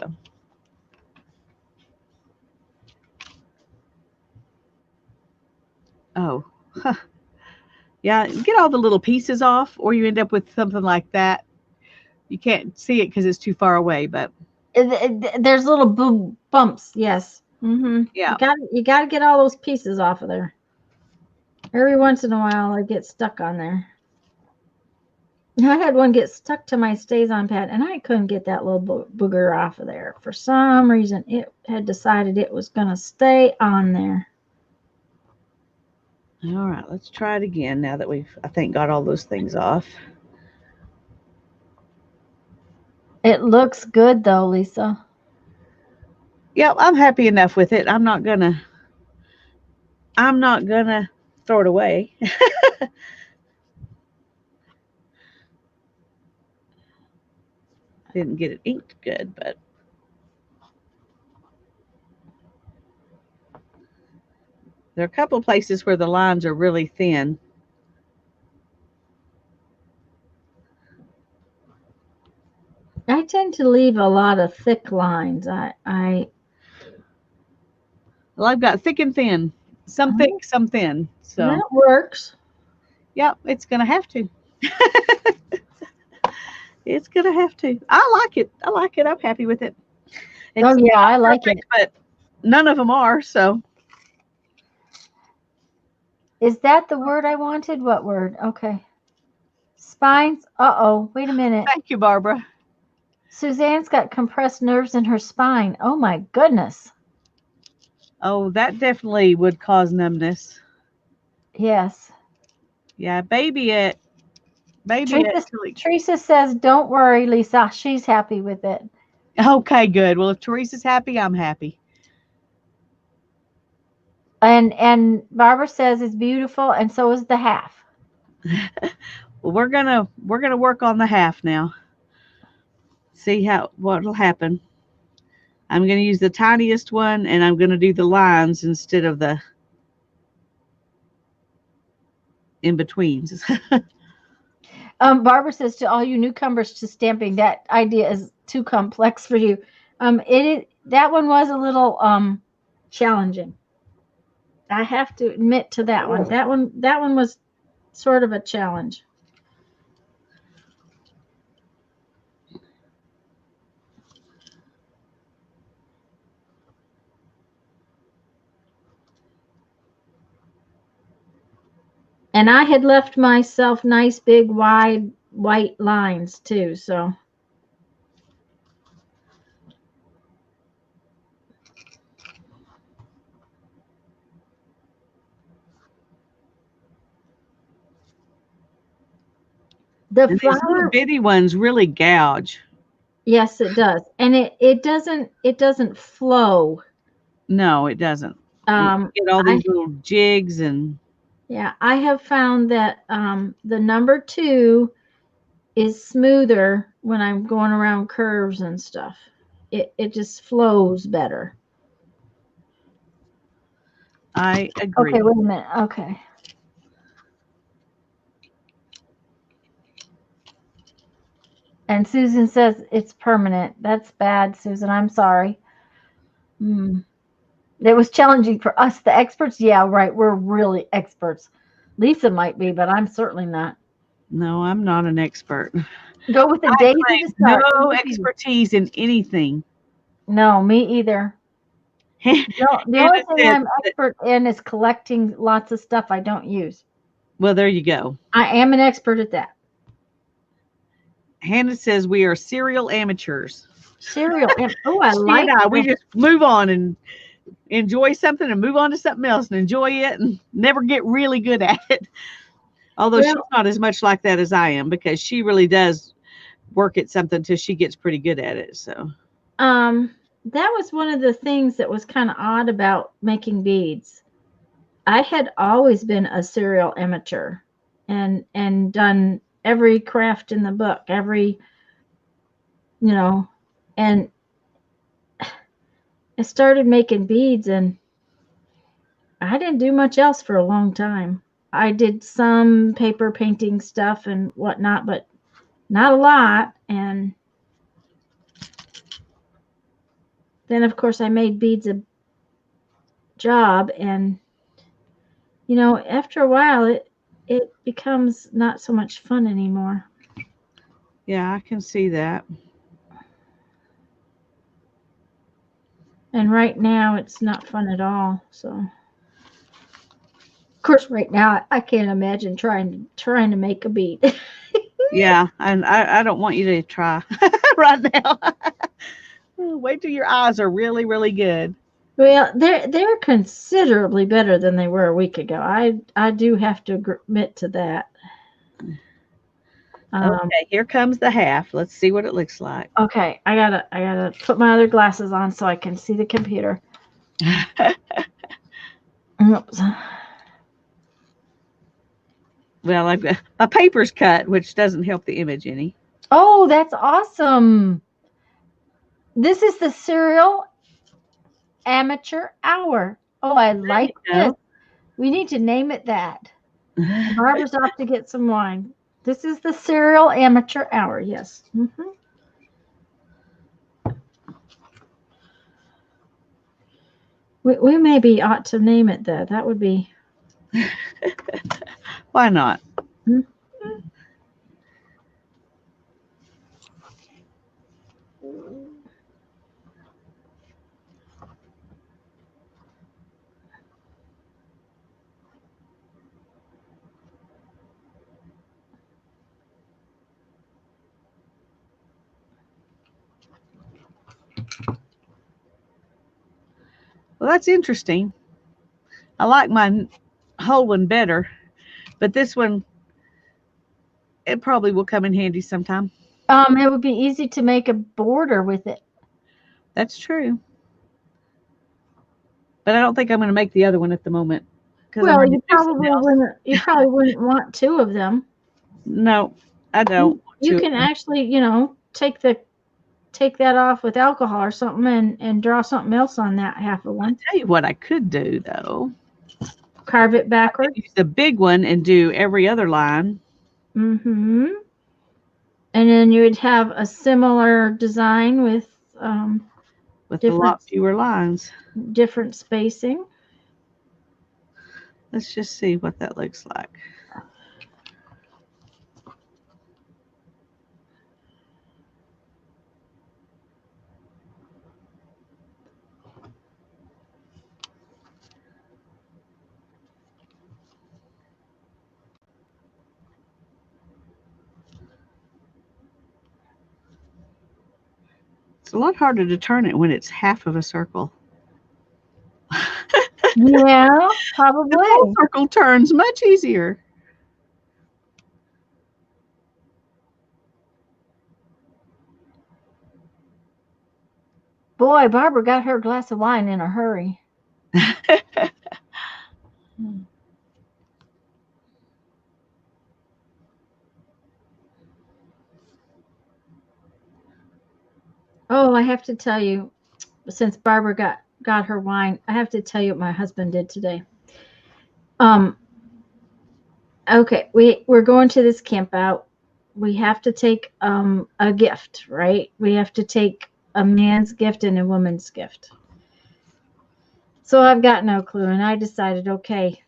Speaker 2: Oh, huh. Yeah, get all the little pieces off, or you end up with something like that. You can't see it because it's too far away, but
Speaker 1: There's little bumps, yes. Mm-hmm.
Speaker 2: yeah.
Speaker 1: You gotta get all those pieces off of there. Every once in a while, I get stuck on there. I had one get stuck to my stays-on pad, and I couldn't get that little booger off of there. For some reason, it had decided it was going to stay on there.
Speaker 2: All right, let's try it again now that we've, I think, got all those things off.
Speaker 1: It looks good, though, Lisa.
Speaker 2: Yep, I'm happy enough with it. I'm not gonna throw it away. Didn't get it inked good, but there are a couple places where the lines are really thin.
Speaker 1: I tend to leave a lot of thick lines.
Speaker 2: Well, I've got thick and thin, some thick, some thin. So
Speaker 1: that works.
Speaker 2: yep, it's gonna have to. It's gonna have to. I like it. I like it. I'm happy with it. It's
Speaker 1: Oh yeah, I like it.
Speaker 2: But none of them are. So
Speaker 1: Is that the word I wanted? What word? Okay. Spines. Uh-oh. Wait a minute.
Speaker 2: thank you, Barbara.
Speaker 1: Suzanne's got compressed nerves in her spine. Oh my goodness.
Speaker 2: Oh, that definitely would cause numbness.
Speaker 1: Yes.
Speaker 2: Yeah, baby it. Baby it.
Speaker 1: Teresa says, don't worry, Lisa. She's happy with it.
Speaker 2: Okay, good. Well, if Teresa's happy, I'm happy.
Speaker 1: And Barbara says it's beautiful, and so is the half.
Speaker 2: Well, we're gonna work on the half now. See what'll happen. I'm gonna use the tiniest one, and I'm gonna do the lines instead of the in betweens.
Speaker 1: Barbara says to all you newcomers to stamping, that idea is too complex for you. That one was a little challenging. I have to admit to that one. That one was sort of a challenge. And I had left myself nice big wide white lines too, so the
Speaker 2: And these little
Speaker 1: flower.
Speaker 2: bitty ones really gouge.
Speaker 1: Yes, it does. And it doesn't flow.
Speaker 2: No, it doesn't. You
Speaker 1: Um,
Speaker 2: get all
Speaker 1: I
Speaker 2: these little jigs and
Speaker 1: Yeah, I have found that the number two is smoother when I'm going around curves and stuff. It just flows better.
Speaker 2: I
Speaker 1: Okay,
Speaker 2: agree.
Speaker 1: wait a minute. Okay. And Susan says it's permanent. That's bad, Susan. I'm sorry. Hmm. It was challenging for us, the experts. Yeah, right. We're really experts. Lisa might be, but I'm certainly not.
Speaker 2: No, I'm not an expert.
Speaker 1: Go with a
Speaker 2: I
Speaker 1: daisy to
Speaker 2: claim
Speaker 1: start.
Speaker 2: no
Speaker 1: Easy.
Speaker 2: expertise in anything.
Speaker 1: No, me either. The
Speaker 2: Hannah
Speaker 1: only thing
Speaker 2: said
Speaker 1: I'm
Speaker 2: that,
Speaker 1: expert in is collecting lots of stuff I don't use.
Speaker 2: well, there you go.
Speaker 1: I am an expert at that.
Speaker 2: Hannah says we are serial amateurs.
Speaker 1: Cereal. Oh, I
Speaker 2: She and
Speaker 1: like
Speaker 2: I, we
Speaker 1: this.
Speaker 2: just move on and enjoy something and move on to something else and enjoy it and never get really good at it. Although she's
Speaker 1: Well,
Speaker 2: not as much like that as I am because she really does work at something till she gets pretty good at it. So,
Speaker 1: that was one of the things that was kind of odd about making beads. I had always been a serial amateur and done every craft in the book, every, you know, and I started making beads and I didn't do much else for a long time. I did some paper painting stuff and whatnot, but not a lot. And then, of course, I made beads a job. And, after a while, it becomes not so much fun anymore.
Speaker 2: yeah, I can see that.
Speaker 1: And right now, it's not fun at all. So, of course, right now, I can't imagine trying to make a bead.
Speaker 2: Yeah, and I don't want you to try right now. Wait till your eyes are really, really good.
Speaker 1: Well, they're considerably better than they were a week ago. I do have to admit to that. Um,
Speaker 2: Okay, here comes the half. Let's see what it looks like.
Speaker 1: okay, I gotta put my other glasses on so I can see the computer. Oops.
Speaker 2: Well, I've got my paper's cut, which doesn't help the image any.
Speaker 1: Oh, that's awesome. This is the Serial Amateur Hour. Oh, I
Speaker 2: There
Speaker 1: like this.
Speaker 2: you
Speaker 1: We need to name it that.
Speaker 2: go.
Speaker 1: Barbara's off to get some wine. This is the Serial Amateur Hour. Yes. We maybe ought to name it that. That would be.
Speaker 2: Why not?
Speaker 1: Hmm.
Speaker 2: Well, that's interesting. I like my whole one better, but this one, it probably will come in handy sometime.
Speaker 1: It would be easy to make a border with it.
Speaker 2: That's true. But I don't think I'm going to make the other one at the moment because I'm
Speaker 1: Well,
Speaker 2: going to do something else.
Speaker 1: you probably wouldn't want two of them.
Speaker 2: No, I don't
Speaker 1: You
Speaker 2: want
Speaker 1: you
Speaker 2: to.
Speaker 1: can actually, take that off with alcohol or something and draw something else on that half of
Speaker 2: I'll
Speaker 1: one.
Speaker 2: tell you what I could do though.
Speaker 1: Carve it backwards.
Speaker 2: Use the big one and do every other line
Speaker 1: Mm-hmm. And then you would have a similar design with
Speaker 2: with a
Speaker 1: different
Speaker 2: lot fewer lines.
Speaker 1: different spacing.
Speaker 2: Let's just see what that looks like. It's a lot harder to turn it when it's half of a circle.
Speaker 1: Yeah,
Speaker 2: The full
Speaker 1: probably.
Speaker 2: circle turns much easier.
Speaker 1: Boy, Barbara got her glass of wine in a hurry. Oh, I have to tell you, since Barbara got her wine, I have to tell you what my husband did today. Okay, we're going to this camp out. We have to take a gift, right? We have to take a man's gift and a woman's gift. So I've got no clue, and I decided, okay,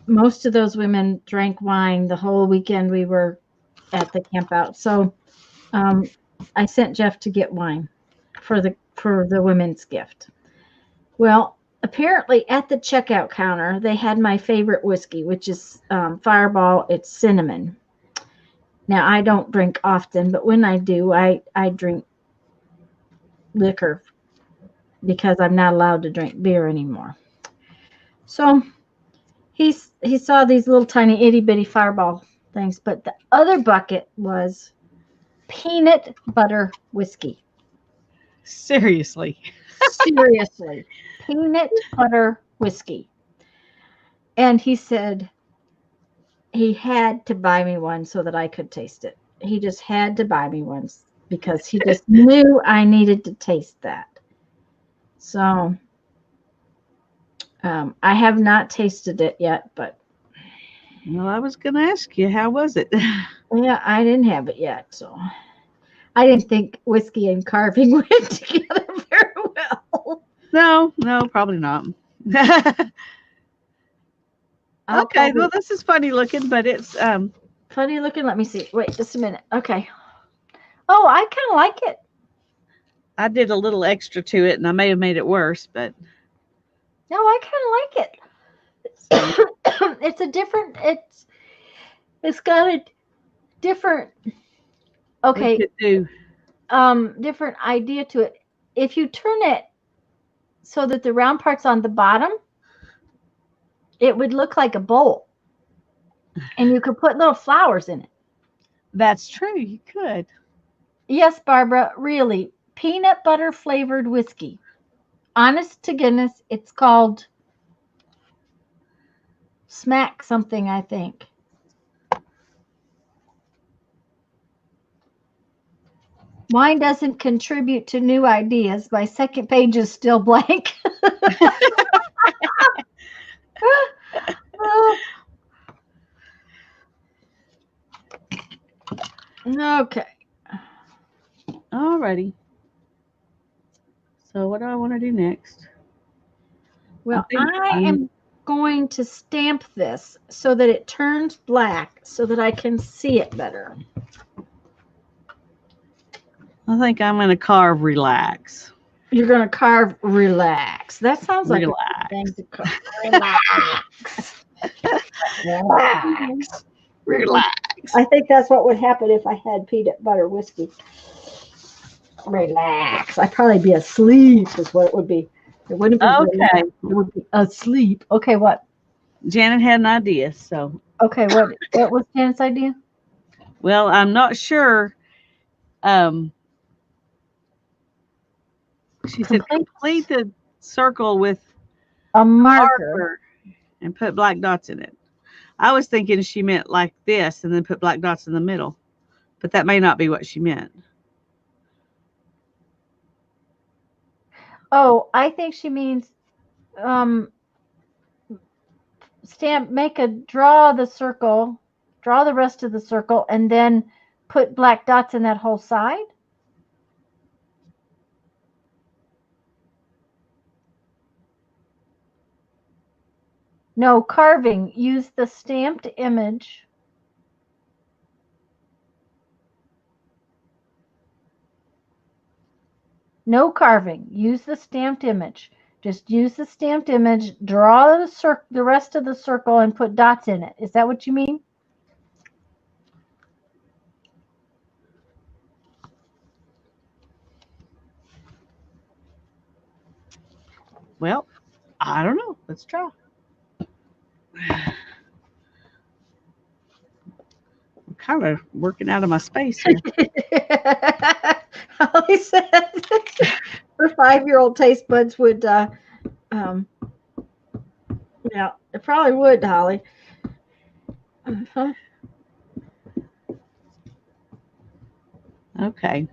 Speaker 1: most of those women drank wine the whole weekend we were at the camp out. So I sent Jeff to get wine for the women's gift. Well, apparently at the checkout counter, they had my favorite whiskey, which is Fireball. It's cinnamon. Now, I don't drink often, but when I do, I drink liquor because I'm not allowed to drink beer anymore. So he saw these little tiny itty bitty Fireball things, but the other bucket was peanut butter whiskey.
Speaker 2: Seriously.
Speaker 1: Seriously. Peanut butter whiskey. And he said he had to buy me one so that I could taste it. He just had to buy me one because he just knew I needed to taste that. So I have not tasted it yet, but
Speaker 2: Well, I was going to ask you, how was it?
Speaker 1: yeah, I didn't have it yet. So I didn't think whiskey and carving went together very well.
Speaker 2: No, probably not. Okay, well, this is funny looking, but it's
Speaker 1: funny looking. Let me see. Wait, just a minute. Okay. Oh, I kind of like it.
Speaker 2: I did a little extra to it, and I may have made it worse, but
Speaker 1: no, I kind of like it. It's a different. It's got a different. Okay. Different idea to it. If you turn it so that the round part's on the bottom, it would look like a bowl, and you could put little flowers in it.
Speaker 2: That's true. You could.
Speaker 1: Yes, Barbara. Really, peanut butter flavored whiskey. Honest to goodness, it's called Smack something, I think. Wine doesn't contribute to new ideas. My second page is still blank. Okay.
Speaker 2: Alrighty. So what do I want to do next?
Speaker 1: Well, I am going to stamp this so that it turns black so that I can see it better.
Speaker 2: I think I'm going to carve relax.
Speaker 1: You're going to carve relax. That sounds like
Speaker 2: relax.
Speaker 1: A thing to carve. Relax. Relax.
Speaker 2: Relax.
Speaker 1: I think that's what would happen if I had peanut butter whiskey. Relax. I'd probably be asleep is what it would be. It wouldn't be
Speaker 2: okay.
Speaker 1: Relax. It would be asleep. Okay, what?
Speaker 2: Janet had an idea, so.
Speaker 1: Okay, what was Janet's idea?
Speaker 2: Well, I'm not sure. She said complete the circle with
Speaker 1: a marker
Speaker 2: and put black dots in it. I was thinking she meant like this and then put black dots in the middle, but that may not be what she meant.
Speaker 1: Oh, I think she means draw the circle, draw the rest of the circle, and then put black dots in that whole side. No, carving. Use the stamped image. No carving. Use the stamped image. Just use the stamped image, draw the rest of the circle, and put dots in it. Is that what you mean?
Speaker 2: Well, I don't know. Let's try. I'm kind of working out of my space here.
Speaker 1: Holly says, her 5-year-old taste buds would, yeah, it probably would, Holly. Uh-huh.
Speaker 2: Okay.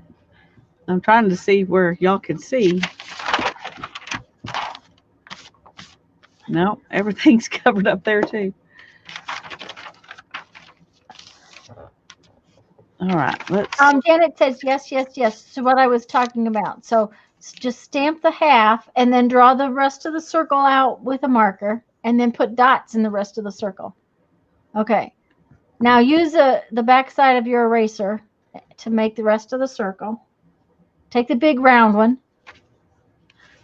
Speaker 2: I'm trying to see where y'all can see. No, everything's covered up there too. All right, let's.
Speaker 1: Janet says yes, yes, yes to what I was talking about. So just stamp the half and then draw the rest of the circle out with a marker and then put dots in the rest of the circle. Okay. Now use the back side of your eraser to make the rest of the circle. Take the big round one.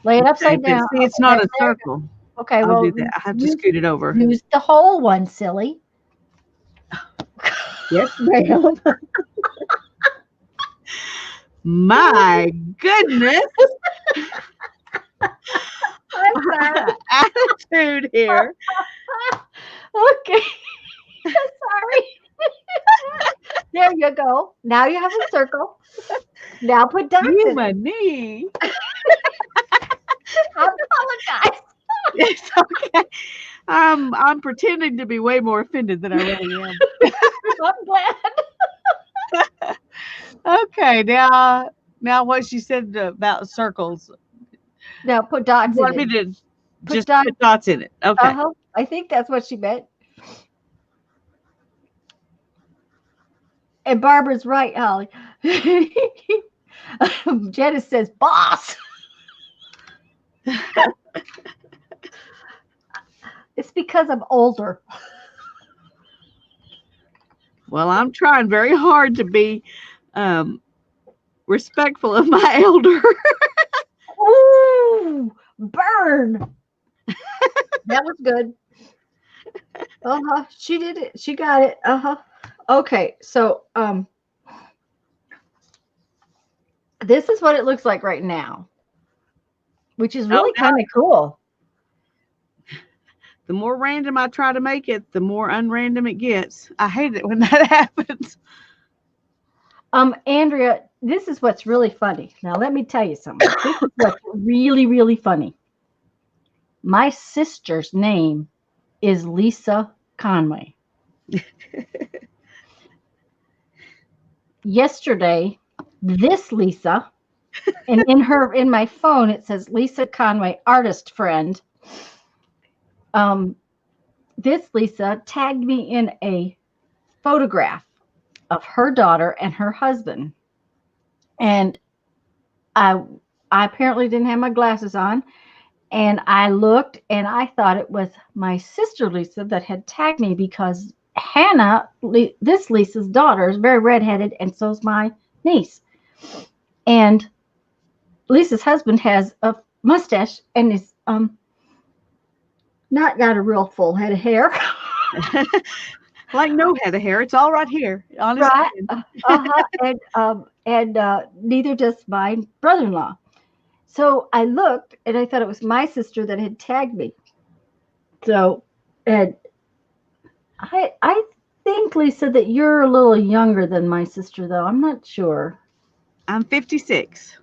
Speaker 1: Lay it upside down.
Speaker 2: See, it's not a circle.
Speaker 1: Okay,
Speaker 2: I'll
Speaker 1: well,
Speaker 2: do that. I have to scoot it over.
Speaker 1: Use the whole one, silly.
Speaker 2: Yes, ma'am. My goodness.
Speaker 1: I'm sorry.
Speaker 2: Attitude here.
Speaker 1: Okay. Sorry. There you go. Now you have a circle. Now put dots in
Speaker 2: my knee.
Speaker 1: I apologize.
Speaker 2: It's okay. I'm pretending to be way more offended than I really am.
Speaker 1: I'm glad.
Speaker 2: Okay, now what she said about circles.
Speaker 1: Now put dots
Speaker 2: You
Speaker 1: in
Speaker 2: want me
Speaker 1: it.
Speaker 2: to just put dots in it? Okay.
Speaker 1: Uh-huh. I think that's what she meant. And Barbara's right, Holly. Janice says, boss. It's because I'm older.
Speaker 2: Well, I'm trying very hard to be respectful of my elder.
Speaker 1: Ooh, burn. That was good. Uh-huh. She did it. She got it. Uh-huh. Okay, so this is what it looks like right now, which is really kind of cool.
Speaker 2: The more random I try to make it, the more unrandom it gets. I hate it when that happens.
Speaker 1: Andrea, this is what's really funny. Now, let me tell you something. This is what's really, really funny. My sister's name is Lisa Conway. Yesterday, this Lisa, and in my phone, it says Lisa Conway, artist friend. This Lisa tagged me in a photograph of her daughter and her husband. And I apparently didn't have my glasses on. And I looked and I thought it was my sister Lisa that had tagged me because Hannah, this Lisa's daughter, is very redheaded, and so is my niece. And Lisa's husband has a mustache and is not got a real full head of hair.
Speaker 2: Like no head of hair. It's all right here. Honestly.
Speaker 1: Right. And neither does my brother-in-law. So I looked and I thought it was my sister that had tagged me. So, and I think, Lisa, that you're a little younger than my sister, though. I'm not sure.
Speaker 2: I'm 56.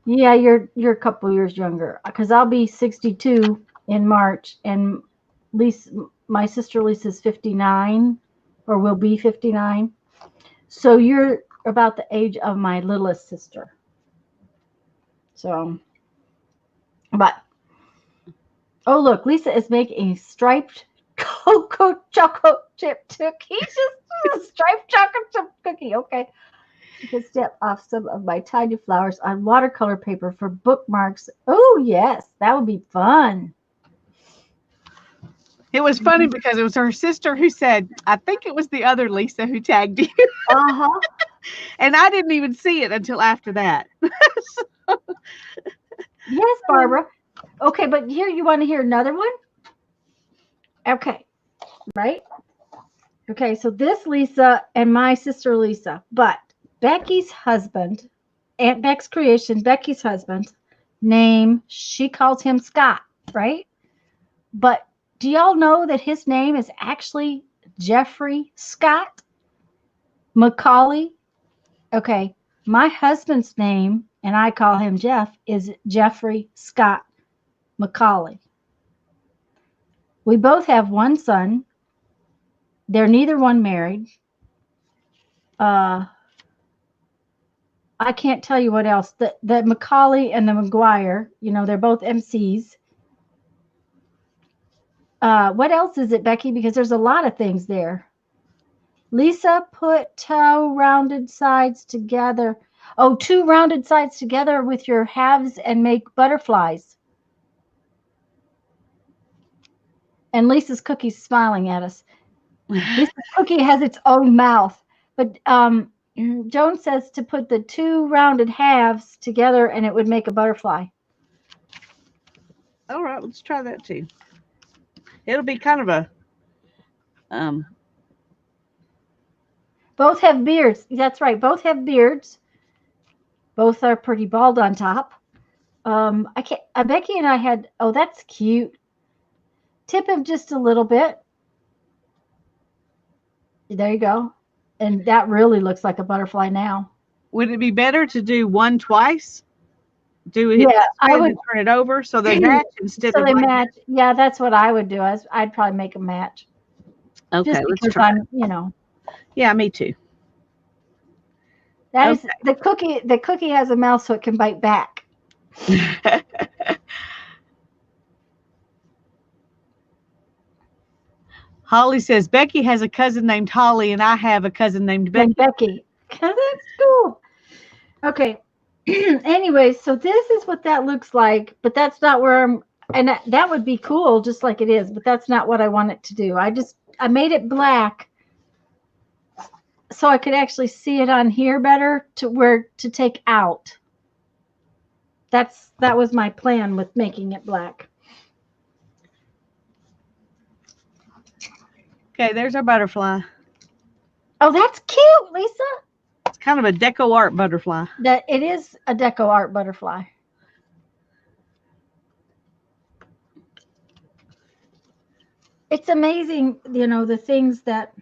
Speaker 1: Yeah, you're a couple years younger because I'll be 62 in March, and Lisa, my sister Lisa's 59, or will be 59. So you're about the age of my littlest sister. So, but oh look, Lisa is making a striped cocoa chocolate chip cookie. Just a striped chocolate chip cookie. Okay. You can step off some of my tiny flowers on watercolor paper for bookmarks. Oh, yes, that would be fun.
Speaker 2: It was funny because it was her sister who said, I think it was the other Lisa who tagged you.
Speaker 1: Uh-huh.
Speaker 2: And I didn't even see it until after that.
Speaker 1: Yes, Barbara. Okay, but here, you want to hear another one? Okay, right? Okay, so this Lisa and my sister Lisa, but Becky's husband, Aunt Beck's creation, Becky's husband, name, she calls him Scott, right? But do y'all know that his name is actually Jeffrey Scott Macaulay? Okay, My husband's name, and I call him Jeff, is Jeffrey Scott McCauley. We both have one son. They're neither one married. I can't tell you what else. The McCauley and the McGuire, they're both MCs. What else is it, Becky? Because there's a lot of things there. Lisa put two rounded sides together. Oh, two rounded sides together with your halves and make butterflies. And Lisa's cookie's smiling at us. Lisa's cookie has its own mouth. But Joan says to put the two rounded halves together and it would make a butterfly.
Speaker 2: All right, let's try that too. It'll be kind of a
Speaker 1: Both have beards. That's right. Both have beards. Both are pretty bald on top. Becky and I had, oh, that's cute. Tip him just a little bit. There you go. And that really looks like a butterfly now.
Speaker 2: Would it be better to do one twice? Do it,
Speaker 1: yeah, I would
Speaker 2: turn it over so they match instead
Speaker 1: so
Speaker 2: of
Speaker 1: they match. Yeah, that's what I would do. I'd probably make them match.
Speaker 2: Okay,
Speaker 1: just
Speaker 2: let's
Speaker 1: because
Speaker 2: try. Yeah, me too.
Speaker 1: That is the cookie. The cookie has a mouth so it can bite back.
Speaker 2: Holly says Becky has a cousin named Holly, and I have a cousin named Becky.
Speaker 1: That's cool. Okay. Anyway, so this is what that looks like, but that's not where I'm. And that would be cool, just like it is, but that's not what I want it to do. I made it black so I could actually see it on here better to take out. That was my plan with making it black.
Speaker 2: Okay, there's our butterfly.
Speaker 1: Oh, that's cute, Lisa.
Speaker 2: It's kind of a deco art butterfly.
Speaker 1: That it is a deco art butterfly. It's amazing, the things that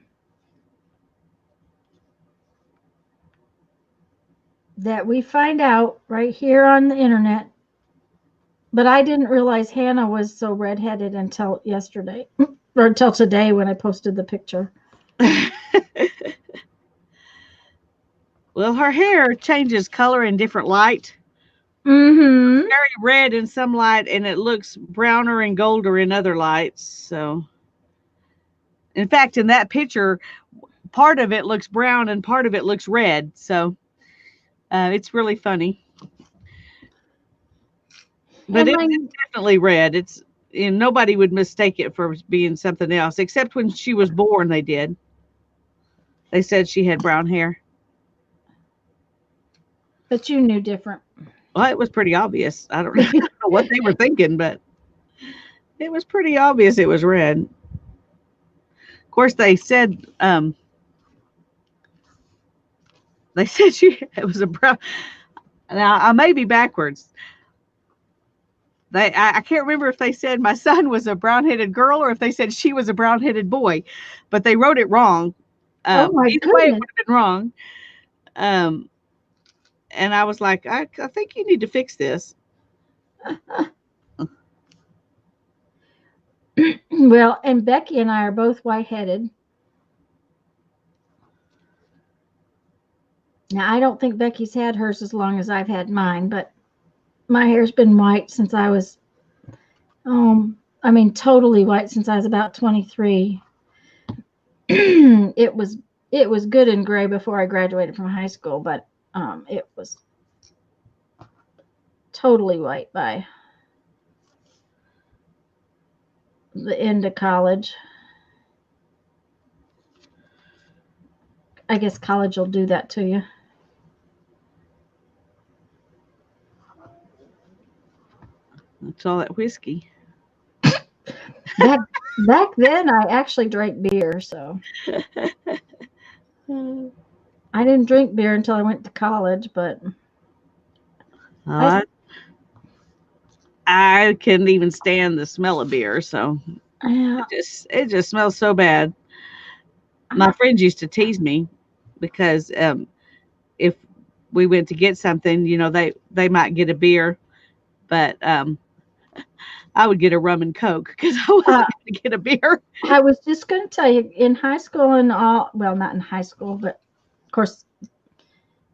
Speaker 1: we find out right here on the internet. But I didn't realize Hannah was so redheaded until yesterday, or until today when I posted the picture.
Speaker 2: Well, her hair changes color in different light.
Speaker 1: Mm-hmm.
Speaker 2: Very red in some light, and it looks browner and golder in other lights. So, in fact, in that picture, part of it looks brown and part of it looks red. So, it's really funny. But it's definitely red. It's nobody would mistake it for being something else, except when she was born. They did. They said she had brown hair.
Speaker 1: But you knew different.
Speaker 2: Well, it was pretty obvious. I don't know what they were thinking, but it was pretty obvious it was red. Of course, they said it was a brown. Now I may be backwards. I can't remember if they said my son was a brown-headed girl or if they said she was a brown-headed boy, but they wrote it wrong.
Speaker 1: Oh my
Speaker 2: either way, it would have been wrong. And I was like, I think you need to fix this.
Speaker 1: Well, and Becky and I are both white-headed. Now, I don't think Becky's had hers as long as I've had mine, but my hair's been white since I was, totally white since I was about 23. It was good and gray before I graduated from high school, but it was totally white by the end of college. I guess college will do that to you.
Speaker 2: That's all that whiskey.
Speaker 1: Back then, I actually drank beer, so I didn't drink beer until I went to college, but
Speaker 2: I couldn't even stand the smell of beer, so it just smells so bad. My friends used to tease me because if we went to get something, they might get a beer, but I would get a rum and Coke because I wasn't
Speaker 1: Uh,
Speaker 2: going to get a beer.
Speaker 1: I was just going to tell you, in high school and all, well, not in high school, but of course,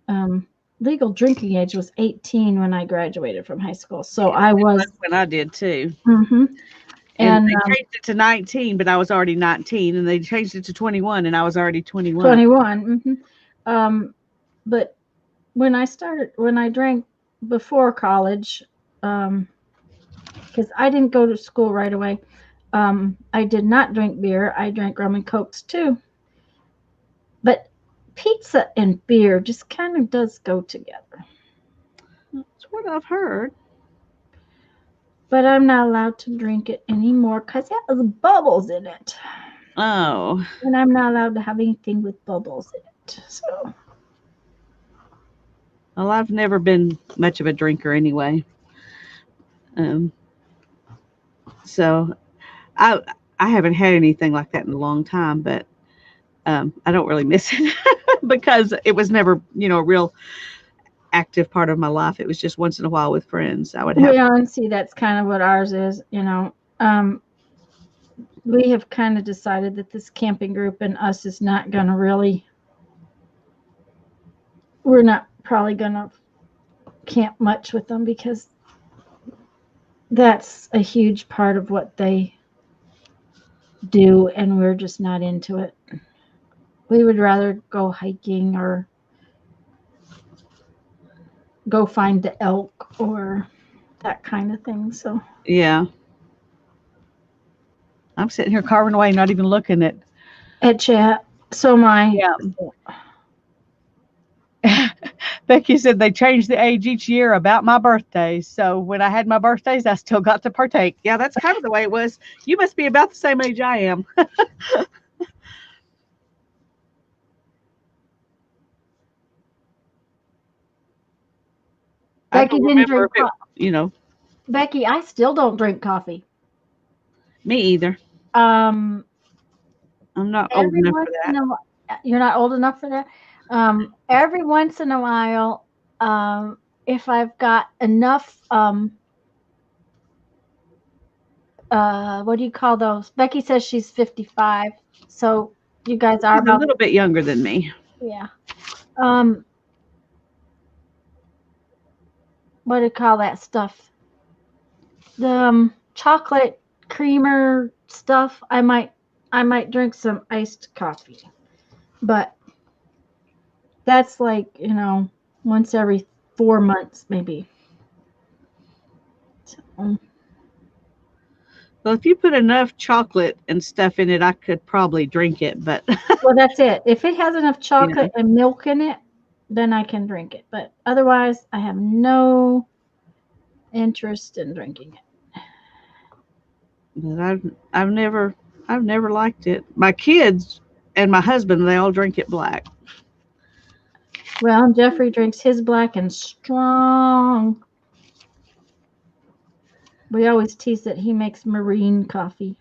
Speaker 1: um, legal drinking age was 18 when I graduated from high school. So I was,
Speaker 2: That's when I did too.
Speaker 1: mhm.
Speaker 2: And
Speaker 1: And
Speaker 2: they changed it to 19, but I was already 19, and they changed it to 21, and I was already 21.
Speaker 1: 21. But when I drank before college, because I didn't go to school right away, I did not drink beer. I drank rum and Cokes too. But pizza and beer just kind of does go together.
Speaker 2: That's what I've heard.
Speaker 1: But I'm not allowed to drink it anymore because it has bubbles in it.
Speaker 2: Oh,
Speaker 1: And I'm not allowed to have anything with bubbles in it. So
Speaker 2: well, I've never been much of a drinker anyway. Um, so I I haven't had anything like that in a long time, but I don't really miss it because it was never, a real active part of my life. It was just once in a while with friends. I would have.
Speaker 1: yeah, and see that's kind of what ours is. We have kind of decided that this camping group and us is not going to really, we're not probably going to camp much with them because that's a huge part of what they do, and we're just not into it. We would rather go hiking or go find the elk or that kind of thing. So
Speaker 2: Yeah. I'm sitting here carving away, not even looking
Speaker 1: at chat, so
Speaker 2: Yeah. Becky said they changed the age each year about my birthday. So when I had my birthdays, I still got to partake. Yeah, that's kind of the way it was. You must be about the same age I am. I
Speaker 1: Becky
Speaker 2: don't
Speaker 1: didn't
Speaker 2: remember
Speaker 1: drink
Speaker 2: if it,
Speaker 1: Becky, I still don't drink coffee.
Speaker 2: me either.
Speaker 1: Um,
Speaker 2: I'm not old
Speaker 1: every
Speaker 2: enough for
Speaker 1: once in
Speaker 2: that.
Speaker 1: a while, you're not old enough for that. Every once in a while, if I've got enough, what do you call those? Becky says she's 55, so you guys are
Speaker 2: He's a
Speaker 1: about,
Speaker 2: little bit younger than me.
Speaker 1: yeah. Um, what do you call that stuff? The chocolate creamer stuff. I might drink some iced coffee, but that's like once every 4 months maybe. So,
Speaker 2: Well, if you put enough chocolate and stuff in it, I could probably drink it. But
Speaker 1: well, that's it. If it has enough
Speaker 2: yeah,
Speaker 1: chocolate and milk in it, then I can drink it. But otherwise, I have no interest in drinking it.
Speaker 2: but I've never liked it. My kids and my husband, they all drink it black.
Speaker 1: Well, Jeffrey drinks his black and strong. We always tease that he makes marine coffee.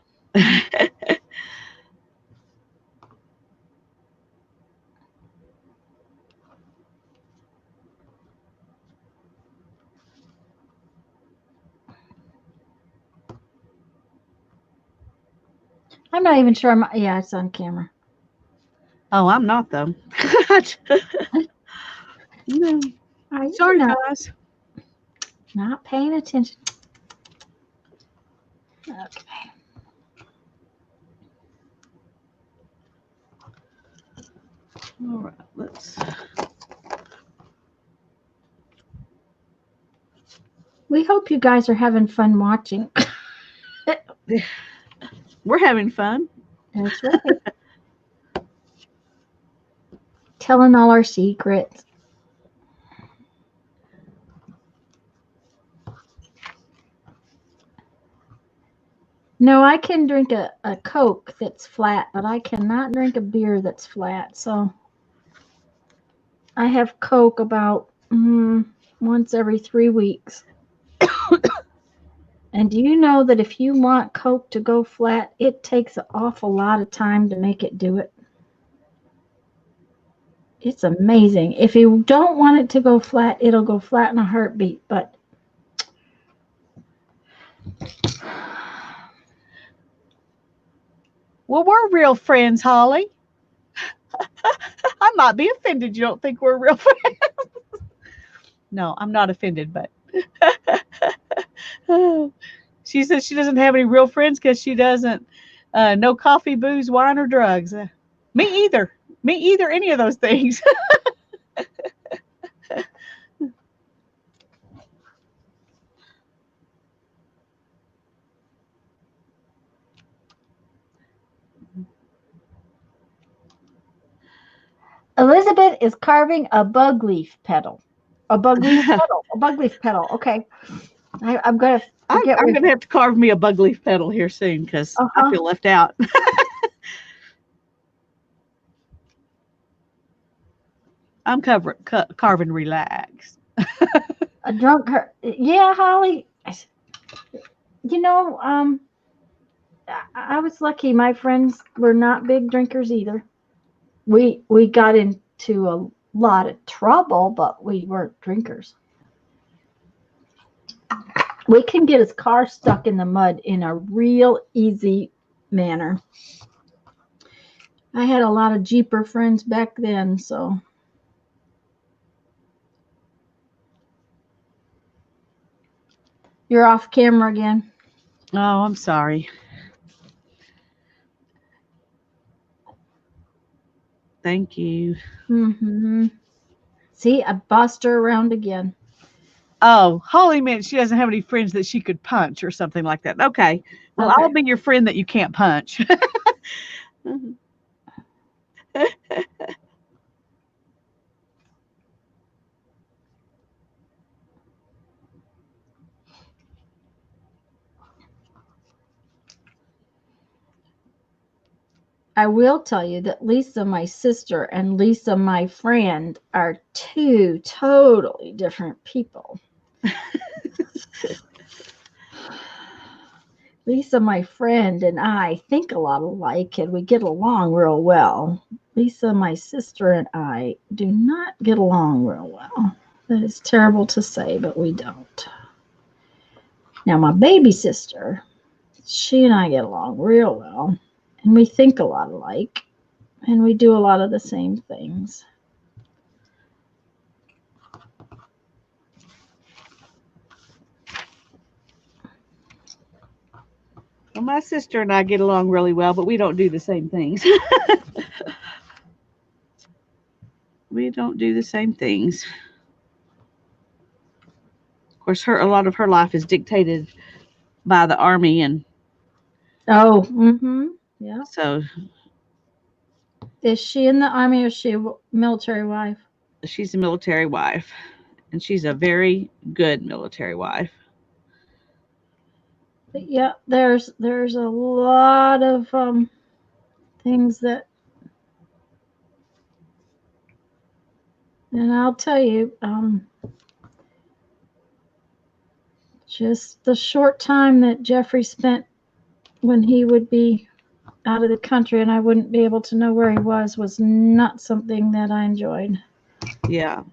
Speaker 1: I'm not even sure. Yeah, it's on camera.
Speaker 2: Oh, I'm not though. No.
Speaker 1: Are you
Speaker 2: Sorry,
Speaker 1: not,
Speaker 2: guys.
Speaker 1: not paying attention? Okay.
Speaker 2: All right, let's.
Speaker 1: We hope you guys are having fun watching.
Speaker 2: We're having fun.
Speaker 1: That's right. Telling all our secrets. No, I can drink a Coke that's flat, but I cannot drink a beer that's flat. So I have Coke about once every 3 weeks. And do you know that if you want Coke to go flat, it takes an awful lot of time to make it do it? It's amazing. If you don't want it to go flat, it'll go flat in a heartbeat. But
Speaker 2: Well, we're real friends, Holly. I might be offended you don't think we're real friends. No, I'm not offended, but she says she doesn't have any real friends because she doesn't know coffee, booze, wine, or drugs. Me either. Me either, any of those things.
Speaker 1: Elizabeth is carving a bug leaf petal. A bug leaf petal. A bug leaf petal. Okay. I'm going to forget
Speaker 2: I'm
Speaker 1: what.
Speaker 2: going to have to carve me a bug leaf petal here soon because I feel left out. I'm carving relax.
Speaker 1: A drunk her. Yeah, Holly. You know, I was lucky. My friends were not big drinkers either. We got into a lot of trouble, but we weren't drinkers. We can get his car stuck in the mud in a real easy manner. I had a lot of Jeeper friends back then, so. You're off camera again.
Speaker 2: Oh, I'm sorry. Thank you.
Speaker 1: Mm-hmm. See, I bossed her around again.
Speaker 2: Oh, Holly meant she doesn't have any friends that she could punch or something like that. Okay. Well,
Speaker 1: Okay.
Speaker 2: I'll be your friend that you can't punch.
Speaker 1: I will tell you that Lisa, my sister, and Lisa, my friend, are two totally different people. Lisa, my friend, and I think a lot alike, and we get along real well. Lisa, my sister, and I do not get along real well. That is terrible to say, but we don't. Now, my baby sister, she and I get along real well, and we think a lot alike, and we do a lot of the same things.
Speaker 2: Well, my sister and I get along really well, but we don't do the same things. We don't do the same things. Of course, a lot of her life is dictated by the Army, and
Speaker 1: Oh, mm-hmm. Yeah.
Speaker 2: so
Speaker 1: Is she in the Army or is she a military wife?
Speaker 2: she's a military wife, and she's a very good military wife.
Speaker 1: But yeah, there's a lot of things that, and I'll tell you, just the short time that Jeffrey spent when he would be out of the country and I wouldn't be able to know where he was not something that I enjoyed.
Speaker 2: Yeah.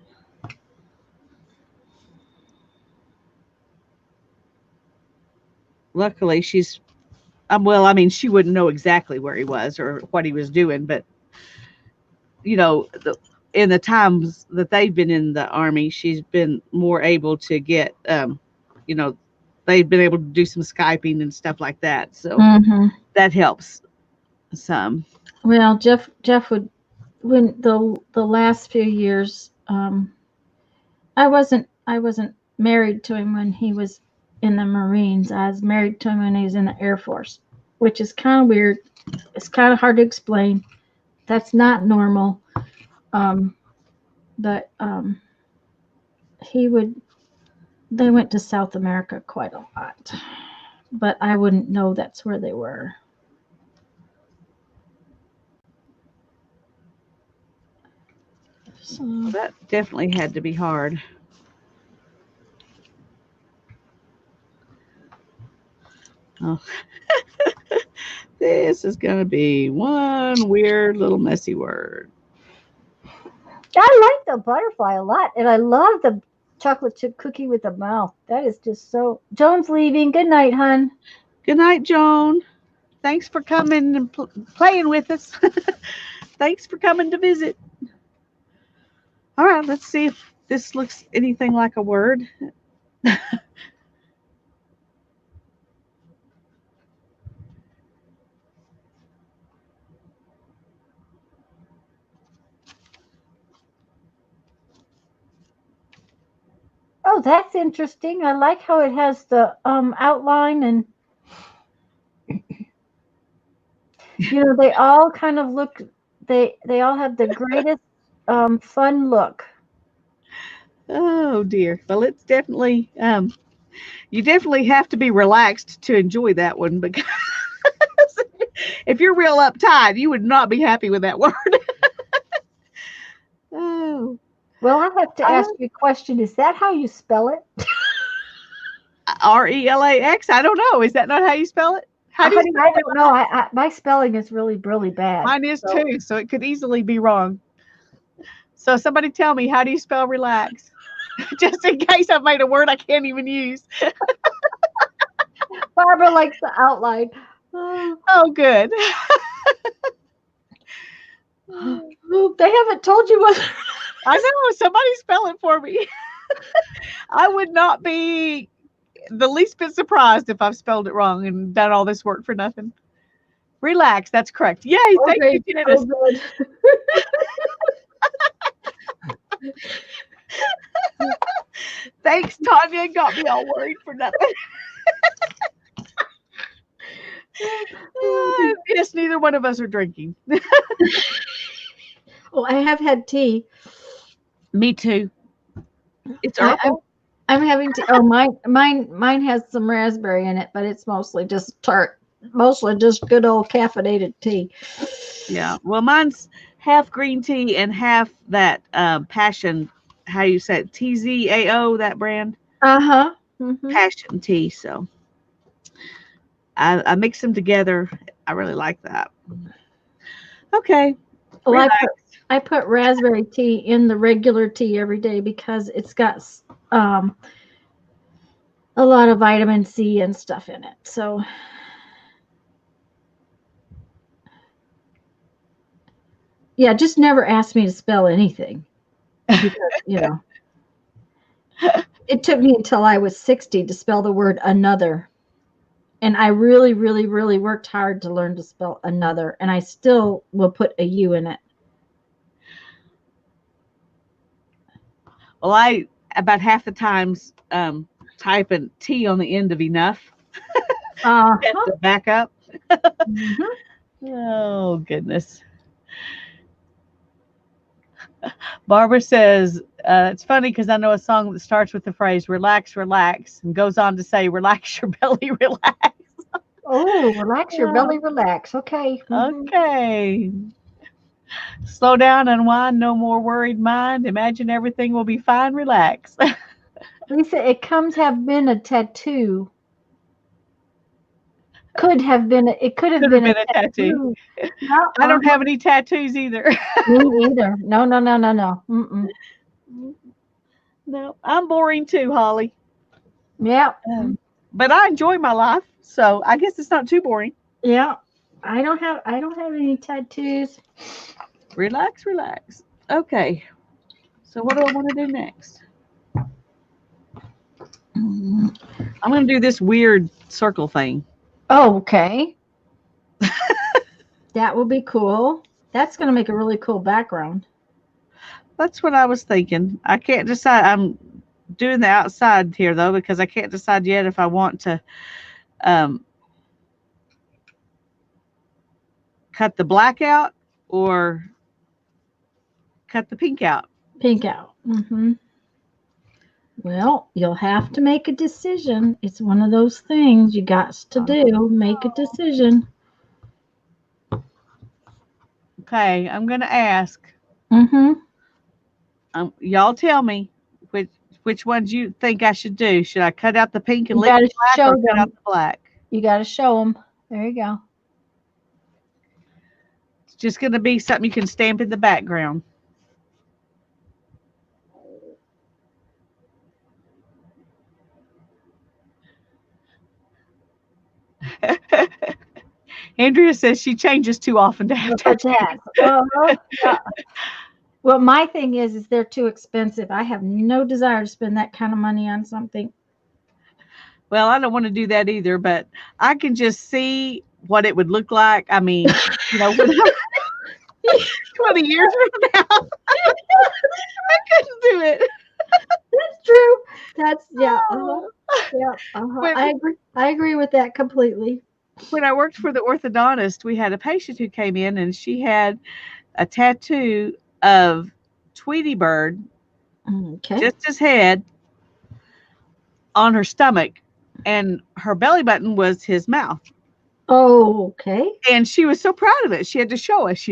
Speaker 2: Luckily, she's well. I mean, she wouldn't know exactly where he was or what he was doing, but you know, in the times that they've been in the Army, she's been more able to get, you know, they've been able to do some Skyping and stuff like that. So that helps some.
Speaker 1: Well, Jeff would, when the last few years, I wasn't married to him when he was in the Marines. I was married to him when he was in the Air Force, which is kind of weird. It's kind of hard to explain. That's not normal. But they went to South America quite a lot, but I wouldn't know that's where they were. So
Speaker 2: That definitely had to be hard. Oh. This is going to be one weird little messy word.
Speaker 3: I like the butterfly a lot, and I love the chocolate chip cookie with the mouth. That is just so. Joan's leaving. Good night, hon.
Speaker 2: Good night, Joan. Thanks for coming and playing with us. Thanks for coming to visit. All right, let's see if this looks anything like a word.
Speaker 3: Oh, that's interesting. I like how it has the outline, and they all kind of look. They all have the greatest fun look.
Speaker 2: Oh dear. Well, it's definitely you definitely have to be relaxed to enjoy that one, because if you're real uptight, you would not be happy with that word. Oh,
Speaker 3: Well, I have to ask you a question. Is that how you spell it?
Speaker 2: Relax. I don't know. Is that not how you spell it? How do you spell
Speaker 3: I don't know. My spelling is really, really bad.
Speaker 2: Mine is too, so it could easily be wrong. So somebody tell me, how do you spell relax? Just in case I've made a word I can't even use.
Speaker 3: Barbara likes the outline. Oh,
Speaker 2: Oh, good.
Speaker 3: they haven't told you what.
Speaker 2: I know. Somebody spell it for me. I would not be the least bit surprised if I've spelled it wrong and done all this work for nothing. Relax. That's correct. Yay. Thank you, Janice.
Speaker 3: Good.
Speaker 2: Thanks, Tanya. Got me all worried for nothing. Yes, neither one of us are drinking.
Speaker 3: Oh, I have had tea.
Speaker 2: Me too. It's
Speaker 3: I,
Speaker 2: herbal.
Speaker 3: I'm having tea. Oh, mine has some raspberry in it, but it's mostly just tart. Mostly just good old caffeinated tea.
Speaker 2: Yeah. Well, mine's half green tea and half that passion. How you say it? TZAO, that brand.
Speaker 3: Uh-huh. Mm-hmm.
Speaker 2: Passion tea. So I mix them together. I really like that. Okay.
Speaker 3: Well, I put raspberry tea in the regular tea every day because it's got um, a lot of vitamin C and stuff in it. So, yeah, just never ask me to spell anything because, it took me until I was 60 to spell the word another. And I really, really, really worked hard to learn to spell another. And I still will put a U in it.
Speaker 2: Well, I about half the times type a T on the end of enough. Have to back up.
Speaker 3: Mm-hmm.
Speaker 2: Oh goodness. Barbara says it's funny because I know a song that starts with the phrase "relax, relax" and goes on to say "relax your belly, relax."
Speaker 3: Oh, relax your belly, relax. Okay. Mm-hmm.
Speaker 2: Okay. Slow down, unwind, no more worried mind. Imagine everything will be fine. Relax.
Speaker 3: Lisa, it have been a tattoo. Could have been. It could have been a tattoo. No,
Speaker 2: I don't have any tattoos either.
Speaker 3: me either. No, no, no, no, no. Mm-mm.
Speaker 2: No, I'm boring too, Holly.
Speaker 3: Yeah.
Speaker 2: But I enjoy my life, so I guess it's not too boring.
Speaker 3: Yeah. I don't have any tattoos.
Speaker 2: Relax, relax. Okay. So what do I want to do next? I'm going to do this weird circle thing.
Speaker 3: Oh, okay. That will be cool. That's going to make a really cool background.
Speaker 2: That's what I was thinking. I can't decide. I'm doing the outside here though because I can't decide yet if I want to cut the black out or cut the pink out.
Speaker 3: Pink out. Mm-hmm. Well, you'll have to make a decision. It's one of those things you got to do. Make a decision.
Speaker 2: Okay, I'm going to ask.
Speaker 3: Mm-hmm.
Speaker 2: Y'all tell me which ones you think I should do. Should I cut out the pink and leave the black, or cut out the black?
Speaker 3: You got to show them. There you go.
Speaker 2: It's just going to be something you can stamp in the background. Andrea says she changes too often to have tattoos.
Speaker 1: Yeah. Well, my thing is they're too expensive. I have no desire to spend that kind of money on something.
Speaker 2: Well, I don't want to do that either, but I can just see what it would look like. I mean, when 20 years from now, I couldn't do it.
Speaker 1: That's true. That's yeah. Yeah.
Speaker 2: When,
Speaker 1: I agree with that completely.
Speaker 2: when I worked for the orthodontist, we had a patient who came in and she had a tattoo of Tweety Bird,
Speaker 1: Okay.
Speaker 2: just his head, on her stomach, and her belly button was his mouth.
Speaker 1: Oh, okay.
Speaker 2: And she was so proud of it. She had to show us,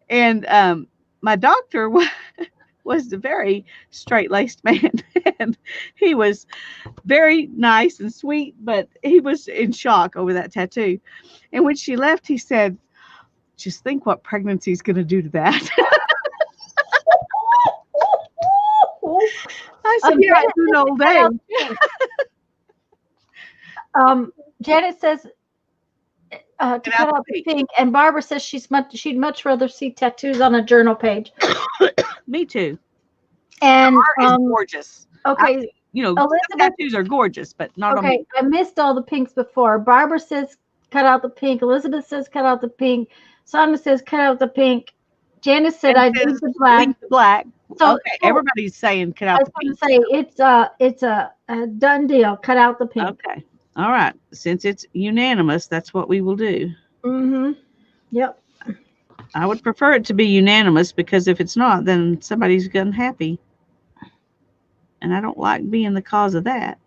Speaker 2: And my doctor was a very straight-laced man, and he was very nice and sweet, but he was in shock over that tattoo. And when she left, he said, "Just think what pregnancy is going to do to that." I said, "Yeah, it's an old age."
Speaker 1: Janet says to cut out the pink, and Barbara says she'd much rather see tattoos on a journal page.
Speaker 2: Me too.
Speaker 1: And
Speaker 2: art is gorgeous.
Speaker 1: Okay,
Speaker 2: tattoos are gorgeous, but not on me.
Speaker 1: I missed all the pinks before. Barbara says cut out the pink. Elizabeth says cut out the pink. Sonia says cut out the pink. Janice said I'd leave the black.
Speaker 2: Leave the black.
Speaker 1: So,
Speaker 2: okay, everybody's saying cut out the pink.
Speaker 1: I was going to say it's a done deal. Cut out the pink.
Speaker 2: Okay. All right. Since it's unanimous, that's what we will do.
Speaker 1: Mm-hmm. Yep.
Speaker 2: I would prefer it to be unanimous, because if it's not, then somebody's unhappy. And I don't like being the cause of that.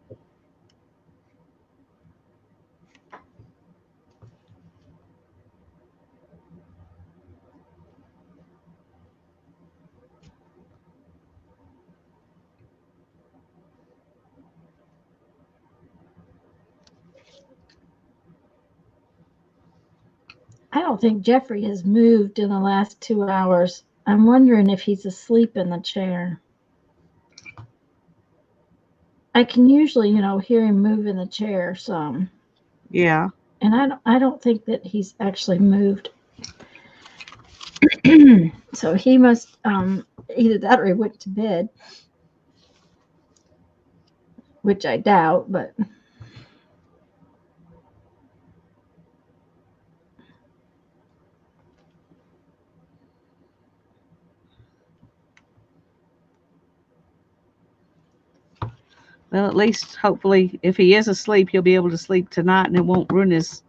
Speaker 1: I don't think Jeffrey has moved in the last 2 hours. I'm wondering if he's asleep in the chair. I can usually, hear him move in the chair some.
Speaker 2: Yeah.
Speaker 1: And I don't think that he's actually moved. So he must either that or he went to bed, which I doubt, but
Speaker 2: well, at least hopefully if he is asleep, he'll be able to sleep tonight and it won't ruin his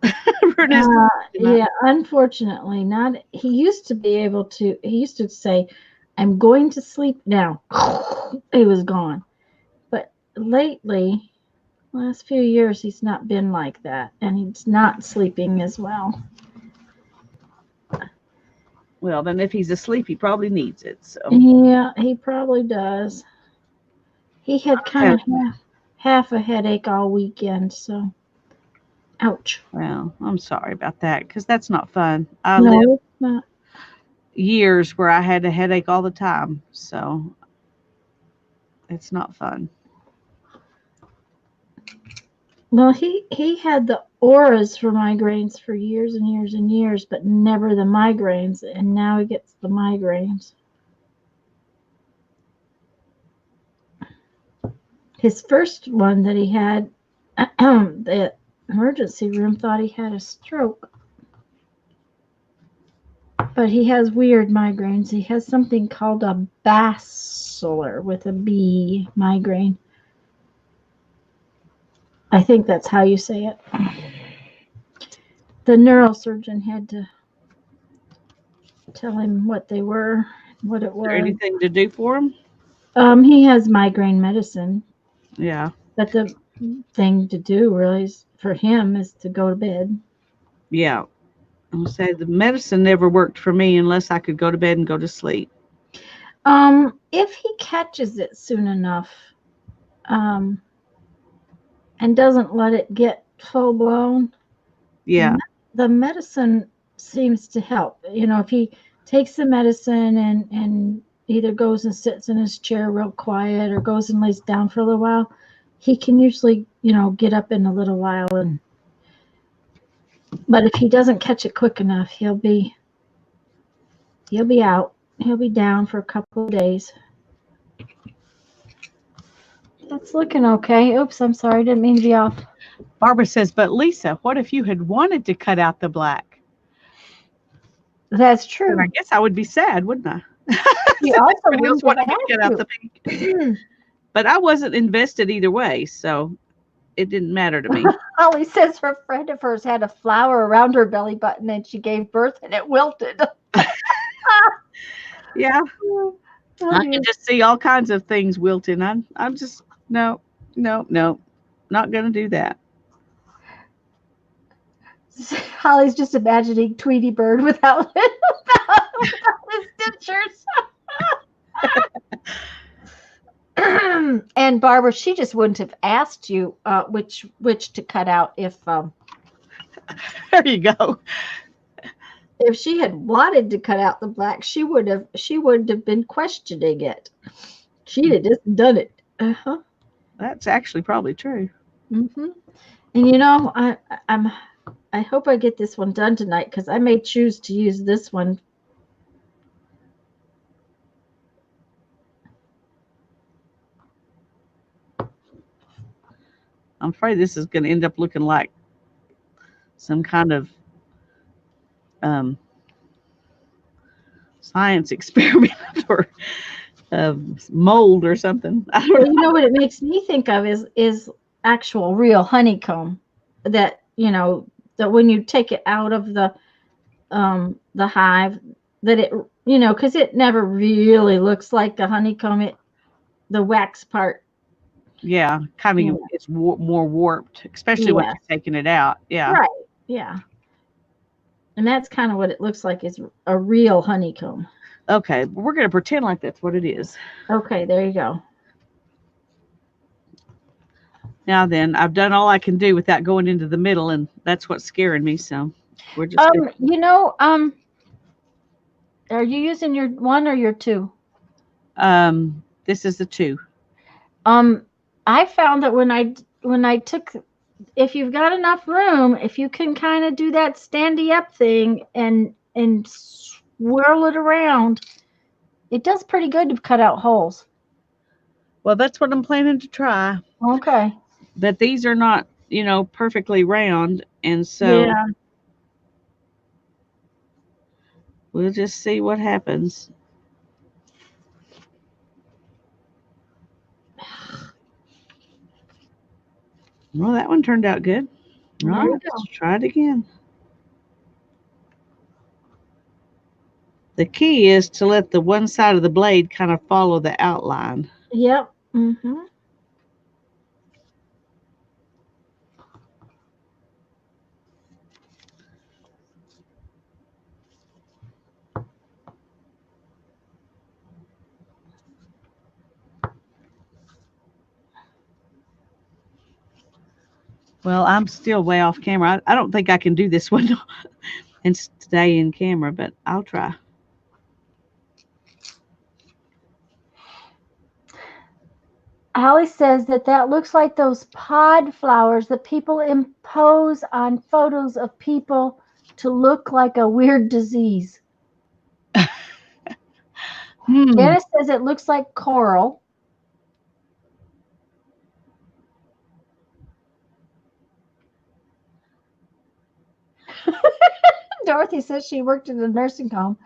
Speaker 1: yeah, unfortunately not. He used to say, "I'm going to sleep now." He was gone. But lately, last few years, he's not been like that, and he's not sleeping as well.
Speaker 2: Well, then if he's asleep, he probably needs it. So
Speaker 1: yeah, he probably does. He had kind of half a headache all weekend, so ouch.
Speaker 2: Well, I'm sorry about that, because that's not fun.
Speaker 1: No,
Speaker 2: lived
Speaker 1: it's not.
Speaker 2: years where I had a headache all the time, so it's not fun.
Speaker 1: Well, he had the auras for migraines for years and years and years, but never the migraines, and now he gets the migraines. His first one that he had, the emergency room thought he had a stroke. But he has weird migraines. He has something called a basilar with a B migraine. I think that's how you say it. The neurosurgeon had to tell him what they were, what it was.
Speaker 2: Is there anything to do for him?
Speaker 1: He has migraine medicine.
Speaker 2: Yeah.
Speaker 1: But the thing to do really for him is to go to bed.
Speaker 2: Yeah. I'll say the medicine never worked for me unless I could go to bed and go to sleep.
Speaker 1: If he catches it soon enough, and doesn't let it get full blown,
Speaker 2: yeah,
Speaker 1: the medicine seems to help. If he takes the medicine and either goes and sits in his chair real quiet or goes and lays down for a little while, he can usually, get up in a little while and
Speaker 3: But if he doesn't catch it quick enough, he'll be out. He'll be down for a couple of days. That's looking okay. Oops, I'm sorry. Didn't mean to be off.
Speaker 2: Barbara says, but Lisa, what if you had wanted to cut out the black?
Speaker 3: That's true.
Speaker 2: And I guess I would be sad, wouldn't I?
Speaker 3: You also
Speaker 2: Somebody else
Speaker 3: wouldn't
Speaker 2: wanted
Speaker 3: have
Speaker 2: to cut out the pink.
Speaker 3: to.
Speaker 2: But I wasn't invested either way, so it didn't matter to me.
Speaker 3: Holly says her friend of hers had a flower around her belly button and she gave birth and it wilted.
Speaker 2: Yeah.
Speaker 3: Oh,
Speaker 2: I
Speaker 3: dear.
Speaker 2: can just see all kinds of things wilting. I'm just no, not gonna do that.
Speaker 3: Holly's just imagining Tweety Bird without his dentures. And Barbara, she just wouldn't have asked you which to cut out if
Speaker 2: There you go.
Speaker 3: if she had wanted to cut out the black, she wouldn't have been questioning it. She'd have just done it. Uh-huh.
Speaker 2: That's actually probably true.
Speaker 3: Mm-hmm. And you know, I hope I get this one done tonight because I may choose to use this one.
Speaker 2: I'm afraid this is going to end up looking like some kind of science experiment or mold or something. I don't
Speaker 3: Well,
Speaker 2: know.
Speaker 3: you know what it makes me think of is actual real honeycomb that, you know, that when you take it out of the hive, that it, you know, because it never really looks like the honeycomb, the wax part.
Speaker 2: Yeah, kind of.
Speaker 3: Yeah.
Speaker 2: It's more warped, especially when
Speaker 3: Yeah.
Speaker 2: you're taking it out. Yeah.
Speaker 3: Right. Yeah. And that's kind of what it looks like, is a real honeycomb.
Speaker 2: Okay, we're going to pretend like that's what it is.
Speaker 3: Okay, there you go.
Speaker 2: Now then, I've done all I can do without going into the middle, and that's what's scaring me. So we're just
Speaker 3: You know, are you using your 1 or your 2?
Speaker 2: this is the 2.
Speaker 3: I found that when I took, if you've got enough room, if you can kind of do that standy up thing and swirl it around, it does pretty good to cut out holes.
Speaker 2: Well, that's what I'm planning to try.
Speaker 3: Okay.
Speaker 2: But these are not, perfectly round, and so
Speaker 3: Yeah.
Speaker 2: we'll just see what happens. Well, that one turned out good. All
Speaker 3: There you
Speaker 2: right,
Speaker 3: go.
Speaker 2: let's try it again. The key is to let the one side of the blade kind of follow the outline.
Speaker 3: Yep. Mm-hmm.
Speaker 2: Well, I'm still way off camera. I don't think I can do this one and stay in camera, but I'll try.
Speaker 3: Holly says that looks like those pod flowers that people impose on photos of people to look like a weird disease. Janice says it looks like coral. Dorothy says she worked in a nursing home.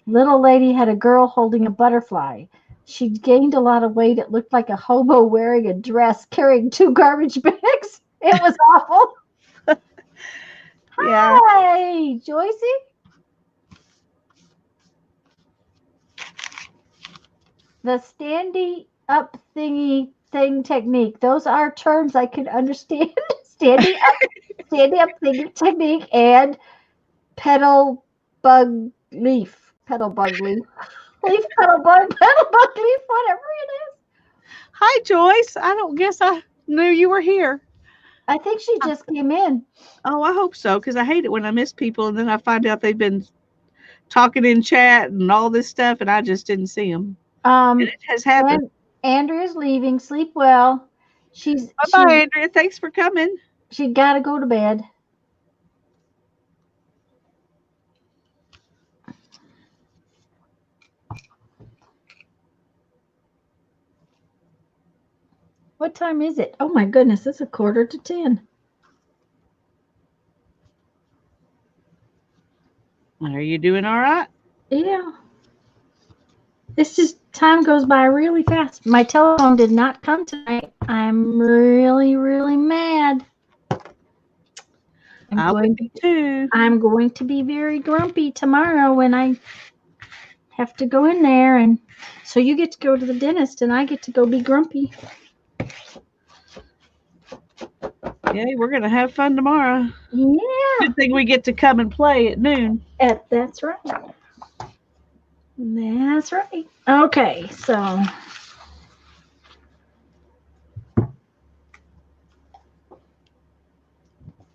Speaker 3: Little lady had a girl holding a butterfly. She'd gained a lot of weight. It looked like a hobo wearing a dress, carrying 2 garbage bags. It was awful.
Speaker 2: Yeah.
Speaker 3: Hi, Joycey. The standing up thing technique. Those are terms I can understand. standing up thing technique and petal bug leaf. Petal bug leaf. Leaf petal bug leaf, whatever it is.
Speaker 2: Hi, Joyce. I don't guess I knew you were here.
Speaker 3: I think she just came in.
Speaker 2: Oh, I hope so, because I hate it when I miss people and then I find out they've been talking in chat and all this stuff and I just didn't see them. And it has happened.
Speaker 3: Andrea's leaving. Sleep well.
Speaker 2: Bye-bye, Andrea. Thanks for coming.
Speaker 3: She got to go to bed.
Speaker 1: What time is it? Oh my goodness, it's 9:45.
Speaker 2: Are you doing all right?
Speaker 1: Yeah. It's just time goes by really fast. My telephone did not come tonight. I'm really, really mad.
Speaker 2: I would be too.
Speaker 1: I'm going to be very grumpy tomorrow when I have to go in there, and so you get to go to the dentist and I get to go be grumpy.
Speaker 2: Yay, we're gonna have fun tomorrow.
Speaker 1: Yeah.
Speaker 2: Good thing we get to come and play at noon.
Speaker 1: That's right. That's right. Okay, so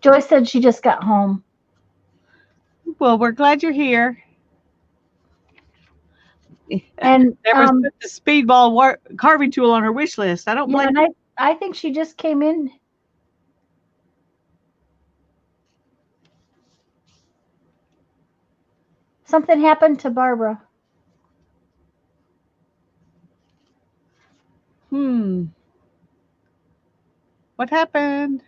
Speaker 1: Joyce said she just got home.
Speaker 2: Well, we're glad you're here.
Speaker 1: And
Speaker 2: Deborah's put the speedball carving tool on her wish list. I don't blame her.
Speaker 1: and I think she just came in. Something happened to Barbara.
Speaker 2: What happened?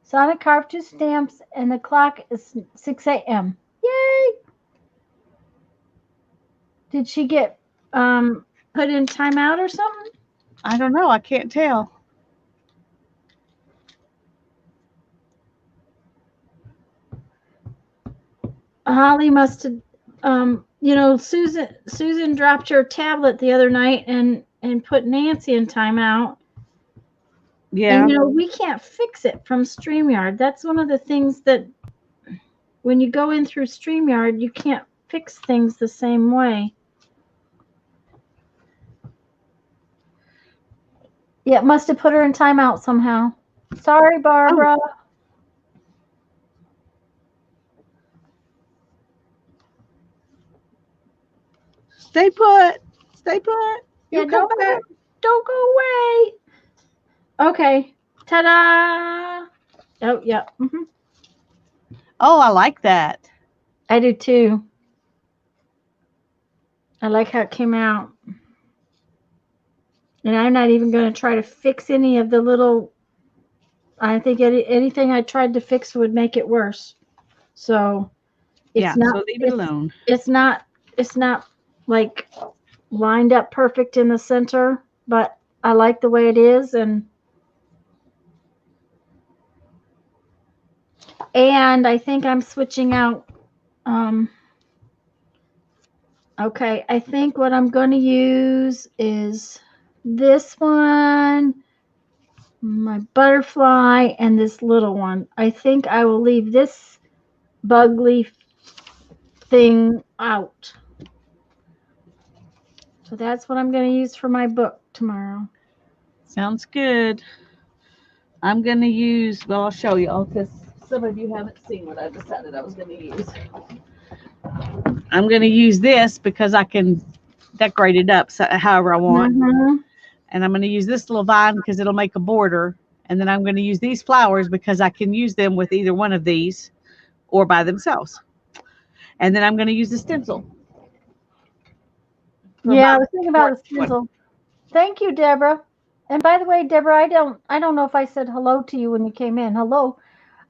Speaker 1: Sonic carved 2 stamps and the clock is 6 a.m. Yay! Did she get put in timeout or something?
Speaker 2: I don't know. I can't tell.
Speaker 1: Holly must have, Susan dropped her tablet the other night and put Nancy in timeout.
Speaker 2: Yeah.
Speaker 1: And, we can't fix it from StreamYard. That's one of the things that when you go in through StreamYard, you can't fix things the same way. Yeah, it must have put her in timeout somehow. Sorry, Barbara.
Speaker 2: Oh. Stay put. Stay put.
Speaker 1: Yeah, don't go away. Okay. Ta-da! Oh, yeah. Mm-hmm.
Speaker 2: Oh, I like that.
Speaker 1: I do too. I like how it came out. And I'm not even going to try to fix any of the little. I think anything I tried to fix would make it worse. So it's not.
Speaker 2: So leave it alone.
Speaker 1: It's not like lined up perfect in the center, but I like the way it is, and I think I'm switching out. Okay, I think what I'm going to use is this one, my butterfly, and this little one. I think I will leave this bug leaf thing out. So that's what I'm going to use for my book tomorrow.
Speaker 2: Sounds good. I'm going to use, well, I'll show y'all because some of you haven't seen what I decided I was going to use. I'm going to use this because I can decorate it up however I want.
Speaker 1: Mm-hmm.
Speaker 2: And I'm going to use this little vine because it'll make a border. And then I'm going to use these flowers because I can use them with either one of these or by themselves. And then I'm going to use the stencil.
Speaker 1: Yeah, I was thinking about the stencil. Thank you, Deborah. And by the way, Deborah, I don't know if I said hello to you when you came in. Hello.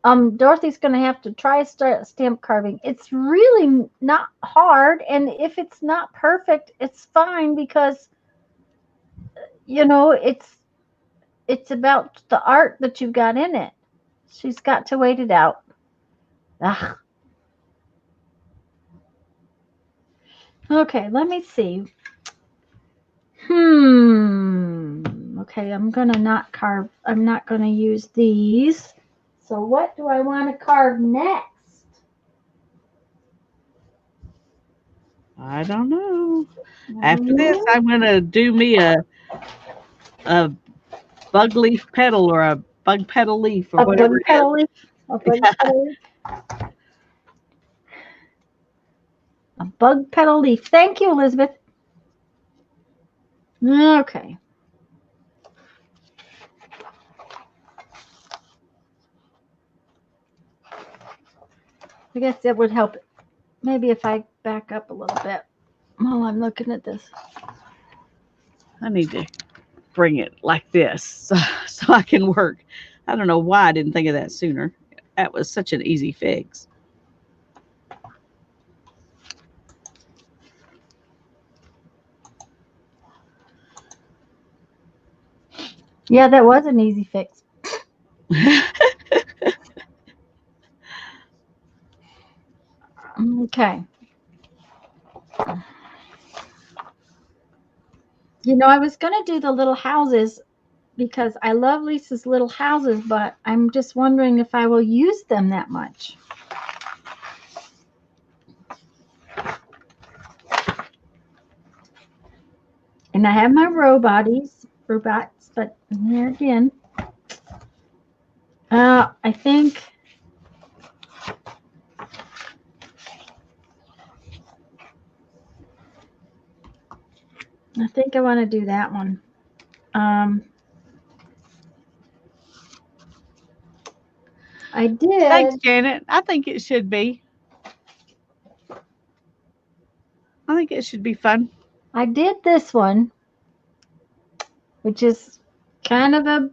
Speaker 1: Dorothy's going to have to try stamp carving. It's really not hard, and if it's not perfect, it's fine because it's about the art that you've got in it. She's got to wait it out. Ugh. Okay, let me see. Okay, I'm gonna not carve. I'm not gonna use these. So what do I want to carve next?
Speaker 2: I don't know. After this, I'm gonna do me a bug leaf petal or a bug petal leaf or whatever it is.
Speaker 1: A bug petal leaf. A bug petal leaf. Thank you, Elizabeth. Okay. I guess that would help. Maybe if I back up a little bit while I'm looking at this.
Speaker 2: I need to bring it like this so I can work. I don't know why I didn't think of that sooner. That was such an easy fix.
Speaker 3: Yeah, that was an easy fix.
Speaker 1: Okay. You know, I was going to do the little houses because I love Lisa's little houses, but I'm just wondering if I will use them that much. And I have my robots, but there again, I think I want to do that one. I
Speaker 2: Thanks,
Speaker 1: did.
Speaker 2: Janet. I think it should be. I think it should be fun.
Speaker 3: I did this one,
Speaker 1: Which is kind of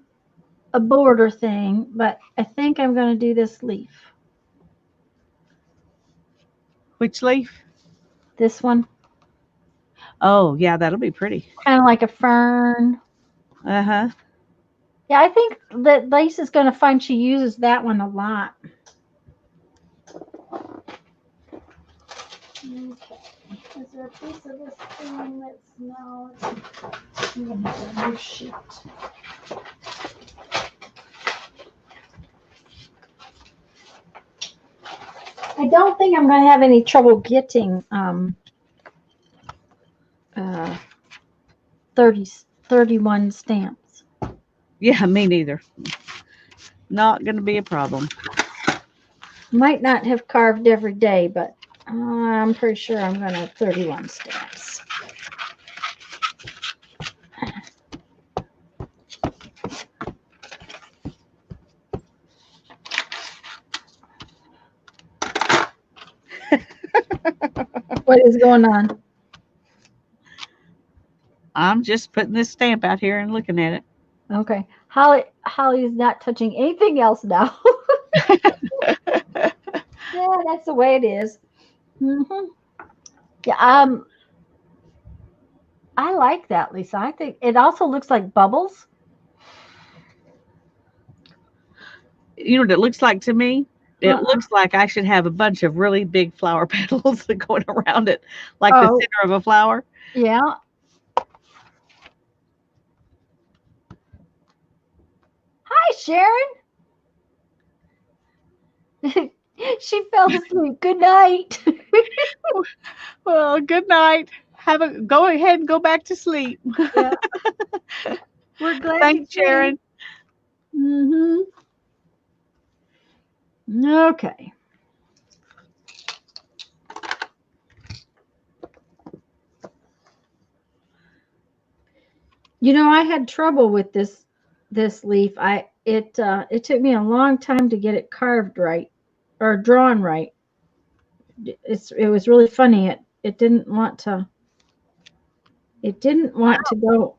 Speaker 1: a border thing, but I think I'm going to do this leaf.
Speaker 2: Which leaf?
Speaker 1: This one,
Speaker 2: Oh, yeah, that'll be pretty.
Speaker 1: kind of like a fern.
Speaker 2: Uh-huh.
Speaker 1: Yeah, I think that Lisa's going to find she uses that one a lot. Okay. Is there a piece of this thing that's no? I'm going to have a new sheet. I don't think I'm going to have any trouble getting uh, 31 stamps.
Speaker 2: Yeah, me neither. Not going to be a problem.
Speaker 1: Might not have carved every day, but I'm pretty sure I'm going to have 31 stamps. What is going on?
Speaker 2: I'm just putting this stamp out here and looking at it.
Speaker 3: okay. Holly is not touching anything else now.
Speaker 1: Yeah, that's the way it is.
Speaker 3: Yeah, I like that, Lisa. I think it also looks like bubbles.
Speaker 2: You know what it looks like to me? It
Speaker 1: Uh-uh.
Speaker 2: looks like I should have a bunch of really big flower petals going around it, like the
Speaker 1: Oh,
Speaker 2: center of a flower.
Speaker 3: Yeah. Hi, Sharon. She fell asleep. Good night.
Speaker 2: Well, good night. Go ahead and go back to sleep.
Speaker 3: Yeah. We're glad you
Speaker 2: Thanks,
Speaker 3: came.
Speaker 2: Sharon.
Speaker 1: mm-hmm. Okay. You know, I had trouble with this leaf. It took me a long time to get it carved right or drawn right. It was really funny. It didn't want to go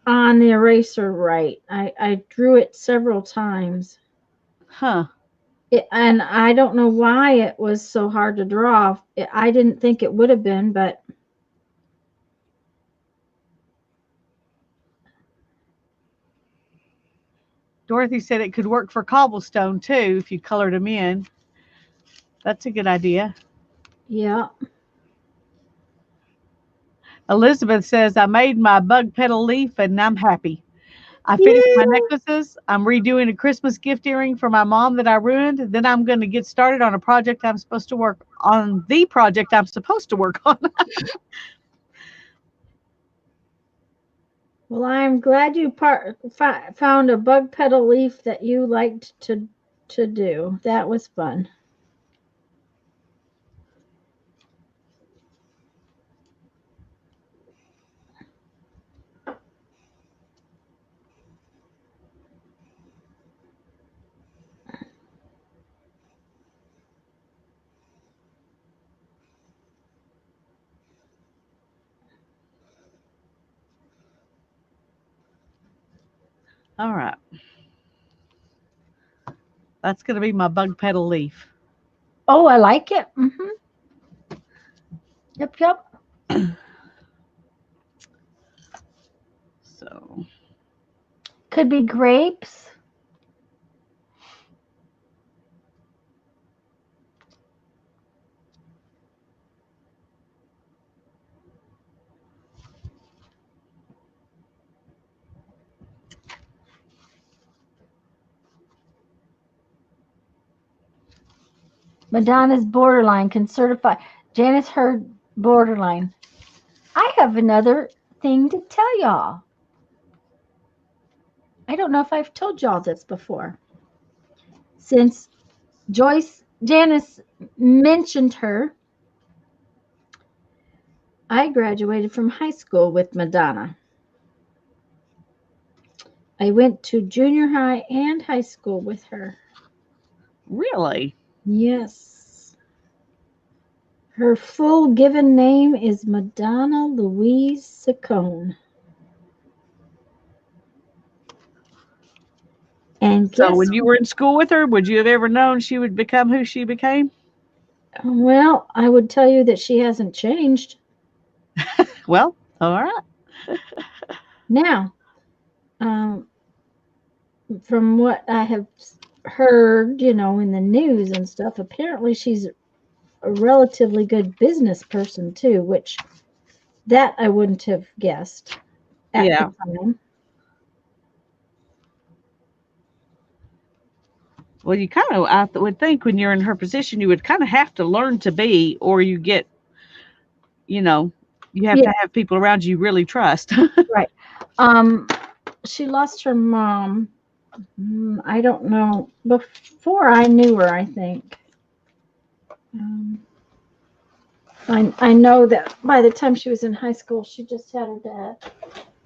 Speaker 1: on the eraser right. I drew it several times.
Speaker 2: Huh.
Speaker 1: And I don't know why it was so hard to draw. I didn't think it would have been, but
Speaker 2: Dorothy said it could work for cobblestone too if you colored them in. That's a good idea.
Speaker 1: yeah.
Speaker 2: Elizabeth says, I made my bug petal leaf and I'm happy. I finished my
Speaker 1: Yeah.
Speaker 2: necklaces. I'm redoing a Christmas gift earring for my mom that I ruined. Then I'm going to get started on a project I'm supposed to work on. The project I'm supposed to work on.
Speaker 1: Well, I'm glad you found a bug petal leaf that you liked to do. That was fun.
Speaker 2: All right. That's going to be my bug petal leaf.
Speaker 3: Oh, I like it. Yep, yep.
Speaker 2: So,
Speaker 3: Could be grapes. Madonna's borderline can certify. Janice Hurd borderline. I have another thing to tell y'all. I don't know if I've told y'all this before. Since Janice mentioned her, I graduated from high school with Madonna. I went to junior high and high school with her.
Speaker 2: really?
Speaker 3: Yes. Her full given name is Madonna Louise Saccone. And
Speaker 2: So,
Speaker 3: guess
Speaker 2: when you were in school with her, would you have ever known she would become who she became?
Speaker 3: well, I would tell you that she hasn't changed.
Speaker 2: Well, all right.
Speaker 3: Now, from what I have heard, in the news and stuff, apparently she's a relatively good business person too, which that I wouldn't have guessed at
Speaker 2: Yeah.
Speaker 3: the time.
Speaker 2: Well, you kind of, I would think when you're in her position, you would kind of have to learn to be, or you get, you know, you have
Speaker 3: Yeah,
Speaker 2: to have people around you really trust.
Speaker 3: right. She lost her mom. I don't know, before I knew her, I think. Um, I know that by the time she was in high school, she just had her dad.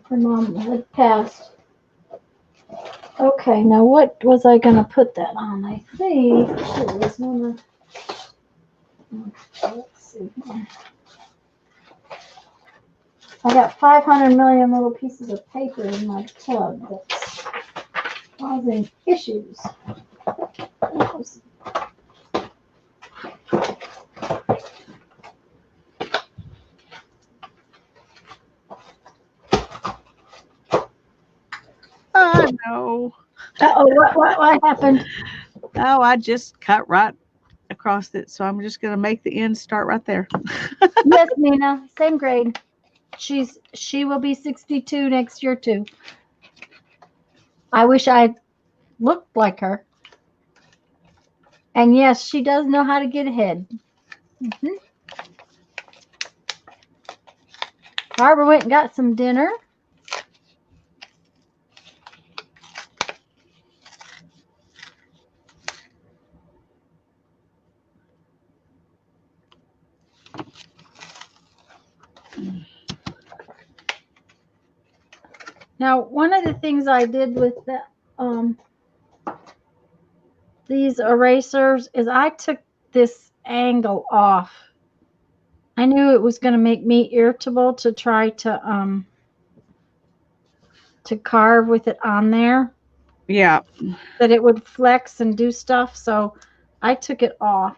Speaker 3: Her mom had passed. Okay, now what was I going to put that on? I think she was going to. Let's see here. I got 500 million little pieces of paper in my tub that's causing issues.
Speaker 2: I know.
Speaker 3: Uh-oh, what happened?
Speaker 2: Oh, I just cut right across it, so I'm just going to make the end start right there.
Speaker 3: Yes, Nina, same grade. She will be 62 next year too. I wish I looked like her. And yes, she does know how to get ahead. Barbara went and got some dinner. Now, one of the things I did with these erasers is I took this angle off. I knew it was going to make me irritable to try to carve with it on there,
Speaker 2: Yeah.
Speaker 3: that it would flex and do stuff. So I took it off,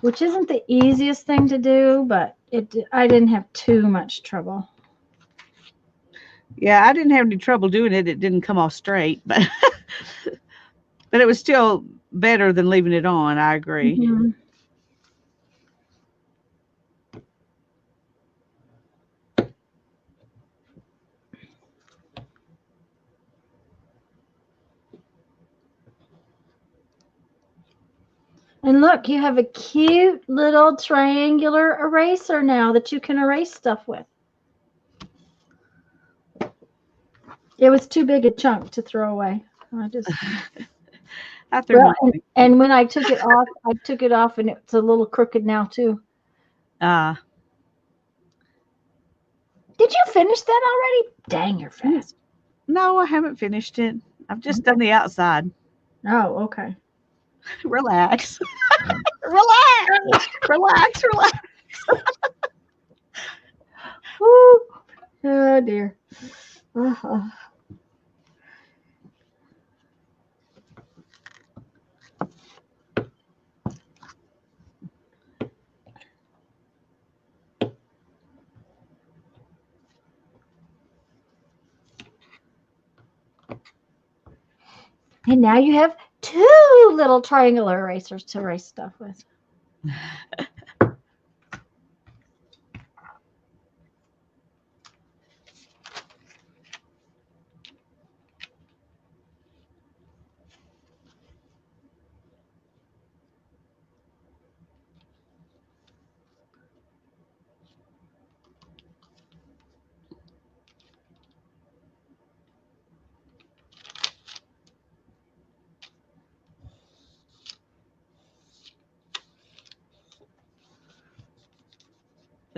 Speaker 3: which isn't the easiest thing to do, but I didn't have too much trouble.
Speaker 2: Yeah, I didn't have any trouble doing it. It didn't come off straight, but but it was still better than leaving it on. I agree.
Speaker 3: Mhm. And look, you have a cute little triangular eraser now that you can erase stuff with. It was too big a chunk to throw away. I just
Speaker 2: I threw
Speaker 3: well,
Speaker 2: mine.
Speaker 3: and when I took it off, and it's a little crooked now too. Did you finish that already? Dang, you're fast.
Speaker 2: No, I haven't finished it. I've just done the outside.
Speaker 3: Oh, okay.
Speaker 2: Relax. Relax. Relax. Relax.
Speaker 3: Woo. Oh dear. Uh-huh. And now you have 2 little triangular erasers to erase stuff with.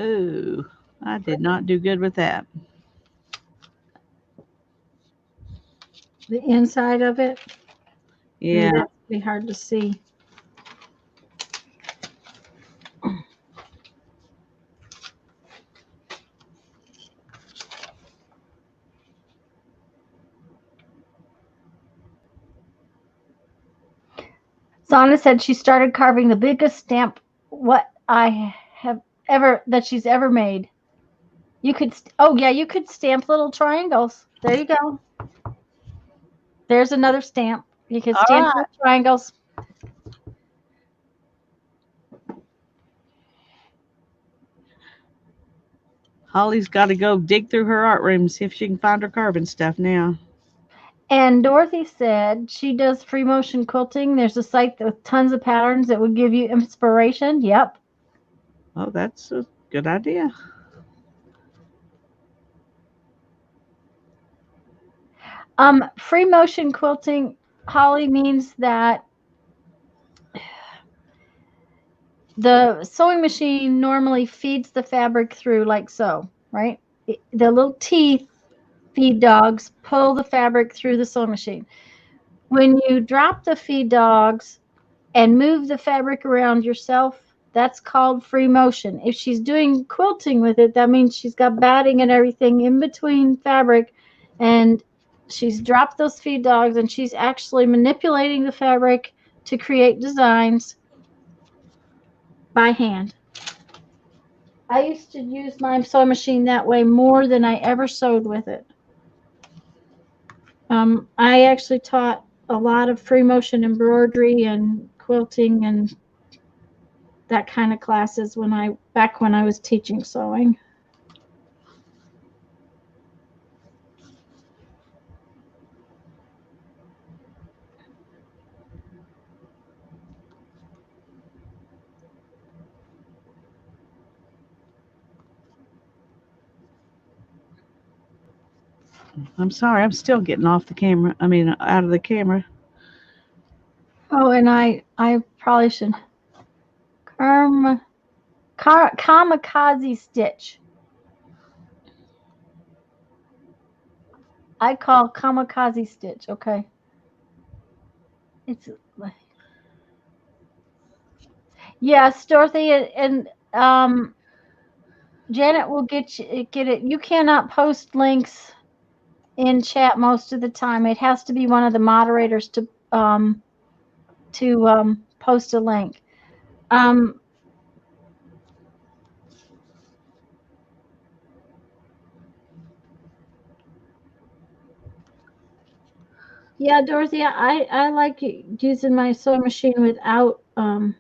Speaker 2: Ooh, I did not do good with that.
Speaker 1: The inside of it.
Speaker 2: Yeah.
Speaker 1: That's be hard to see.
Speaker 3: Zana said she started carving the biggest stamp that she's ever made. You could, oh yeah, you could stamp little triangles. There you go. There's another stamp. You can
Speaker 2: All
Speaker 3: stamp
Speaker 2: right.
Speaker 3: little triangles.
Speaker 2: Holly's got to go dig through her art room, see if she can find her carving stuff now.
Speaker 3: And Dorothy said she does free motion quilting. There's a site with tons of patterns that would give you inspiration. Yep.
Speaker 2: Oh, that's a good idea.
Speaker 3: Free motion quilting, Holly, means that the sewing machine normally feeds the fabric through like so, right? The little teeth feed dogs pull the fabric through the sewing machine. When you drop the feed dogs and move the fabric around yourself, that's called free motion. If she's doing quilting with it, that means she's got batting and everything in between fabric, and she's dropped those feed dogs and she's actually manipulating the fabric to create designs by hand. I used to use my sewing machine that way more than I ever sewed with it. I actually taught a lot of free motion embroidery and quilting and that kind of classes back when I was teaching sewing.
Speaker 2: I'm sorry, I'm still getting off the camera. I mean, out of the camera.
Speaker 3: Oh, and I probably should. Kamikaze stitch. I call kamikaze stitch. Okay. It's yes, Dorothy, and Janet will get it. You cannot post links in chat most of the time. It has to be one of the moderators to post a link. Yeah, Dorothy, I like using my sewing machine without my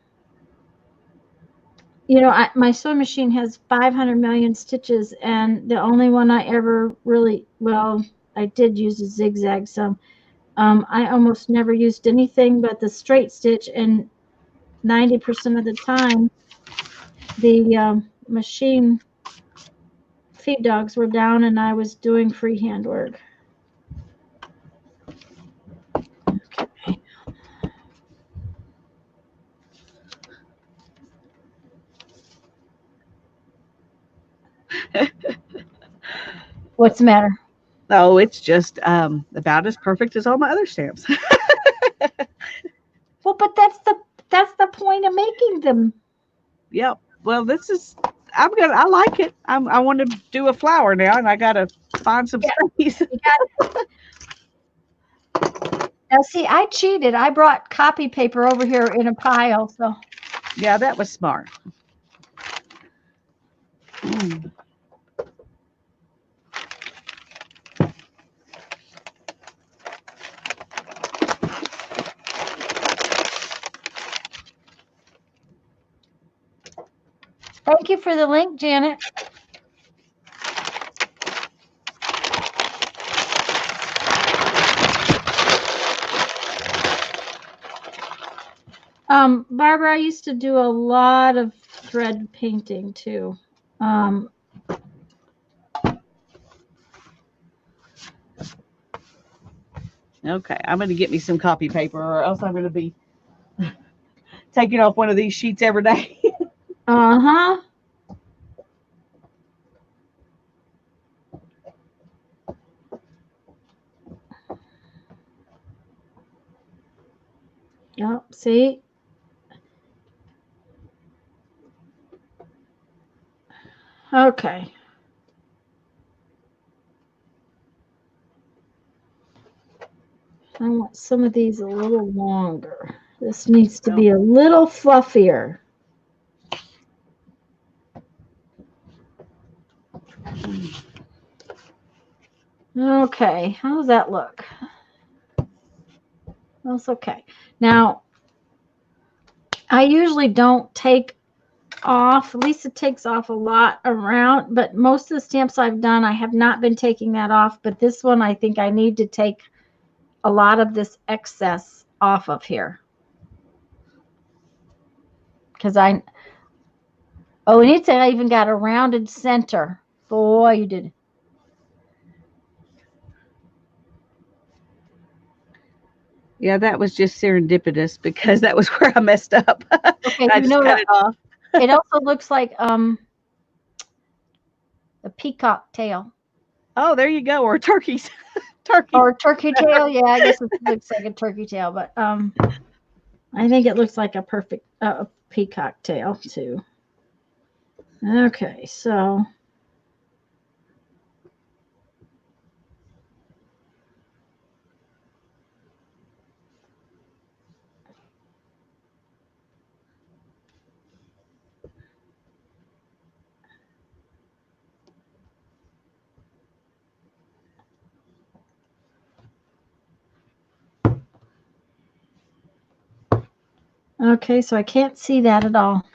Speaker 3: sewing machine has 500 million stitches, and the only one I ever really, well, I did use a zigzag some. I almost never used anything but the straight stitch, and 90% of the time, the machine feed dogs were down, and I was doing freehand work. What's the matter?
Speaker 2: No, it's just about as perfect as all my other stamps.
Speaker 3: Well, but that's the point of making them.
Speaker 2: Yep. Well, I like it. I want to do a flower now, and I gotta find some space.
Speaker 3: Now, see, I cheated. I brought copy paper over here in a pile, so.
Speaker 2: Yeah, that was smart. Mm.
Speaker 3: Thank you for the link, Janet.
Speaker 1: Barbara, I used to do a lot of thread painting too.
Speaker 2: Okay, I'm going to get me some copy paper, or else I'm going to be taking off one of these sheets every day.
Speaker 1: Uh-huh. Yep, see? Okay. I want some of these a little longer. This needs to be a little fluffier. Okay, how does that look? That's okay. Now, I usually don't take off. Lisa takes off a lot around, but most of the stamps I've done, I have not been taking that off. But this one, I think I need to take a lot of this excess off of here. Because and it's I even got a rounded center. Boy, you did.
Speaker 2: Yeah, that was just serendipitous because that was where I messed up.
Speaker 3: Okay,
Speaker 2: I just cut it off.
Speaker 3: It also looks like a peacock tail.
Speaker 2: Oh, there you go. Or turkeys. Turkey.
Speaker 3: Or turkey tail. Yeah, I guess it looks like a turkey tail, but
Speaker 1: I think it looks like a perfect peacock tail too. Okay, so okay, so I can't see that at all.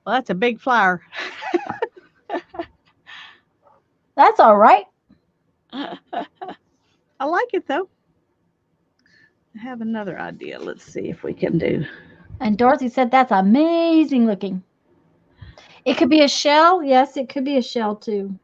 Speaker 2: Well, that's a big flower.
Speaker 3: That's all right.
Speaker 2: I like it though. I have another idea. Let's see if we can do.
Speaker 3: And Dorothy said that's amazing looking. It could be a shell.
Speaker 1: Yes, it could be a shell too.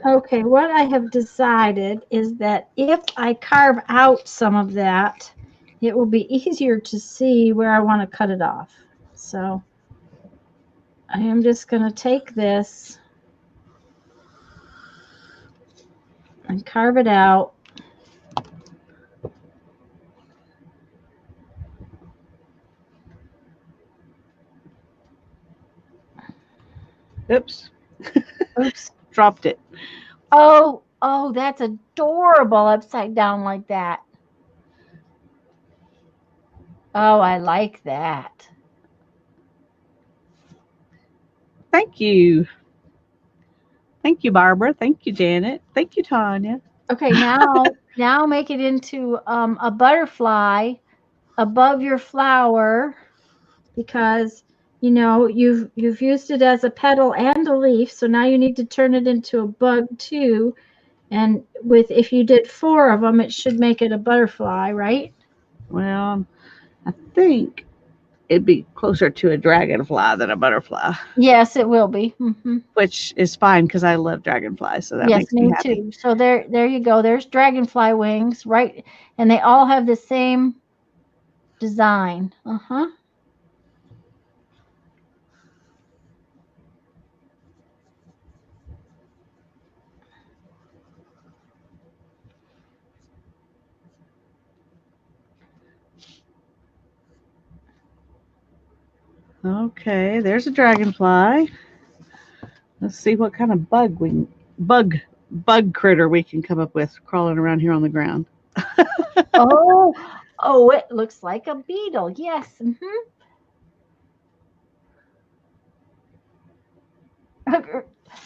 Speaker 1: Okay, what I have decided is that if I carve out some of that, it will be easier to see where I want to cut it off. So I am just going to take this and carve it out.
Speaker 2: Oops.
Speaker 1: Oops.
Speaker 2: Dropped it.
Speaker 3: Oh, that's adorable upside down like that. Oh, I like that.
Speaker 2: Thank you. Thank you, Barbara. Thank you, Janet. Thank you, Tanya.
Speaker 3: Okay, now make it into a butterfly above your flower, because you've used it as a petal and a leaf, so now you need to turn it into a bug too. And if you did 4 of them, it should make it a butterfly, right?
Speaker 2: Well, I think it'd be closer to a dragonfly than a butterfly.
Speaker 3: Yes, it will be. Mm-hmm.
Speaker 2: Which is fine because I love dragonflies, so that
Speaker 3: Yes,
Speaker 2: makes me
Speaker 3: me
Speaker 2: happy.
Speaker 3: too. So there you go. There's dragonfly wings, right? And they all have the same design. Uh-huh.
Speaker 2: Okay, there's a dragonfly. Let's see what kind of bug critter we can come up with crawling around here on the ground.
Speaker 3: Oh, it looks like a beetle. Yes. Mm-hmm.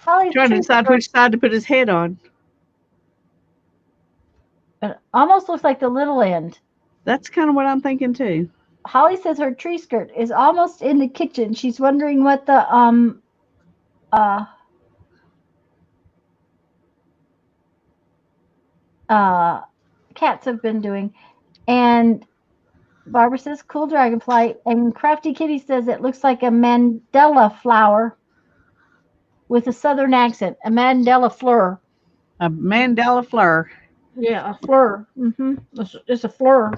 Speaker 3: Holly's
Speaker 2: Trying to
Speaker 3: tree
Speaker 2: decide
Speaker 3: skirt,
Speaker 2: which side to put his head on.
Speaker 3: it almost looks like the little end.
Speaker 2: That's kind of what I'm thinking too.
Speaker 3: Holly says her tree skirt is almost in the kitchen. She's wondering what the uh uh cats have been doing. And Barbara says cool dragonfly, and Crafty Kitty says it looks like a Mandela flower with a southern accent, a Mandela fleur.
Speaker 2: A Mandela fleur.
Speaker 1: Yeah, a fleur. It's a fleur.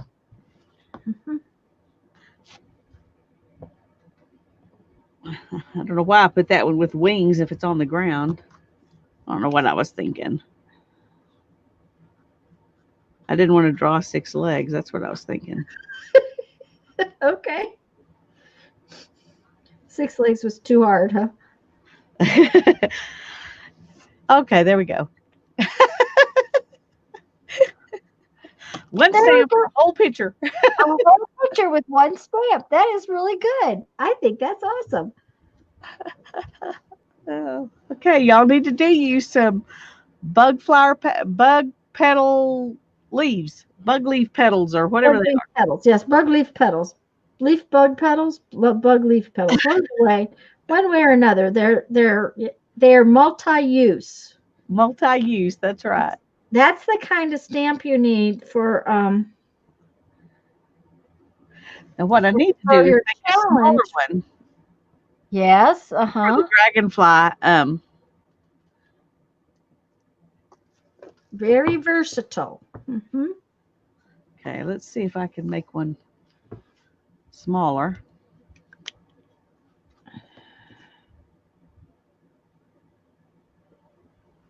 Speaker 2: I don't know why I put that one with wings if it's on the ground. I don't know what I was thinking. I didn't want to draw 6 legs. That's what I was thinking.
Speaker 1: Okay. 6 legs was too hard, huh?
Speaker 2: Okay, there we go. One
Speaker 3: There
Speaker 2: stamp,
Speaker 3: we go.
Speaker 2: whole picture.
Speaker 3: A whole picture with one stamp. That is really good. I think that's awesome.
Speaker 2: Oh, okay, y'all need to do use some bug petal leaves, bug leaf petals, or whatever
Speaker 1: Bug
Speaker 2: they
Speaker 1: leaf petals. Yes, bug leaf petals. Leaf bug petals, bug leaf petals. One way or another, they're multi-use.
Speaker 2: are. Multi-use. That's right.
Speaker 1: That's the kind of stamp you need for
Speaker 2: And what I need to
Speaker 1: for
Speaker 2: do is
Speaker 1: your
Speaker 2: make a smaller
Speaker 1: challenge.
Speaker 2: one
Speaker 3: Yes,
Speaker 2: for the dragonfly.
Speaker 1: Very versatile.
Speaker 2: Okay, let's see if I can make one smaller.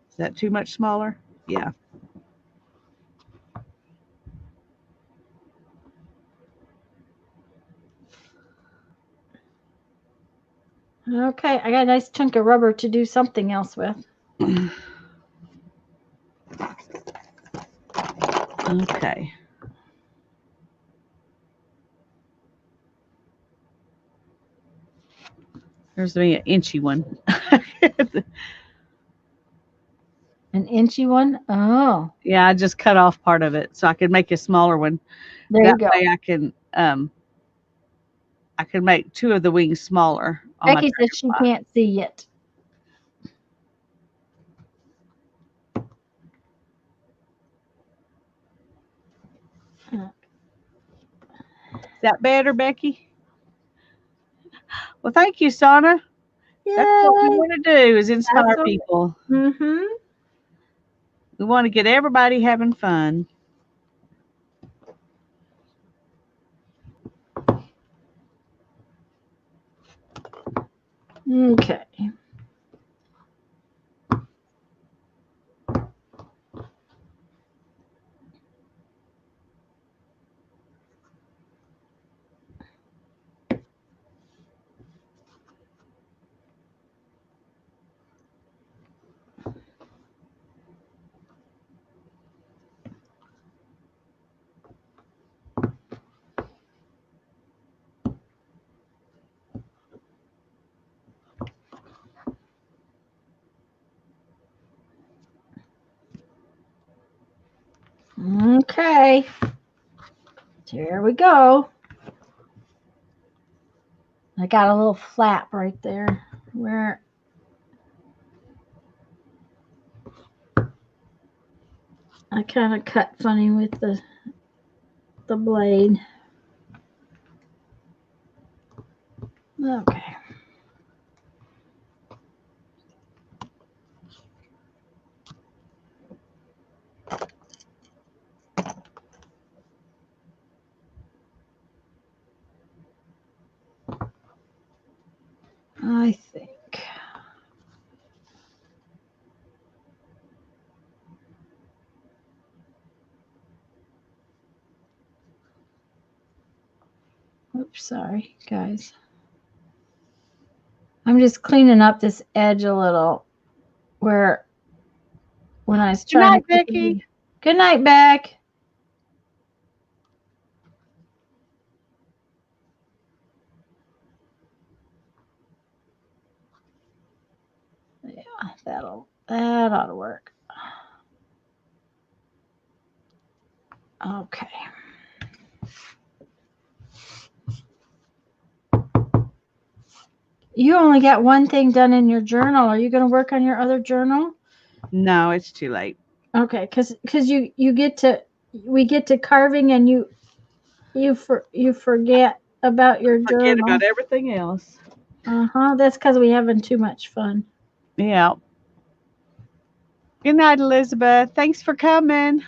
Speaker 2: Is that too much smaller? Yeah.
Speaker 1: Okay, I got a nice chunk of rubber to do something else with.
Speaker 2: Okay. There's me an inchy one.
Speaker 3: an inchy one. Oh,
Speaker 2: Yeah, I just cut off part of it so I could make a smaller one.
Speaker 3: there
Speaker 2: That
Speaker 3: you go.
Speaker 2: way I can make 2 of the wings smaller on my
Speaker 3: Becky says she
Speaker 2: dragonfly.
Speaker 3: can't see it.
Speaker 2: Is that better, Becky? Well, thank you, Sana. That's what we
Speaker 3: Yay!
Speaker 2: want to do is inspire
Speaker 1: That's what-
Speaker 2: people.
Speaker 1: Mm-hmm.
Speaker 2: We want to get everybody having fun.
Speaker 1: Okay. Okay. Here we go. I got a little flap right there where I kind of cut funny with the blade. Okay. I think. Oops, sorry, guys. I'm just cleaning up this edge a little where when I was
Speaker 2: Good
Speaker 1: trying
Speaker 2: night,
Speaker 1: to put
Speaker 2: Becky.
Speaker 1: Good night, Beck. That ought to work. Okay. You only got one thing done in your journal. Are you going to work on your other journal?
Speaker 2: No, it's too late.
Speaker 1: Okay, because we get to carving and you forget about your
Speaker 2: Forget
Speaker 1: journal.
Speaker 2: about everything else.
Speaker 1: That's because we having too much fun.
Speaker 2: Yeah. Good night, Elizabeth. Thanks for coming.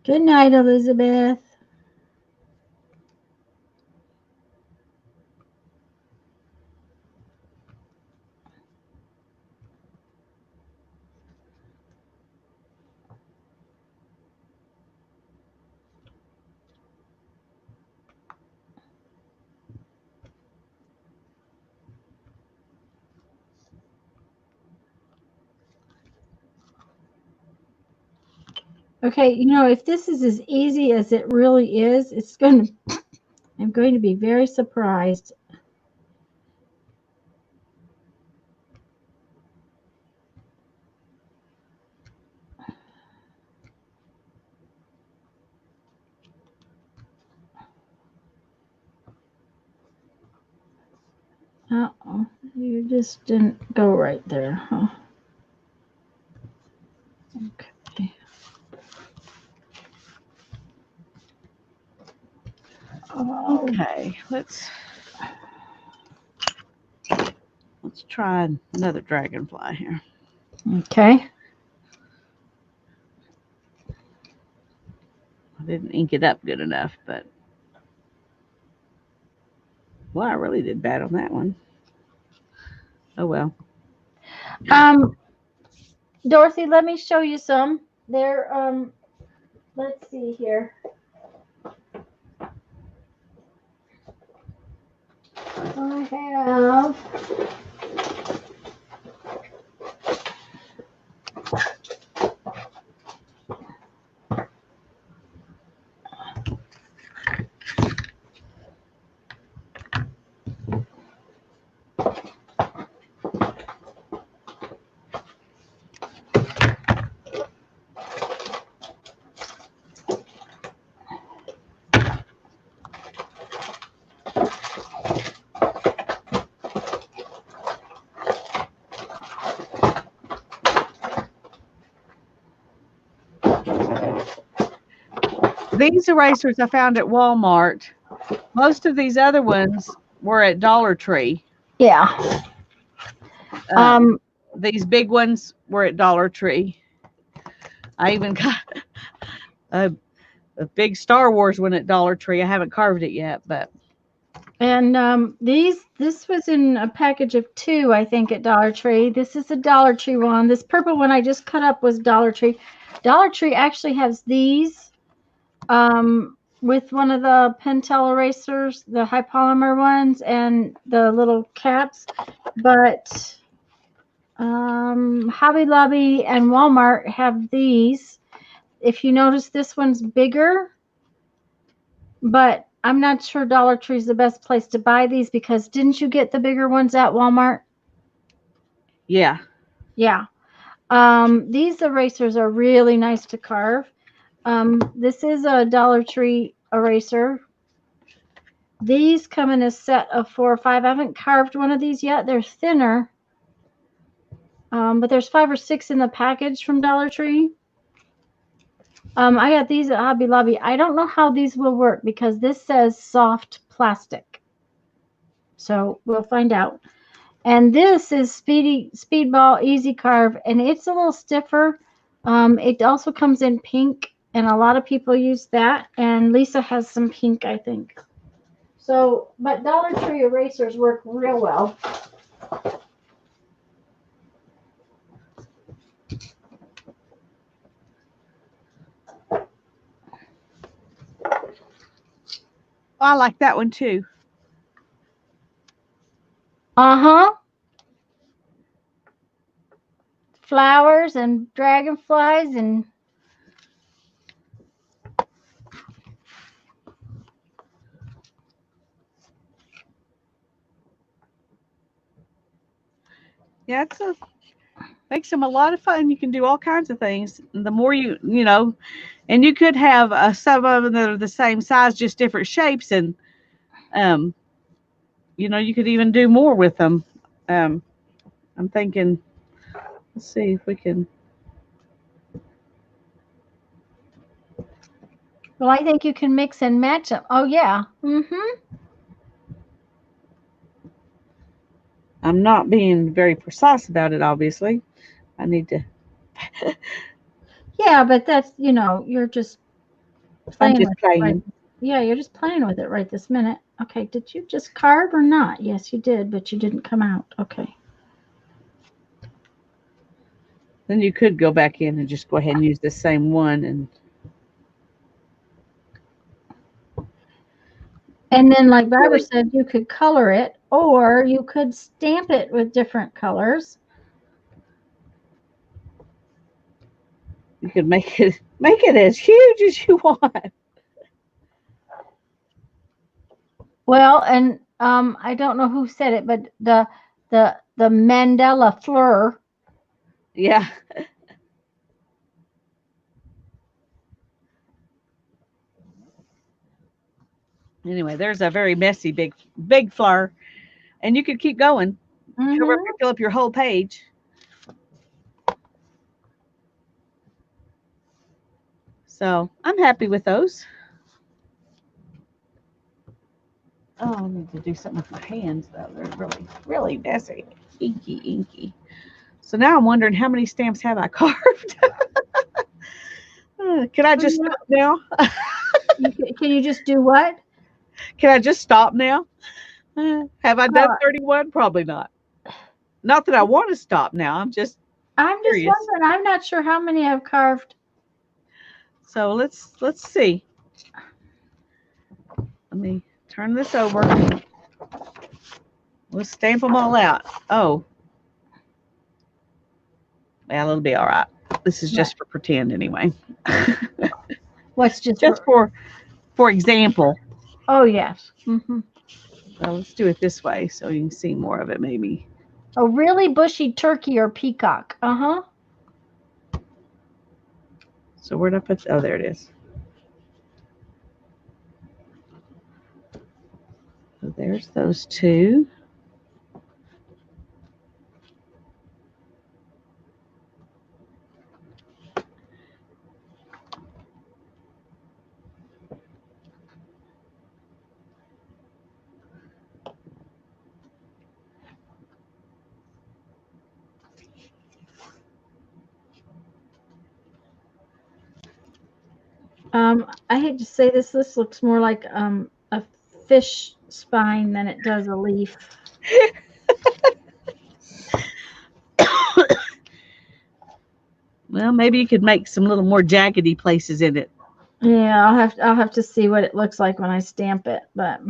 Speaker 1: Good night, Elizabeth. Okay, if this is as easy as it really is, I'm going to be very surprised. Uh-oh, you just didn't go right there, huh? Okay.
Speaker 2: Okay, let's try another dragonfly here.
Speaker 1: Okay.
Speaker 2: I didn't ink it up good enough, but well, I really did bad on that one. Oh well.
Speaker 1: Dorothy, let me show you some. They're let's see here. I have
Speaker 2: These erasers I found at Walmart. Most of these other ones were at Dollar Tree.
Speaker 1: yeah.
Speaker 2: These big ones were at Dollar Tree. I even got a big Star Wars one at Dollar Tree. I haven't carved it yet, but
Speaker 1: And this was in a package of 2, I think, at Dollar Tree. This is a Dollar Tree one. This purple one I just cut up was Dollar Tree. Dollar Tree actually has these with one of the Pentel erasers, the high polymer ones, and the little caps. But Hobby Lobby and Walmart have these. If you notice, this one's bigger, but I'm not sure Dollar Tree is the best place to buy these because didn't you get the bigger ones at Walmart?
Speaker 2: yeah.
Speaker 1: Yeah. These erasers are really nice to carve. This is a Dollar Tree eraser. These come in a set of 4 or 5. I haven't carved one of these yet. They're thinner. But there's 5 or 6 in the package from Dollar Tree. I got these at Hobby Lobby. I don't know how these will work because this says soft plastic. So we'll find out. And this is Speedball Easy Carve, and it's a little stiffer. It also comes in pink, and a lot of people use that. And Lisa has some pink, I think. So, but Dollar Tree erasers work real well.
Speaker 2: I like that one too.
Speaker 1: Uh-huh. Flowers and dragonflies and
Speaker 2: Yeah, makes them a lot of fun. You can do all kinds of things. The more you know, and you could have some of them that are the same size, just different shapes, and you could even do more with them. I'm thinking, let's see if we can.
Speaker 1: well, I think you can mix and match them. Oh yeah. Mm-hmm.
Speaker 2: I'm not being very precise about it, obviously. I need to.
Speaker 1: Yeah, but that's you're just
Speaker 2: I'm
Speaker 1: playing
Speaker 2: just
Speaker 1: with it, right?
Speaker 2: playing.
Speaker 1: Yeah, you're just playing with it right this minute. Okay, did you just carve or not? Yes, you did, but you didn't come out. Okay.
Speaker 2: Then you could go back in and just go ahead and use the same one.
Speaker 1: And then, like Barbara said, you could color it, or you could stamp it with different colors.
Speaker 2: You could make it as huge as you want.
Speaker 1: Well, and I don't know who said it, but the Mandela fleur.
Speaker 2: Yeah. Anyway, there's a very messy big flower, and you could keep going. Cover
Speaker 1: Mm-hmm.
Speaker 2: fill up your whole page. So I'm happy with those. Oh, I need to do something with my hands though. They're really, really messy. Inky. So now I'm wondering how many stamps have I carved? Can I just stop now?
Speaker 1: Can you just do what?
Speaker 2: Can I just stop now? Have I done 31? Probably not. Not that I want to stop now. I'm just curious.
Speaker 1: Wondering. I'm not sure how many I've carved.
Speaker 2: So let's see. Let me turn this over. Let's stamp them all out. Oh. Well, it'll be all right. This is just for pretend anyway.
Speaker 1: What's just
Speaker 2: for example.
Speaker 1: Oh, yes. Mm-hmm.
Speaker 2: Well, let's do it this way so you can see more of it maybe.
Speaker 1: A really bushy turkey or peacock. Uh-huh.
Speaker 2: So where'd I put? Oh, there it is. So there's those two.
Speaker 1: I hate to say this. This looks more like a fish spine than it does a leaf.
Speaker 2: Well, maybe you could make some little more jaggedy places in it.
Speaker 1: Yeah, I'll have to see what it looks like when I stamp it, but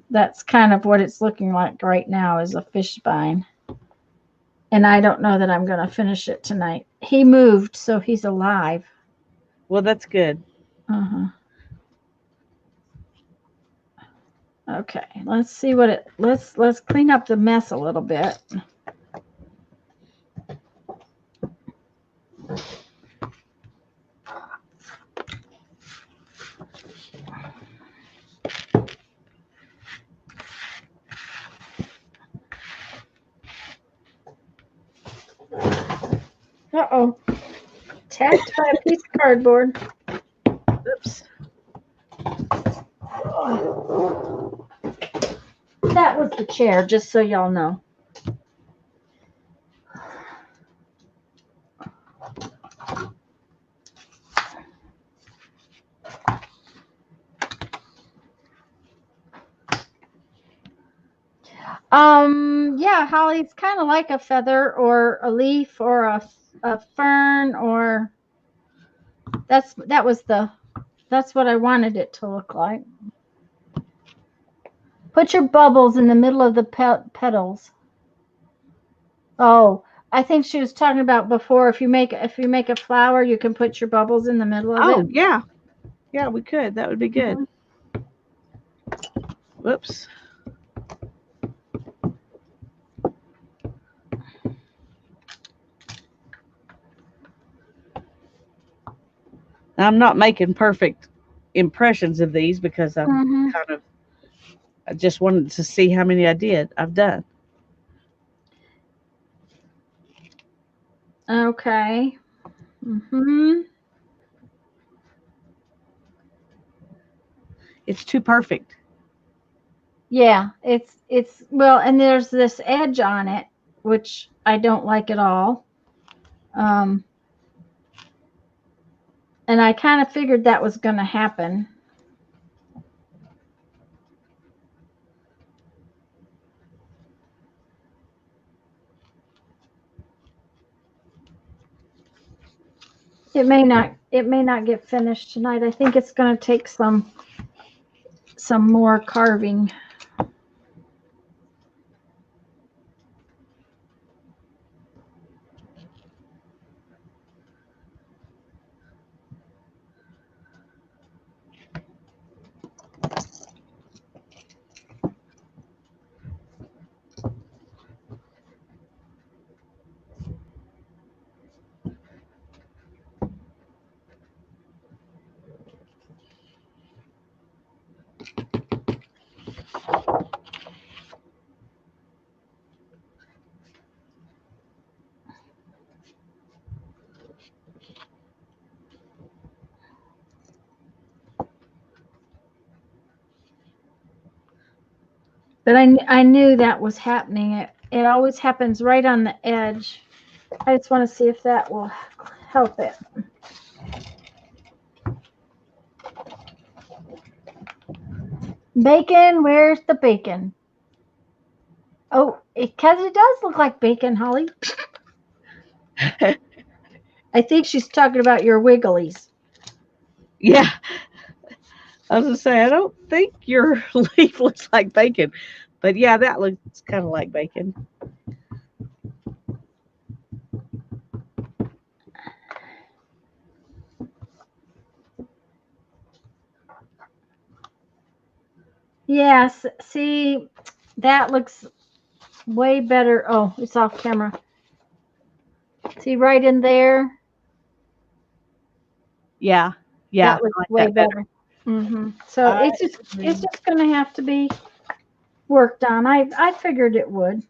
Speaker 1: that's kind of what it's looking like right now is a fish spine. And I don't know that I'm going to finish it tonight. He moved, so he's alive.
Speaker 2: Well, that's good.
Speaker 1: Uh-huh. Okay, let's see what it let's clean up the mess a little bit. Uh-oh. Tapped by a piece of cardboard.
Speaker 2: Oops.
Speaker 1: That was the chair, just so y'all know. Yeah, Holly's kind of like a feather or a leaf or a fern, or that's what I wanted it to look like. Put your bubbles in the middle of the petals. Oh, I think she was talking about before. If you make a flower, you can put your bubbles in the middle of
Speaker 2: Oh,
Speaker 1: it.
Speaker 2: yeah. Yeah, we could. That would be good. Whoops. I'm not making perfect impressions of these because I'm I just wanted to see how many I've done.
Speaker 1: Okay.
Speaker 2: It's too perfect.
Speaker 1: Yeah, it's well, and there's this edge on it, which I don't like at all. And I kind of figured that was going to happen. It may not get finished tonight. I think it's going to take some more carving. But I knew that was happening. It always happens right on the edge. I just want to see if that will help it. Bacon, where's the bacon? Oh, because it does look like bacon, Holly. I think she's talking about your wigglies.
Speaker 2: Yeah. I was going to say, I don't think your leaf looks like bacon. But yeah, that looks kind of like bacon.
Speaker 1: Yes, see, that looks way better. Oh, it's off camera. See right in there?
Speaker 2: Yeah. Yeah.
Speaker 1: That looks
Speaker 2: I like
Speaker 1: way
Speaker 2: that
Speaker 1: better. So it's just going to have to be worked on. I figured it would.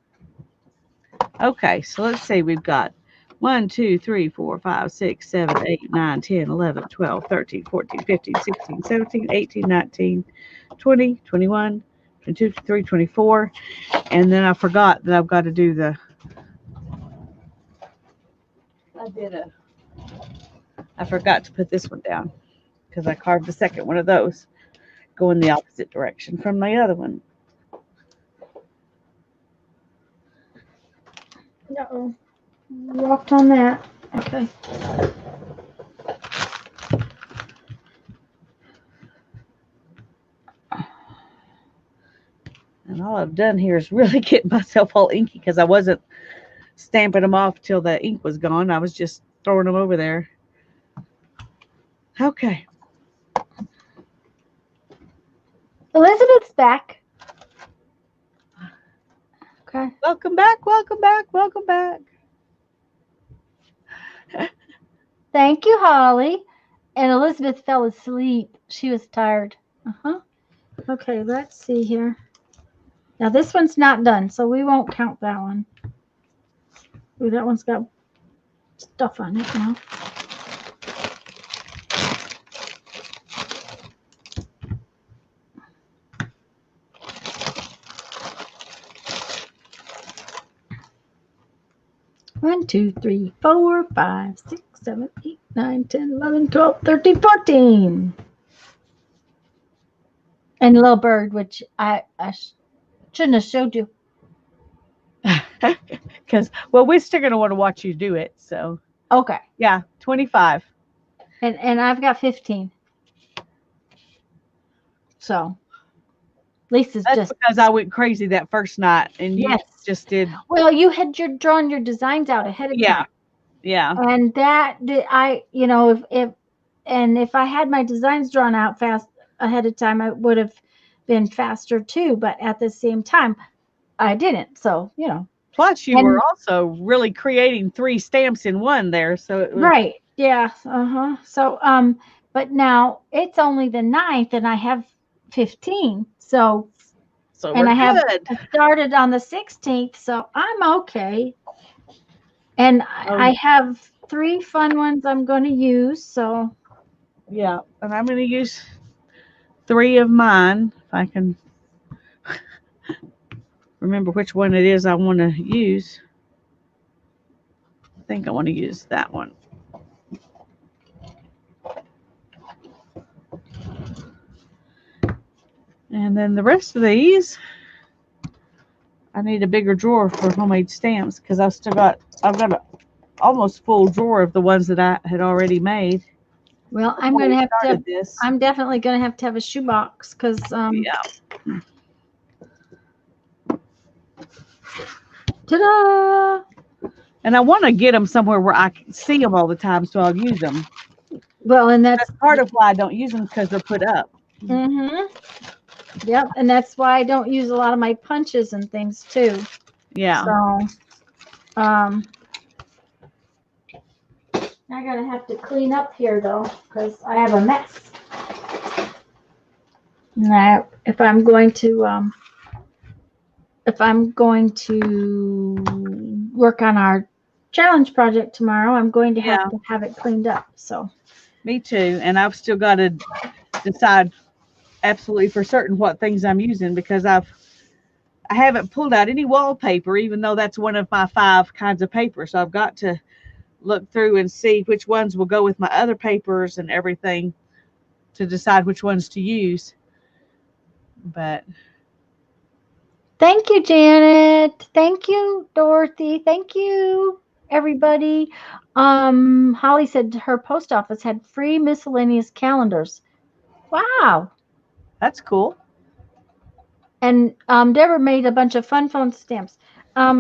Speaker 2: Okay, so let's see. We've got 1, 2, 3, 4, 5, 6, 7, 8, 9, 10, 11, 12, 13, 14, 15, 16, 17, 18, 19, 20, 21, 22, 23, 24. And then I forgot that I've got to do I forgot to put this one down because I carved the second one of those going the opposite direction from the other one.
Speaker 1: Uh-oh. Walked on that. Okay.
Speaker 2: And all I've done here is really get myself all inky because I wasn't stamping them off till the ink was gone. I was just throwing them over there. Okay.
Speaker 3: Elizabeth's back.
Speaker 1: Okay.
Speaker 2: Welcome back. Welcome back. Welcome back.
Speaker 3: Thank you, Holly. And Elizabeth fell asleep. She was tired.
Speaker 1: Okay, let's see here. Now this one's not done, so we won't count that one. Ooh, that one's got stuff on it now. 1, 2, 3, 4, 5, 6, 7, 8, 9, 10, 11, 12, 13, 14. And little bird, which I shouldn't have showed you.
Speaker 2: Because, well, we're still going to want to watch you do it. So,
Speaker 1: Okay.
Speaker 2: yeah, 25.
Speaker 1: And I've got 15. So Lisa's
Speaker 2: That's
Speaker 1: just,
Speaker 2: because I went crazy that first night and you
Speaker 1: yes.
Speaker 2: just did.
Speaker 1: Well, you had drawn your designs out ahead of
Speaker 2: Yeah.
Speaker 1: time.
Speaker 2: Yeah.
Speaker 1: And that did if I had my designs drawn out fast ahead of time, I would have been faster too. But at the same time, I didn't. So,
Speaker 2: Plus, you
Speaker 1: And-
Speaker 2: were also really creating 3 stamps in one there. So it was.
Speaker 1: right. Yeah. Uh-huh. So, but now it's only the 9th and I have 15. So,
Speaker 2: So
Speaker 1: and
Speaker 2: we're
Speaker 1: I
Speaker 2: good.
Speaker 1: started on the 16th. So I'm okay. And I have 3 fun ones I'm going to use. So,
Speaker 2: Yeah. And I'm going to use 3 of mine if I can remember which one it is I want to use. I think I want to use that one. And then the rest of these, I need a bigger drawer for homemade stamps because I've got an almost full drawer of the ones that I had already made.
Speaker 1: well, I'm going to have to,
Speaker 2: this.
Speaker 1: I'm definitely going to have a shoebox because,
Speaker 2: Yeah.
Speaker 1: ta-da!
Speaker 2: And I want to get them somewhere where I can see them all the time so I'll use them.
Speaker 1: Well, and that's
Speaker 2: Part of why I don't use them because they're put up.
Speaker 1: Mm-hmm. Yep, and that's why I don't use a lot of my punches and things too.
Speaker 2: Yeah.
Speaker 1: So, I gotta have to clean up here though, because I have a mess. Now, if I'm going to work on our challenge project tomorrow, I'm going to have to have it cleaned up. So.
Speaker 2: Me too. And I've still got to decide absolutely for certain what things I'm using because I haven't pulled out any wallpaper, even though that's one of my 5 kinds of paper. So I've got to look through and see which ones will go with my other papers and everything to decide which ones to use. But
Speaker 1: thank you, Janet. Thank you, Dorothy. Thank you, everybody. Holly said her post office had free miscellaneous calendars. Wow.
Speaker 2: that's cool.
Speaker 1: And Deborah made a bunch of fun phone stamps. I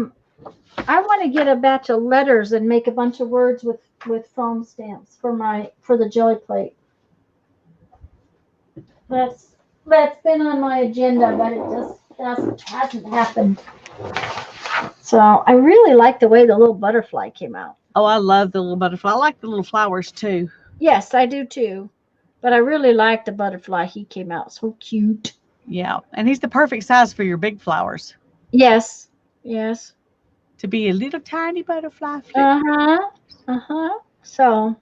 Speaker 1: want to get a batch of letters and make a bunch of words with foam stamps for the jelly plate. That's been on my agenda, but it just hasn't happened. So I really like the way the little butterfly came out.
Speaker 2: Oh, I love the little butterfly. I like the little flowers too.
Speaker 1: Yes, I do too. But I really like the butterfly. He came out so cute.
Speaker 2: Yeah. And he's the perfect size for your big flowers.
Speaker 1: Yes. Yes.
Speaker 2: To be a little tiny butterfly.
Speaker 1: So.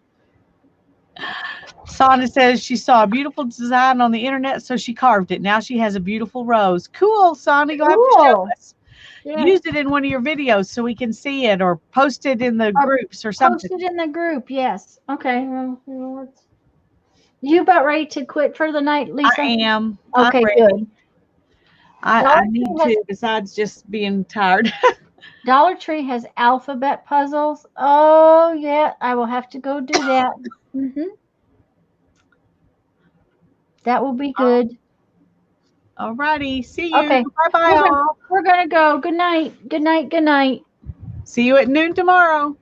Speaker 2: Sana says she saw a beautiful design on the internet, so she carved it. Now she has a beautiful rose. Cool, Sana. You'll have to show us. Yeah. Use it in one of your videos so we can see it, or post it in the groups or something.
Speaker 1: Post it in the group, yes. Okay. Well, you about ready to quit for the night, Lisa?
Speaker 2: I am.
Speaker 1: Okay, good.
Speaker 2: I need to, besides just being tired.
Speaker 1: Dollar Tree has alphabet puzzles. Oh, yeah. I will have to go do that. That will be good.
Speaker 2: All righty. See you.
Speaker 1: Okay.
Speaker 2: Bye-bye, all.
Speaker 1: We're going to go. Good night. Good night. Good night.
Speaker 2: See you at noon tomorrow.